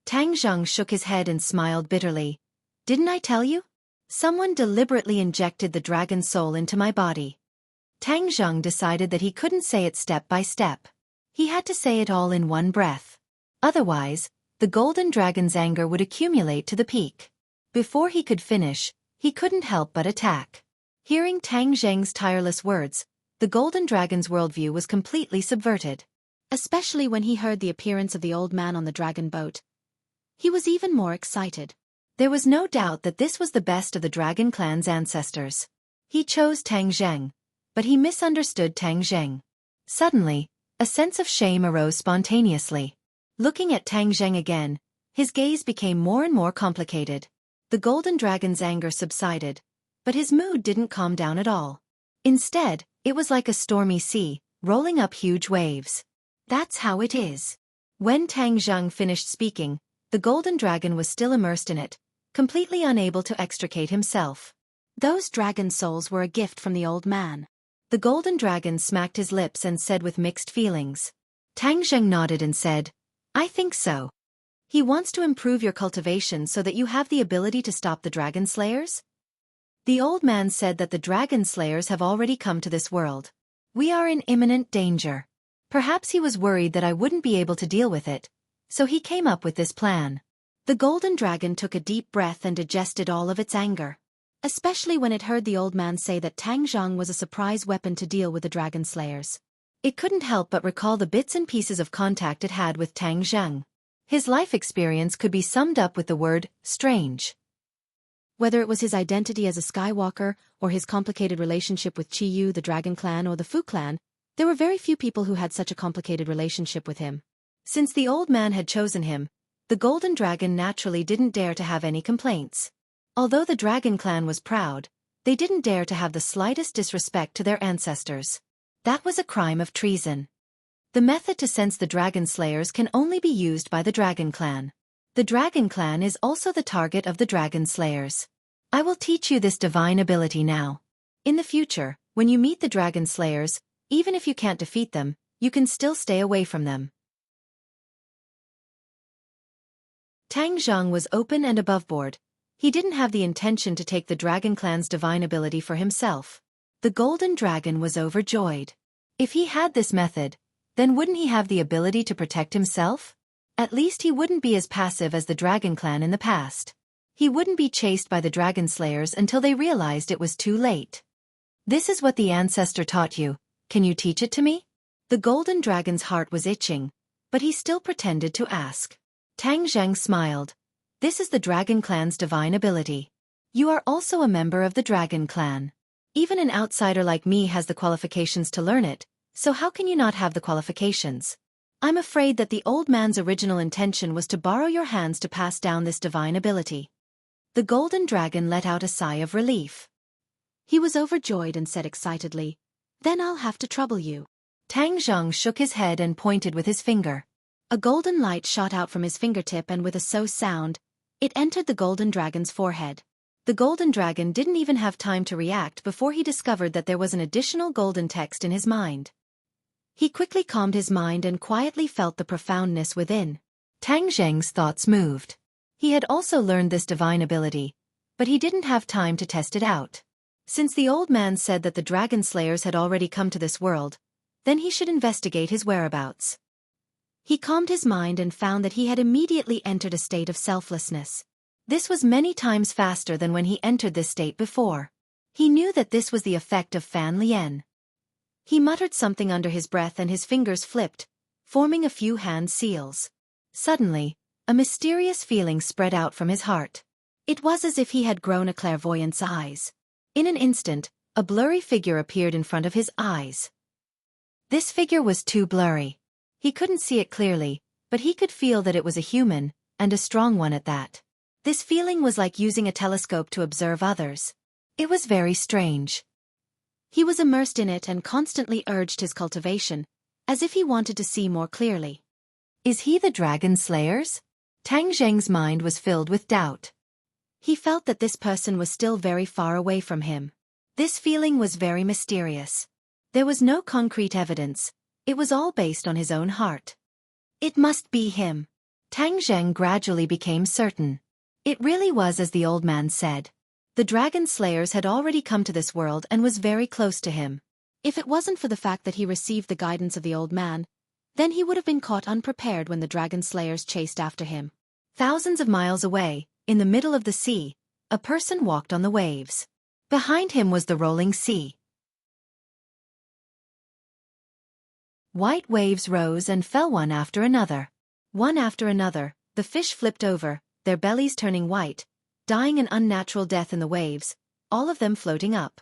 Tang Zhang shook his head and smiled bitterly. "Didn't I tell you? Someone deliberately injected the dragon soul into my body." Tang Zhang decided that he couldn't say it step by step. He had to say it all in one breath. Otherwise, the golden dragon's anger would accumulate to the peak. Before he could finish, he couldn't help but attack. Hearing Tang Zhang's tireless words, the golden dragon's worldview was completely subverted. Especially when he heard the appearance of the old man on the dragon boat. He was even more excited. There was no doubt that this was the best of the Dragon Clan's ancestors. He chose Tang Zheng, but he misunderstood Tang Zheng. Suddenly, a sense of shame arose spontaneously. Looking at Tang Zheng again, his gaze became more and more complicated. The golden dragon's anger subsided, but his mood didn't calm down at all. Instead, it was like a stormy sea, rolling up huge waves. That's how it is. When Tang Zheng finished speaking, the golden dragon was still immersed in it, completely unable to extricate himself. Those dragon souls were a gift from the old man. The golden dragon smacked his lips and said with mixed feelings. Tang Zheng nodded and said, "I think so. He wants to improve your cultivation so that you have the ability to stop the dragon slayers?" The old man said that the dragon slayers have already come to this world. "We are in imminent danger." Perhaps he was worried that I wouldn't be able to deal with it, so he came up with this plan. The golden dragon took a deep breath and digested all of its anger. Especially when it heard the old man say that Tang Zhang was a surprise weapon to deal with the dragon slayers. It couldn't help but recall the bits and pieces of contact it had with Tang Zhang. His life experience could be summed up with the word, strange. Whether it was his identity as a Skywalker, or his complicated relationship with Qi Yu, the Dragon Clan, or the Fu Clan, there were very few people who had such a complicated relationship with him. Since the old man had chosen him, the golden dragon naturally didn't dare to have any complaints. Although the Dragon Clan was proud, they didn't dare to have the slightest disrespect to their ancestors. That was a crime of treason. The method to sense the dragon slayers can only be used by the Dragon Clan. The Dragon Clan is also the target of the dragon slayers. I will teach you this divine ability now. In the future, when you meet the dragon slayers, even if you can't defeat them, you can still stay away from them. Tang Zhang was open and aboveboard. He didn't have the intention to take the Dragon Clan's divine ability for himself. The golden dragon was overjoyed. If he had this method, then wouldn't he have the ability to protect himself? At least he wouldn't be as passive as the Dragon Clan in the past. He wouldn't be chased by the dragon slayers until they realized it was too late. This is what the ancestor taught you. Can you teach it to me? The golden dragon's heart was itching, but he still pretended to ask. Tang Zheng smiled. This is the Dragon Clan's divine ability. You are also a member of the Dragon Clan. Even an outsider like me has the qualifications to learn it, so how can you not have the qualifications? I'm afraid that the old man's original intention was to borrow your hands to pass down this divine ability. The golden dragon let out a sigh of relief. He was overjoyed and said excitedly, "Then I'll have to trouble you." Tang Zheng shook his head and pointed with his finger. A golden light shot out from his fingertip and with a "so" sound, it entered the golden dragon's forehead. The golden dragon didn't even have time to react before he discovered that there was an additional golden text in his mind. He quickly calmed his mind and quietly felt the profoundness within. Tang Zheng's thoughts moved. He had also learned this divine ability, but he didn't have time to test it out. Since the old man said that the dragon slayers had already come to this world, then he should investigate his whereabouts. He calmed his mind and found that he had immediately entered a state of selflessness. This was many times faster than when he entered this state before. He knew that this was the effect of Fan Lien. He muttered something under his breath and his fingers flipped, forming a few hand seals. Suddenly, a mysterious feeling spread out from his heart. It was as if he had grown a clairvoyant's eyes. In an instant, a blurry figure appeared in front of his eyes. This figure was too blurry. He couldn't see it clearly, but he could feel that it was a human, and a strong one at that. This feeling was like using a telescope to observe others. It was very strange. He was immersed in it and constantly urged his cultivation, as if he wanted to see more clearly. Is he the dragon slayers? Tang Zheng's mind was filled with doubt. He felt that this person was still very far away from him. This feeling was very mysterious. There was no concrete evidence. It was all based on his own heart. It must be him. Tang Zheng gradually became certain. It really was as the old man said. The dragon slayers had already come to this world and was very close to him. If it wasn't for the fact that he received the guidance of the old man, then he would have been caught unprepared when the dragon slayers chased after him. Thousands of miles away, in the middle of the sea, a person walked on the waves. Behind him was the rolling sea. White waves rose and fell one after another. One after another, the fish flipped over, their bellies turning white, dying an unnatural death in the waves, all of them floating up.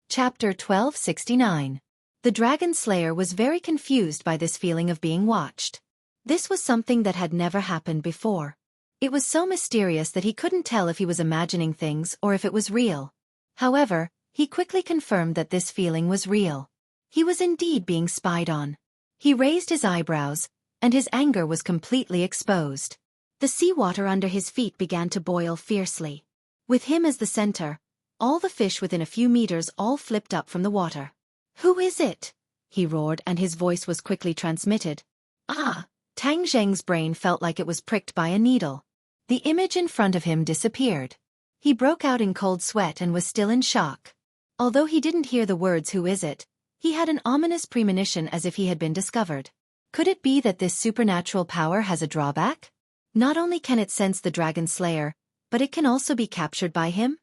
Chapter 1269. The Dragon Slayer was very confused by this feeling of being watched. This was something that had never happened before. It was so mysterious that he couldn't tell if he was imagining things or if it was real. However, he quickly confirmed that this feeling was real. He was indeed being spied on. He raised his eyebrows, and his anger was completely exposed. The seawater under his feet began to boil fiercely. With him as the center, all the fish within a few meters all flipped up from the water. "Who is it?" he roared, and his voice was quickly transmitted. "Ah!" Tang Zheng's brain felt like it was pricked by a needle. The image in front of him disappeared. He broke out in cold sweat and was still in shock. Although he didn't hear the words "who is it," he had an ominous premonition as if he had been discovered. Could it be that this supernatural power has a drawback? Not only can it sense the Dragon Slayer, but it can also be captured by him?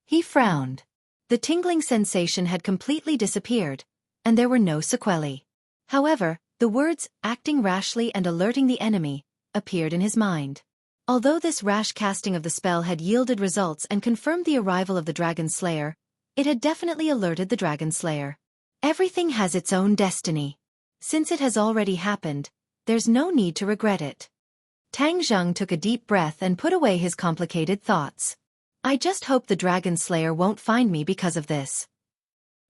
He frowned. The tingling sensation had completely disappeared, and there were no sequelae. However, the words, "acting rashly and alerting the enemy," appeared in his mind. Although this rash casting of the spell had yielded results and confirmed the arrival of the Dragon Slayer, it had definitely alerted the Dragon Slayer. Everything has its own destiny. Since it has already happened, there's no need to regret it. Tang Zheng took a deep breath and put away his complicated thoughts. I just hope the Dragon Slayer won't find me because of this.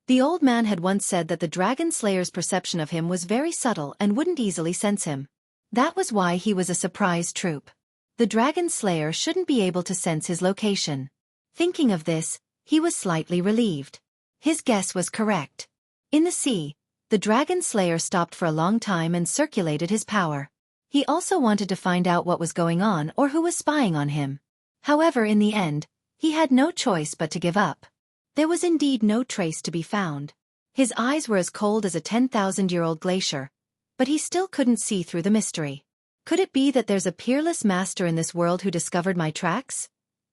The old man had once said that the Dragon Slayer's perception of him was very subtle and wouldn't easily sense him. That was why he was a surprise troop. The Dragon Slayer shouldn't be able to sense his location. Thinking of this, he was slightly relieved. His guess was correct. In the sea, the Dragon Slayer stopped for a long time and circulated his power. He also wanted to find out what was going on or who was spying on him. However, in the end, he had no choice but to give up. There was indeed no trace to be found. His eyes were as cold as a 10,000-year-old glacier, but he still couldn't see through the mystery. Could it be that there's a peerless master in this world who discovered my tracks?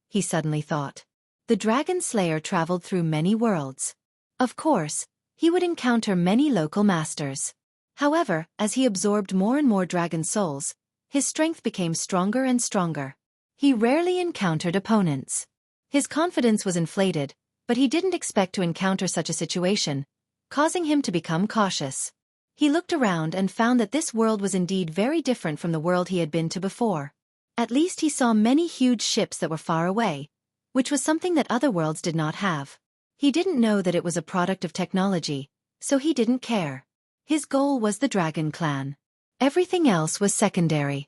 He suddenly thought. The Dragon Slayer traveled through many worlds. Of course, he would encounter many local masters. However, as he absorbed more and more dragon souls, his strength became stronger and stronger. He rarely encountered opponents. His confidence was inflated, but he didn't expect to encounter such a situation, causing him to become cautious. He looked around and found that this world was indeed very different from the world he had been to before. At least he saw many huge ships that were far away, which was something that other worlds did not have. He didn't know that it was a product of technology, so he didn't care. His goal was the Dragon Clan. Everything else was secondary.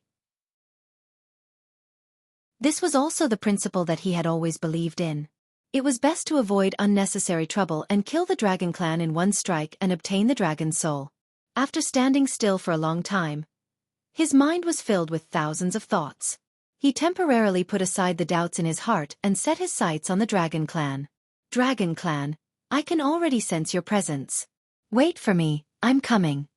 This was also the principle that he had always believed in. It was best to avoid unnecessary trouble and kill the Dragon Clan in one strike and obtain the Dragon Soul. After standing still for a long time, his mind was filled with thousands of thoughts. He temporarily put aside the doubts in his heart and set his sights on the Dragon Clan. Dragon Clan, I can already sense your presence. Wait for me, I'm coming.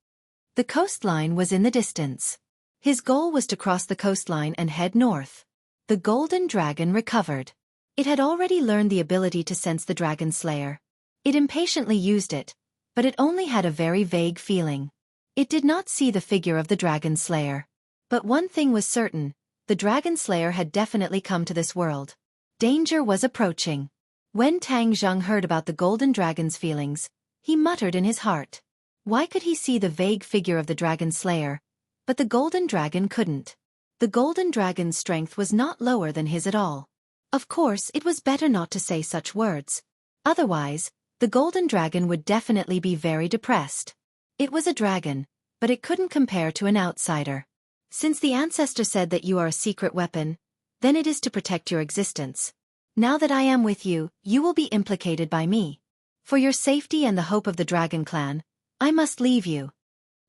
The coastline was in the distance. His goal was to cross the coastline and head north. The golden dragon recovered. It had already learned the ability to sense the dragon slayer. It impatiently used it, but it only had a very vague feeling. It did not see the figure of the dragon slayer. But one thing was certain, the dragon slayer had definitely come to this world. Danger was approaching. When Tang Zheng heard about the golden dragon's feelings, he muttered in his heart. Why could he see the vague figure of the dragon slayer, but the golden dragon couldn't? The golden dragon's strength was not lower than his at all. Of course, it was better not to say such words. Otherwise, the golden dragon would definitely be very depressed. It was a dragon, but it couldn't compare to an outsider. Since the ancestor said that you are a secret weapon, then it is to protect your existence. Now that I am with you, you will be implicated by me. For your safety and the hope of the Dragon Clan, I must leave you.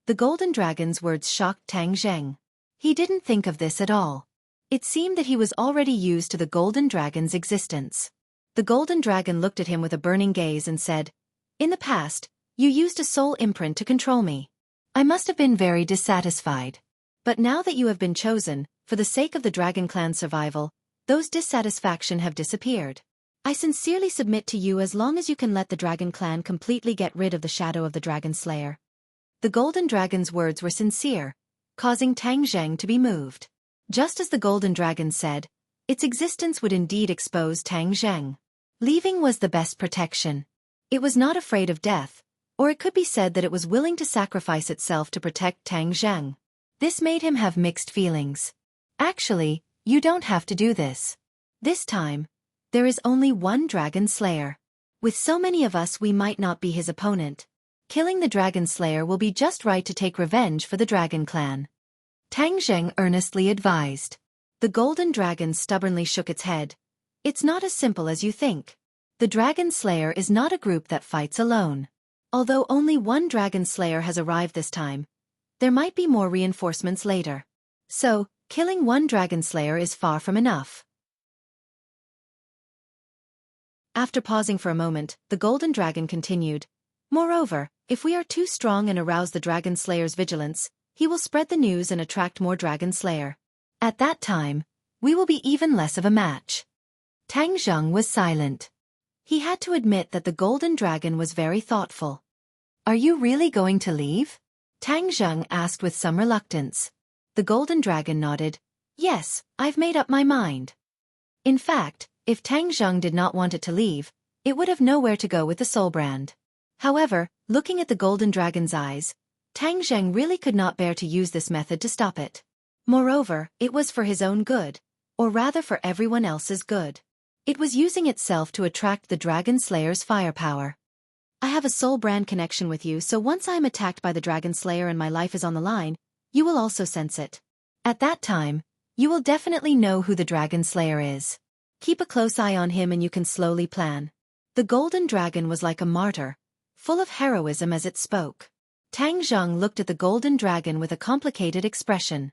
The golden dragon's words shocked Tang Zheng. He didn't think of this at all. It seemed that he was already used to the golden dragon's existence. The golden dragon looked at him with a burning gaze and said, "In the past, you used a soul imprint to control me. I must have been very dissatisfied. But now that you have been chosen, for the sake of the Dragon Clan's survival, those dissatisfaction have disappeared. I sincerely submit to you as long as you can let the Dragon Clan completely get rid of the shadow of the Dragon Slayer." The golden dragon's words were sincere, causing Tang Zheng to be moved. Just as the golden dragon said, its existence would indeed expose Tang Zheng. Leaving was the best protection. It was not afraid of death, or it could be said that it was willing to sacrifice itself to protect Tang Zheng. This made him have mixed feelings. Actually, you don't have to do this. This time, there is only one Dragon Slayer. With so many of us, we might not be his opponent. Killing the Dragon Slayer will be just right to take revenge for the Dragon Clan. Tang Zheng earnestly advised. The golden dragon stubbornly shook its head. It's not as simple as you think. The Dragon Slayer is not a group that fights alone. Although only one Dragon Slayer has arrived this time, there might be more reinforcements later. So, killing one Dragon Slayer is far from enough. After pausing for a moment, the golden dragon continued. Moreover, if we are too strong and arouse the Dragon Slayer's vigilance, he will spread the news and attract more Dragon Slayer. At that time, we will be even less of a match. Tang Zheng was silent. He had to admit that the golden dragon was very thoughtful. Are you really going to leave? Tang Zheng asked with some reluctance. The golden dragon nodded. Yes, I've made up my mind. In fact, if Tang Zheng did not want it to leave, it would have nowhere to go with the soul brand. However, looking at the golden dragon's eyes, Tang Zheng really could not bear to use this method to stop it. Moreover, it was for his own good, or rather for everyone else's good. It was using itself to attract the Dragon Slayer's firepower. I have a soul brand connection with you, so once I am attacked by the Dragon Slayer and my life is on the line, you will also sense it. At that time, you will definitely know who the Dragon Slayer is. Keep a close eye on him and you can slowly plan. The golden dragon was like a martyr, full of heroism as it spoke. Tang Zheng looked at the golden dragon with a complicated expression.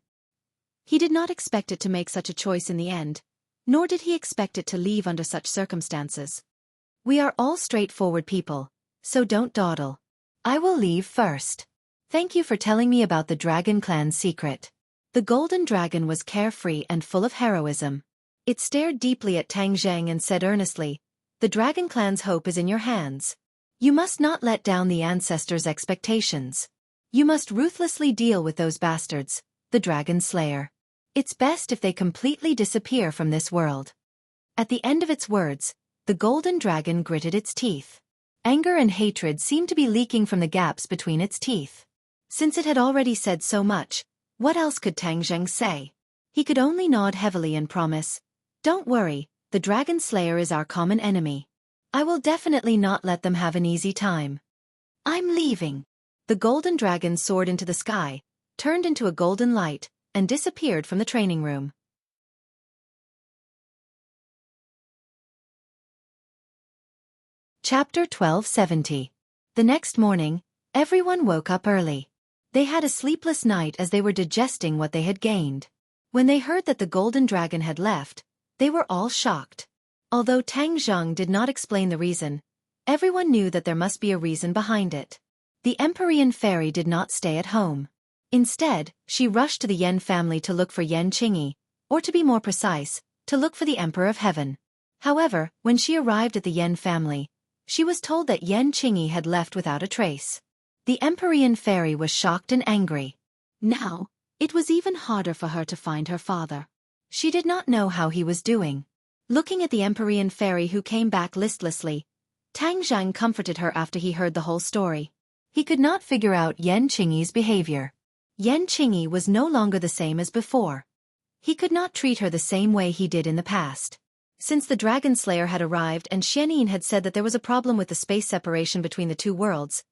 He did not expect it to make such a choice in the end, nor did he expect it to leave under such circumstances. We are all straightforward people, so don't dawdle. I will leave first. Thank you for telling me about the Dragon Clan's secret. The golden dragon was carefree and full of heroism. It stared deeply at Tang Zheng and said earnestly, "The Dragon Clan's hope is in your hands. You must not let down the ancestors' expectations. You must ruthlessly deal with those bastards, the Dragon Slayer. It's best if they completely disappear from this world." At the end of its words, the golden dragon gritted its teeth. Anger and hatred seemed to be leaking from the gaps between its teeth. Since it had already said so much, what else could Tang Zheng say? He could only nod heavily and promise, "Don't worry, the Dragon Slayer is our common enemy. I will definitely not let them have an easy time. I'm leaving." The golden dragon soared into the sky, turned into a golden light, and disappeared from the training room. Chapter 1270. The next morning, everyone woke up early. They had a sleepless night as they were digesting what they had gained. When they heard that the golden dragon had left, they were all shocked. Although Tang Zheng did not explain the reason, everyone knew that there must be a reason behind it. The Empyrean fairy did not stay at home. Instead, she rushed to the Yen family to look for Yen Qingyi, or to be more precise, to look for the Emperor of Heaven. However, when she arrived at the Yen family, she was told that Yen Qingyi had left without a trace. The Empyrean fairy was shocked and angry. Now, it was even harder for her to find her father. She did not know how he was doing. Looking at the Empyrean fairy who came back listlessly, Tang Zhang comforted her after he heard the whole story. He could not figure out Yen Qingyi's behavior. Yen Qingyi was no longer the same as before. He could not treat her the same way he did in the past. Since the Dragon Slayer had arrived and Xianyin had said that there was a problem with the space separation between the two worlds,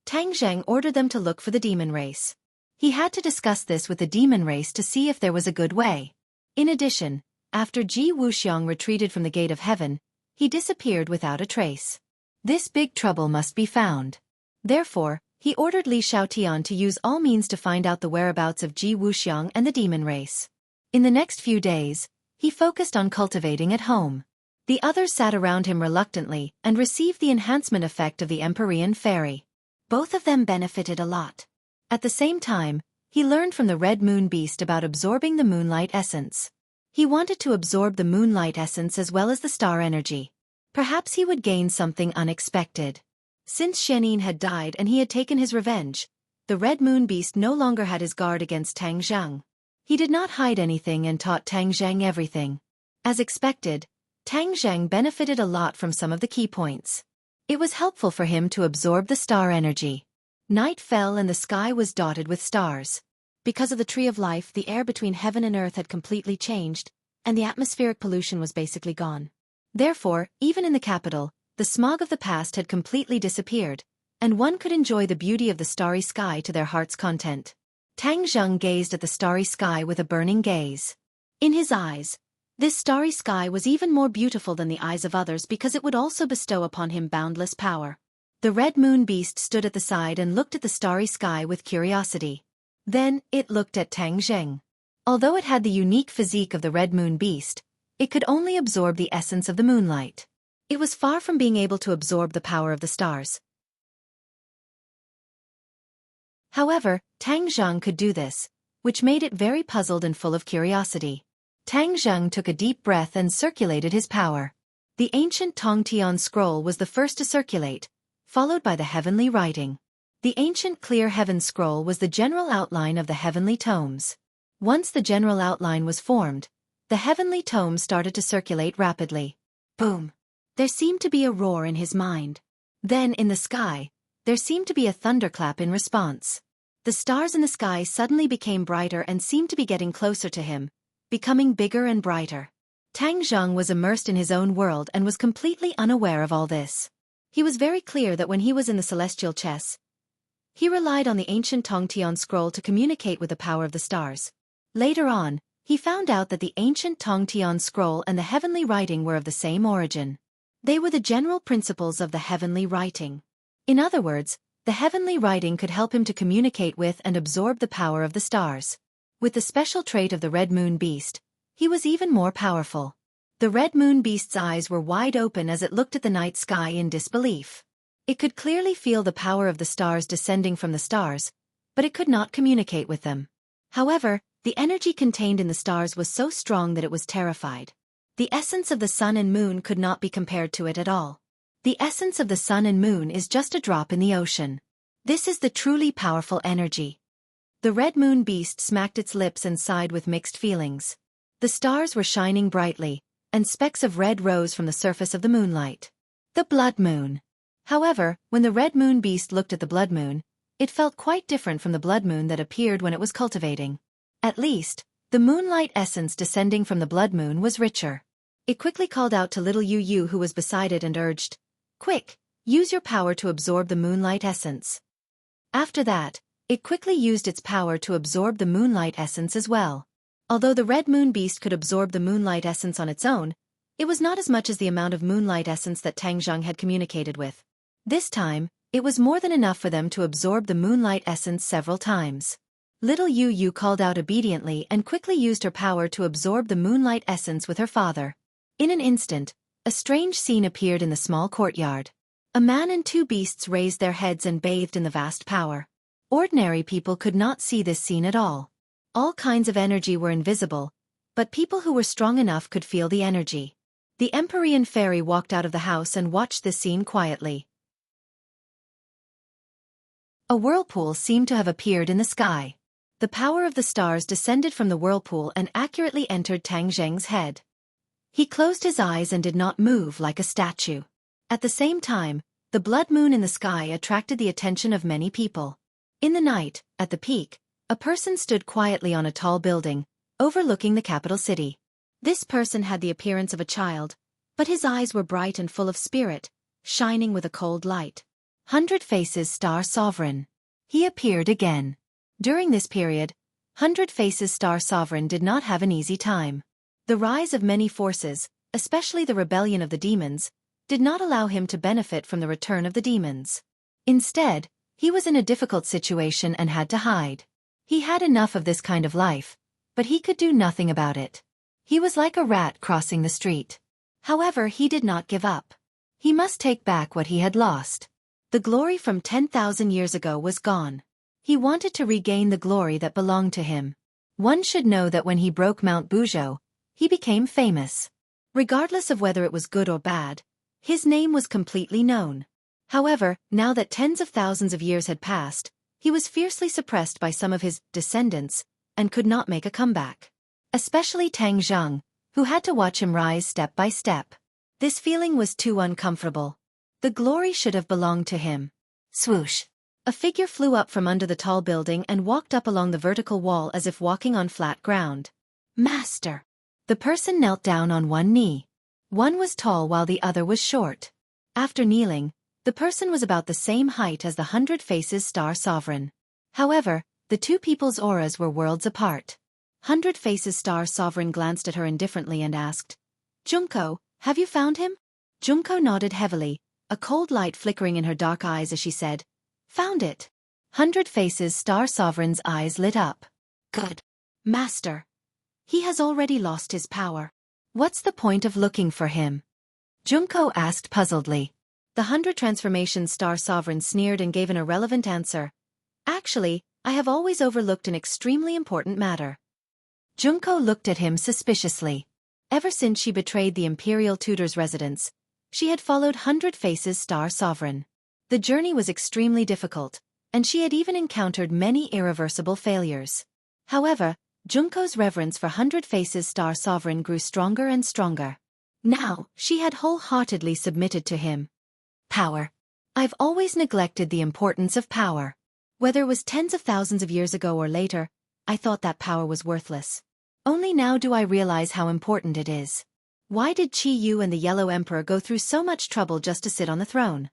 Tang Zheng ordered them to look for the demon race. He had to discuss this with the demon race to see if there was a good way. In addition, after Ji Wuxiang retreated from the Gate of Heaven, he disappeared without a trace. This big trouble must be found. Therefore, he ordered Li Xiaotian to use all means to find out the whereabouts of Ji Wuxiang and the demon race. In the next few days, he focused on cultivating at home. The others sat around him reluctantly and received the enhancement effect of the Empyrean fairy. Both of them benefited a lot. At the same time, he learned from the Red Moon Beast about absorbing the moonlight essence. He wanted to absorb the moonlight essence as well as the star energy. Perhaps he would gain something unexpected. Since Xianyin had died and he had taken his revenge, the Red Moon Beast no longer had his guard against Tang Zheng. He did not hide anything and taught Tang Zheng everything. As expected, Tang Zheng benefited a lot from some of the key points. It was helpful for him to absorb the star energy. Night fell and the sky was dotted with stars. Because of the Tree of Life, the air between heaven and earth had completely changed, and the atmospheric pollution was basically gone. Therefore, even in the capital, the smog of the past had completely disappeared, and one could enjoy the beauty of the starry sky to their heart's content. Tang Zheng gazed at the starry sky with a burning gaze. In his eyes, this starry sky was even more beautiful than the eyes of others because it would also bestow upon him boundless power. The Red Moon Beast stood at the side and looked at the starry sky with curiosity. Then, it looked at Tang Zheng. Although it had the unique physique of the Red Moon Beast, it could only absorb the essence of the moonlight. It was far from being able to absorb the power of the stars. However, Tang Zheng could do this, which made it very puzzled and full of curiosity. Tang Zheng took a deep breath and circulated his power. The ancient Tongtian scroll was the first to circulate, followed by the heavenly writing. The ancient Clear Heaven scroll was the general outline of the heavenly tomes. Once the general outline was formed, the heavenly tomes started to circulate rapidly. Boom! There seemed to be a roar in his mind. Then, in the sky, there seemed to be a thunderclap in response. The stars in the sky suddenly became brighter and seemed to be getting closer to him, becoming bigger and brighter. Tang Zheng was immersed in his own world and was completely unaware of all this. He was very clear that when he was in the celestial chess, he relied on the ancient Tongtian scroll to communicate with the power of the stars. Later on, he found out that the ancient Tongtian scroll and the heavenly writing were of the same origin. They were the general principles of the heavenly writing. In other words, the heavenly writing could help him to communicate with and absorb the power of the stars. With the special trait of the Red Moon Beast, he was even more powerful. The Red Moon Beast's eyes were wide open as it looked at the night sky in disbelief. It could clearly feel the power of the stars descending from the stars, but it could not communicate with them. However, the energy contained in the stars was so strong that it was terrified. The essence of the sun and moon could not be compared to it at all. The essence of the sun and moon is just a drop in the ocean. This is the truly powerful energy. The Red Moon Beast smacked its lips and sighed with mixed feelings. The stars were shining brightly, and specks of red rose from the surface of the moonlight. The blood moon. However, when the Red Moon Beast looked at the blood moon, it felt quite different from the blood moon that appeared when it was cultivating. At least, the moonlight essence descending from the blood moon was richer. It quickly called out to little Yu Yu who was beside it and urged, "Quick, use your power to absorb the moonlight essence." After that, it quickly used its power to absorb the moonlight essence as well. Although the Red Moon Beast could absorb the moonlight essence on its own, it was not as much as the amount of moonlight essence that Tang Zheng had communicated with. This time, It was more than enough for them to absorb the moonlight essence several times. Little Yu Yu called out obediently and quickly used her power to absorb the moonlight essence with her father. In an instant, a strange scene appeared in the small courtyard. A man and two beasts raised their heads and bathed in the vast power. Ordinary people could not see this scene at all. All kinds of energy were invisible, but people who were strong enough could feel the energy. The Empyrean fairy walked out of the house and watched this scene quietly. A whirlpool seemed to have appeared in the sky. The power of the stars descended from the whirlpool and accurately entered Tang Zheng's head. He closed his eyes and did not move like a statue. At the same time, the blood moon in the sky attracted the attention of many people. In the night, at the peak, a person stood quietly on a tall building, overlooking the capital city. This person had the appearance of a child, but his eyes were bright and full of spirit, shining with a cold light. 100 Faces Star Sovereign. He appeared again. During this period, 100 Faces Star Sovereign did not have an easy time. The rise of many forces, especially the rebellion of the demons, did not allow him to benefit from the return of the demons. Instead, he was in a difficult situation and had to hide. He had enough of this kind of life, but he could do nothing about it. He was like a rat crossing the street. However, he did not give up. He must take back what he had lost. The glory from 10,000 years ago was gone. He wanted to regain the glory that belonged to him. One should know that when he broke Mount Buzhou, he became famous. Regardless of whether it was good or bad, his name was completely known. However, now that tens of thousands of years had passed, he was fiercely suppressed by some of his descendants and could not make a comeback. Especially Tang Zheng, who had to watch him rise step by step. This feeling was too uncomfortable. The glory should have belonged to him. Swoosh! A figure flew up from under the tall building and walked up along the vertical wall as if walking on flat ground. Master! The person knelt down on one knee. One was tall while the other was short. After kneeling, the person was about the same height as the 100 Faces Star Sovereign. However, the two people's auras were worlds apart. 100 Faces Star Sovereign glanced at her indifferently and asked, "Junko, have you found him?" Junko nodded heavily, a cold light flickering in her dark eyes as she said, "Found it." 100 Faces Star Sovereign's eyes lit up. "Good. Master. He has already lost his power. What's the point of looking for him?" Junko asked puzzledly. The 100 Transformation Star Sovereign sneered and gave an irrelevant answer. "Actually, I have always overlooked an extremely important matter." Junko looked at him suspiciously. Ever since she betrayed the Imperial Tutor's residence, she had followed 100 Faces Star Sovereign. The journey was extremely difficult, and she had even encountered many irreversible failures. However, Junko's reverence for 100 Faces Star Sovereign grew stronger and stronger. Now, she had wholeheartedly submitted to him. Power. I've always neglected the importance of power. Whether it was tens of thousands of years ago or later, I thought that power was worthless. Only now do I realize how important it is. Why did Qi Yu and the Yellow Emperor go through so much trouble just to sit on the throne?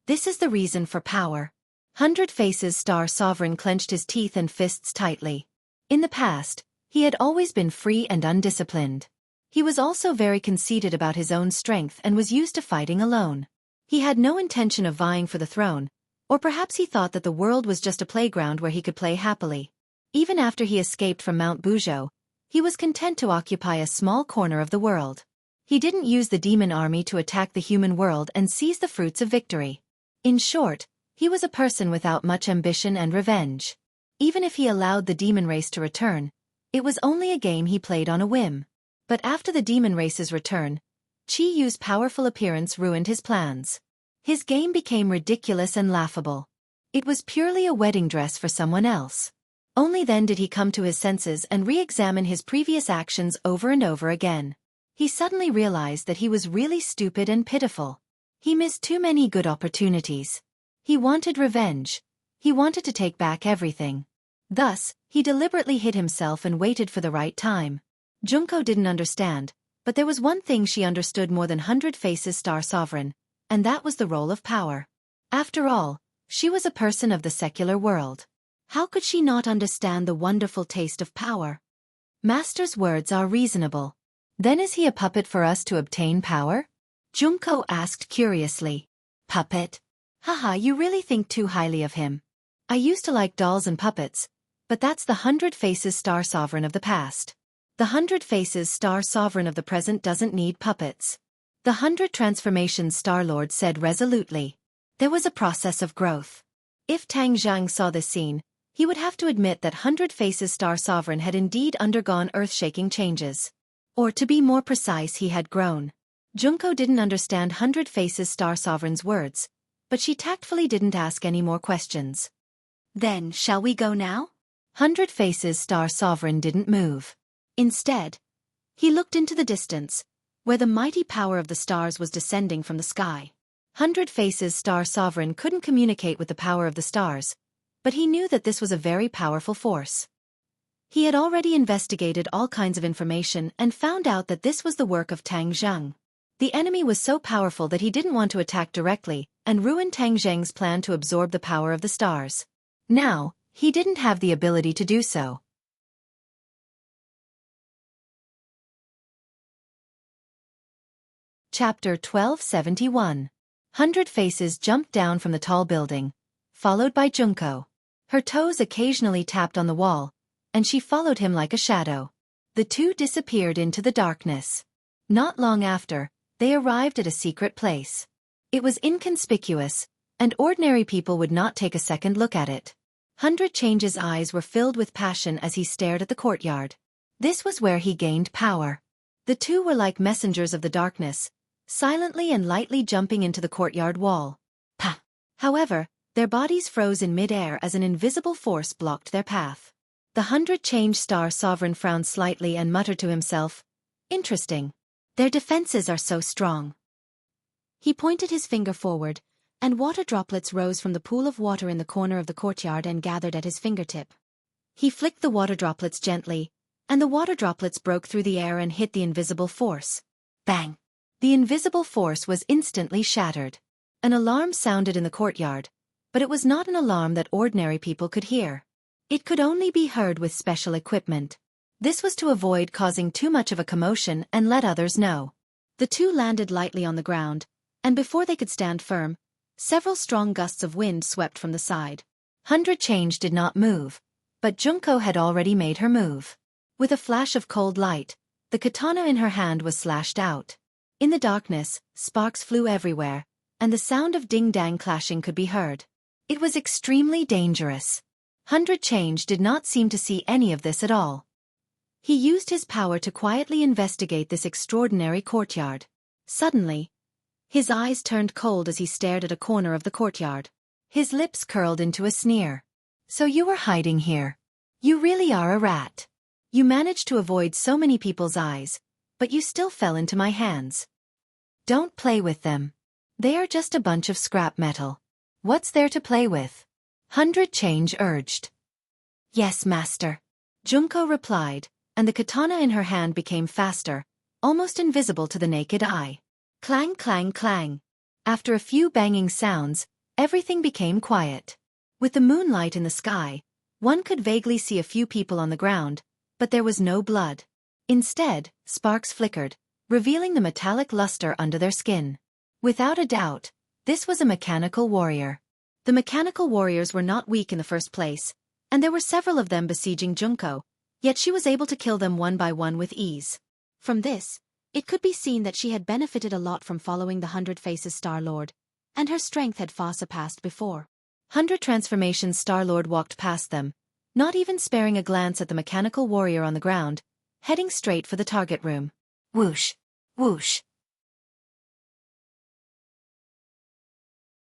This is the reason for power. 100 Faces Star Sovereign clenched his teeth and fists tightly. In the past, he had always been free and undisciplined. He was also very conceited about his own strength and was used to fighting alone. He had no intention of vying for the throne, or perhaps he thought that the world was just a playground where he could play happily. Even after he escaped from Mount Buzhou, he was content to occupy a small corner of the world. He didn't use the demon army to attack the human world and seize the fruits of victory. In short, he was a person without much ambition and revenge. Even if he allowed the demon race to return, it was only a game he played on a whim. But after the demon race's return, Qi Yu's powerful appearance ruined his plans. His game became ridiculous and laughable. It was purely a wedding dress for someone else. Only then did he come to his senses and re-examine his previous actions over and over again. He suddenly realized that he was really stupid and pitiful. He missed too many good opportunities. He wanted revenge. He wanted to take back everything. Thus, he deliberately hid himself and waited for the right time. Junko didn't understand, but there was one thing she understood more than 100 Faces Star Sovereign, and that was the role of power. After all, she was a person of the secular world. How could she not understand the wonderful taste of power? Master's words are reasonable. Then is he a puppet for us to obtain power? Junko asked curiously. Puppet? Haha, you really think too highly of him. I used to like dolls and puppets, but that's the 100 Faces Star Sovereign of the past. The 100 Faces Star Sovereign of the present doesn't need puppets. The 100 Transformations Star Lord said resolutely. There was a process of growth. If Tang Zhang saw this scene, he would have to admit that 100 Faces Star Sovereign had indeed undergone earth-shaking changes. Or to be more precise, he had grown. Junko didn't understand 100 Faces Star Sovereign's words, but she tactfully didn't ask any more questions. Then, shall we go now? 100 Faces Star Sovereign didn't move. Instead, he looked into the distance, where the mighty power of the stars was descending from the sky. 100 Faces Star Sovereign couldn't communicate with the power of the stars, but he knew that this was a very powerful force. He had already investigated all kinds of information and found out that this was the work of Tang Zhang. The enemy was so powerful that he didn't want to attack directly and ruin Tang Zheng's plan to absorb the power of the stars. Now, he didn't have the ability to do so. Chapter 1271. 100 Faces jumped down from the tall building, followed by Junko. Her toes occasionally tapped on the wall, and she followed him like a shadow. The two disappeared into the darkness. Not long after, they arrived at a secret place. It was inconspicuous, and ordinary people would not take a second look at it. 100 Change's eyes were filled with passion as he stared at the courtyard. This was where he gained power. The two were like messengers of the darkness, silently and lightly jumping into the courtyard wall. Pah! However, their bodies froze in mid-air as an invisible force blocked their path. The 100 Change Star Sovereign frowned slightly and muttered to himself, "Interesting. Their defenses are so strong." He pointed his finger forward, and water droplets rose from the pool of water in the corner of the courtyard and gathered at his fingertip. He flicked the water droplets gently, and the water droplets broke through the air and hit the invisible force. Bang! The invisible force was instantly shattered. An alarm sounded in the courtyard, but it was not an alarm that ordinary people could hear. It could only be heard with special equipment. This was to avoid causing too much of a commotion and let others know. The two landed lightly on the ground, and before they could stand firm, several strong gusts of wind swept from the side. 100 Change did not move, but Junko had already made her move. With a flash of cold light, the katana in her hand was slashed out. In the darkness, sparks flew everywhere, and the sound of ding-dang clashing could be heard. It was extremely dangerous. 100 Change did not seem to see any of this at all. He used his power to quietly investigate this extraordinary courtyard. Suddenly, his eyes turned cold as he stared at a corner of the courtyard. His lips curled into a sneer. "So you were hiding here. You really are a rat. You managed to avoid so many people's eyes, but you still fell into my hands. Don't play with them. They are just a bunch of scrap metal. What's there to play with?" 100 Change urged. "Yes, master," Junko replied, and the katana in her hand became faster, almost invisible to the naked eye. Clang, clang, clang. After a few banging sounds, everything became quiet. With the moonlight in the sky, one could vaguely see a few people on the ground, but there was no blood. Instead, sparks flickered, revealing the metallic luster under their skin. Without a doubt, this was a mechanical warrior. The mechanical warriors were not weak in the first place, and there were several of them besieging Junko, yet she was able to kill them one by one with ease. From this, it could be seen that she had benefited a lot from following the 100 Faces Star Lord, and her strength had far surpassed before. 100 Transformations Star Lord walked past them, not even sparing a glance at the mechanical warrior on the ground, heading straight for the target room. Whoosh! Whoosh!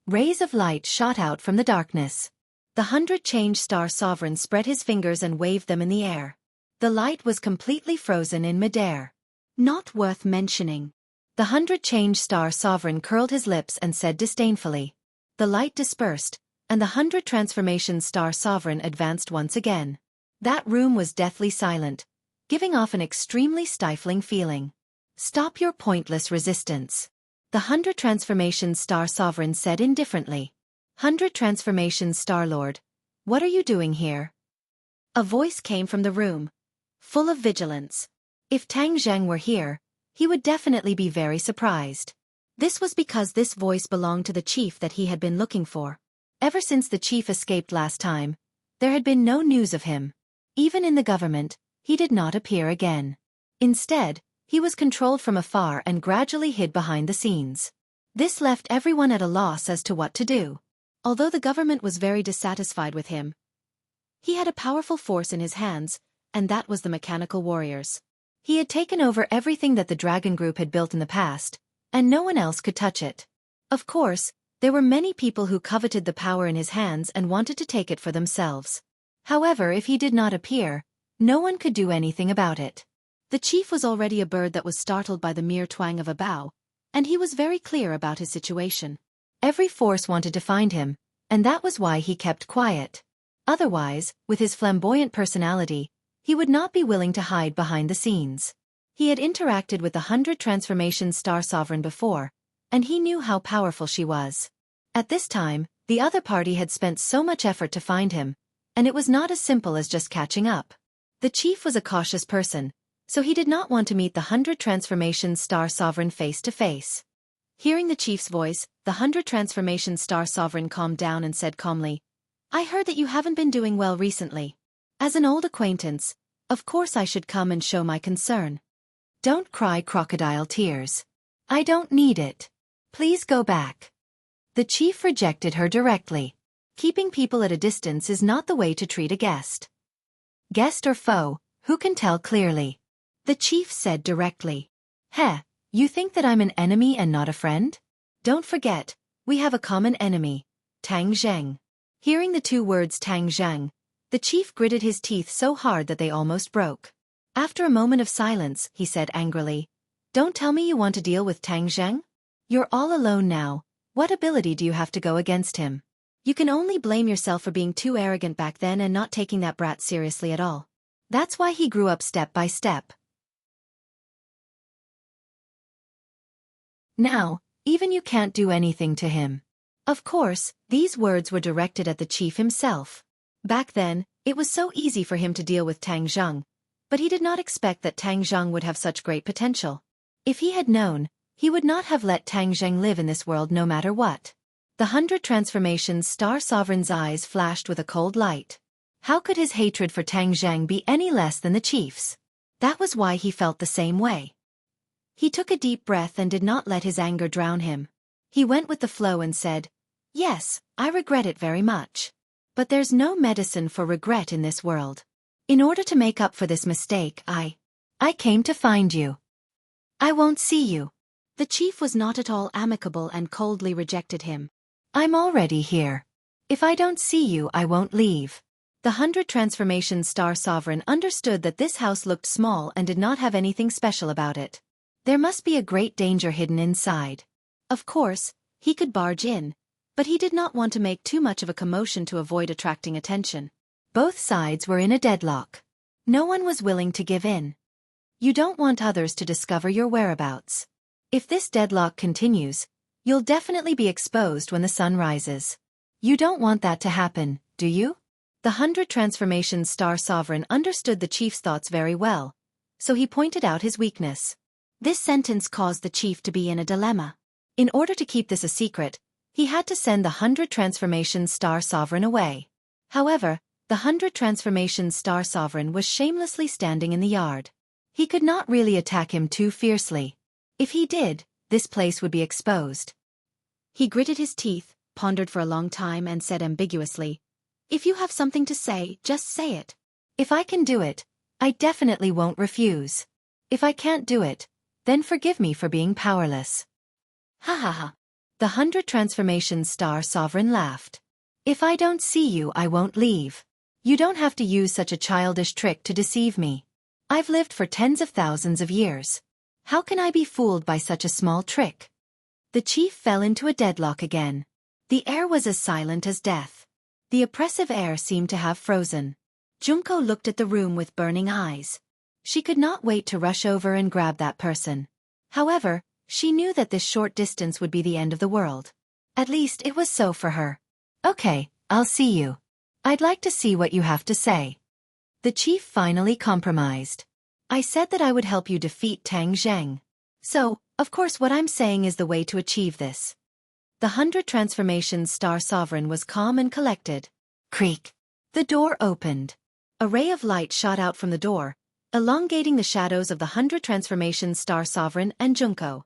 Rays of light shot out from the darkness. The 100 Change Star Sovereign spread his fingers and waved them in the air. The light was completely frozen in midair. Not worth mentioning. The 100 Change Star Sovereign curled his lips and said disdainfully. The light dispersed, and the 100 Transformations Star Sovereign advanced once again. That room was deathly silent, giving off an extremely stifling feeling. "Stop your pointless resistance," the 100 Transformations Star Sovereign said indifferently. 100 Transformations Star Lord, what are you doing here? A voice came from the room, full of vigilance. If Tang Zheng were here, he would definitely be very surprised. This was because this voice belonged to the chief that he had been looking for. Ever since the chief escaped last time, there had been no news of him. Even in the government, he did not appear again. Instead, he was controlled from afar and gradually hid behind the scenes. This left everyone at a loss as to what to do. Although the government was very dissatisfied with him, he had a powerful force in his hands, and that was the mechanical warriors. He had taken over everything that the dragon group had built in the past, and no one else could touch it. Of course, there were many people who coveted the power in his hands and wanted to take it for themselves. However, if he did not appear, no one could do anything about it. The chief was already a bird that was startled by the mere twang of a bow, and he was very clear about his situation. Every force wanted to find him, and that was why he kept quiet. Otherwise, with his flamboyant personality, he would not be willing to hide behind the scenes. He had interacted with the 100 Transformation Star Sovereign before, and he knew how powerful she was. At this time, the other party had spent so much effort to find him, and it was not as simple as just catching up. The chief was a cautious person, so he did not want to meet the 100 Transformation Star Sovereign face to face. Hearing the chief's voice, the 100 Transformation Star Sovereign calmed down and said calmly, "I heard that you haven't been doing well recently. As an old acquaintance, of course I should come and show my concern. Don't cry crocodile tears. I don't need it. Please go back." The chief rejected her directly. Keeping people at a distance is not the way to treat a guest. Guest or foe, who can tell clearly? The chief said directly. "Heh, you think that I'm an enemy and not a friend? Don't forget, we have a common enemy, Tang Zheng." Hearing the two words Tang Zheng, the chief gritted his teeth so hard that they almost broke. After a moment of silence, he said angrily, "Don't tell me you want to deal with Tang Zheng? You're all alone now. What ability do you have to go against him? You can only blame yourself for being too arrogant back then and not taking that brat seriously at all. That's why he grew up step by step. Now, even you can't do anything to him." Of course, these words were directed at the chief himself. Back then, it was so easy for him to deal with Tang Zheng, but he did not expect that Tang Zheng would have such great potential. If he had known, he would not have let Tang Zheng live in this world no matter what. The 100 Transformations Star Sovereign's eyes flashed with a cold light. How could his hatred for Tang Zheng be any less than the chief's? That was why he felt the same way. He took a deep breath and did not let his anger drown him. He went with the flow and said, "Yes, I regret it very much. But there's no medicine for regret in this world. In order to make up for this mistake, I came to find you. I won't see you." The chief was not at all amicable and coldly rejected him. "I'm already here. If I don't see you, I won't leave." The 100 Transformation Star Sovereign understood that this house looked small and did not have anything special about it. There must be a great danger hidden inside. Of course, he could barge in, but he did not want to make too much of a commotion to avoid attracting attention. Both sides were in a deadlock. No one was willing to give in. You don't want others to discover your whereabouts. If this deadlock continues, you'll definitely be exposed when the sun rises. You don't want that to happen, do you? The 100 Transformation Star Sovereign understood the chief's thoughts very well, so he pointed out his weakness. This sentence caused the chief to be in a dilemma. In order to keep this a secret, he had to send the 100 Transformation Star Sovereign away. However, the 100 Transformation Star Sovereign was shamelessly standing in the yard. He could not really attack him too fiercely. If he did, this place would be exposed. He gritted his teeth, pondered for a long time and said ambiguously, "If you have something to say, just say it. If I can do it, I definitely won't refuse. If I can't do it, then forgive me for being powerless." Ha ha ha. The 100 Transformation Star Sovereign laughed. "If I don't see you, I won't leave. You don't have to use such a childish trick to deceive me. I've lived for tens of thousands of years. How can I be fooled by such a small trick?" The chief fell into a deadlock again. The air was as silent as death. The oppressive air seemed to have frozen. Junko looked at the room with burning eyes. She could not wait to rush over and grab that person. However, she knew that this short distance would be the end of the world. At least it was so for her. "Okay, I'll see you. I'd like to see what you have to say." The chief finally compromised. "I said that I would help you defeat Tang Zheng. So, of course what I'm saying is the way to achieve this. The 100 Transformations Star Sovereign was calm and collected. Creak. The door opened. A ray of light shot out from the door, elongating the shadows of the 100 Transformations Star Sovereign and Junko.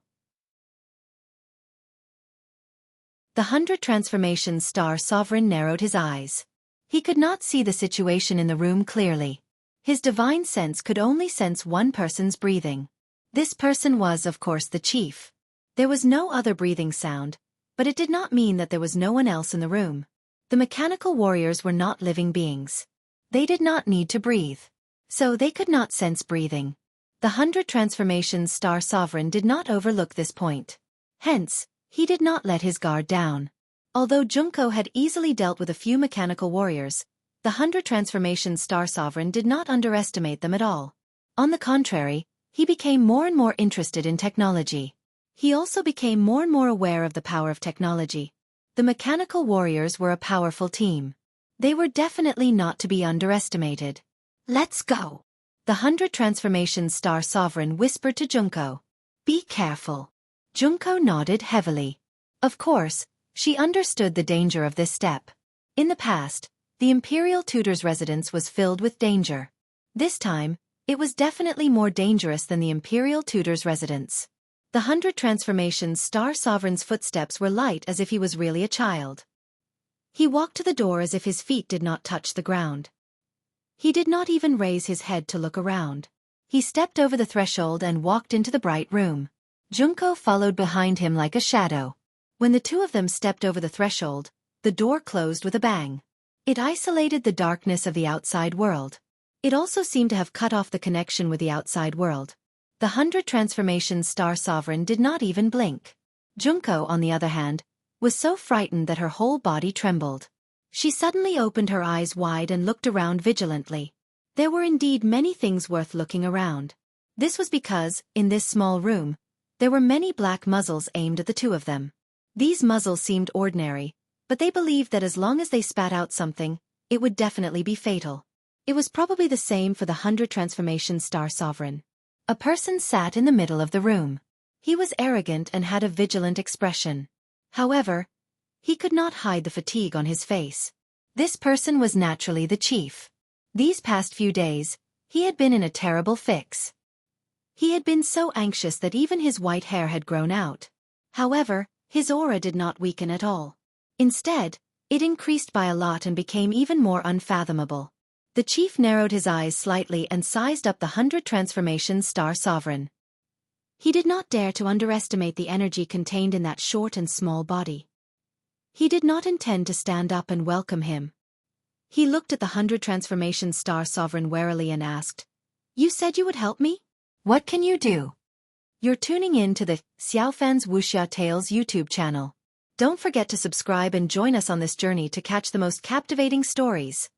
The 100 Transformations Star Sovereign narrowed his eyes. He could not see the situation in the room clearly. His divine sense could only sense one person's breathing. This person was, of course, the chief. There was no other breathing sound, but it did not mean that there was no one else in the room. The mechanical warriors were not living beings. They did not need to breathe. So they could not sense breathing. The 100 Transformations Star Sovereign did not overlook this point. Hence, he did not let his guard down. Although Junko had easily dealt with a few mechanical warriors, the 100 Transformations Star Sovereign did not underestimate them at all. On the contrary, he became more and more interested in technology. He also became more and more aware of the power of technology. The mechanical warriors were a powerful team. They were definitely not to be underestimated. Let's go. The 100 Transformations Star Sovereign whispered to Junko. Be careful. Junko nodded heavily. Of course, she understood the danger of this step. In the past, the Imperial Tutor's residence was filled with danger. This time, it was definitely more dangerous than the Imperial Tutor's residence. The 100 Transformations Star Sovereign's footsteps were light as if he was really a child. He walked to the door as if his feet did not touch the ground. He did not even raise his head to look around. He stepped over the threshold and walked into the bright room. Junko followed behind him like a shadow. When the two of them stepped over the threshold, the door closed with a bang. It isolated the darkness of the outside world. It also seemed to have cut off the connection with the outside world. The 100 Transformations Star Sovereign did not even blink. Junko, on the other hand, was so frightened that her whole body trembled. She suddenly opened her eyes wide and looked around vigilantly. There were indeed many things worth looking around. This was because, in this small room, there were many black muzzles aimed at the two of them. These muzzles seemed ordinary, but they believed that as long as they spat out something, it would definitely be fatal. It was probably the same for the 100 Transformations Star Sovereign. A person sat in the middle of the room. He was arrogant and had a vigilant expression. However, he could not hide the fatigue on his face. This person was naturally the chief. These past few days, he had been in a terrible fix. He had been so anxious that even his white hair had grown out. However, his aura did not weaken at all. Instead, it increased by a lot and became even more unfathomable. The chief narrowed his eyes slightly and sized up the 100 Transformations Star Sovereign. He did not dare to underestimate the energy contained in that short and small body. He did not intend to stand up and welcome him. He looked at the 100 Transformations Star Sovereign warily and asked, "You said you would help me? What can you do?" You're tuning in to the Xiaofan's Wuxia Tales YouTube channel. Don't forget to subscribe and join us on this journey to catch the most captivating stories.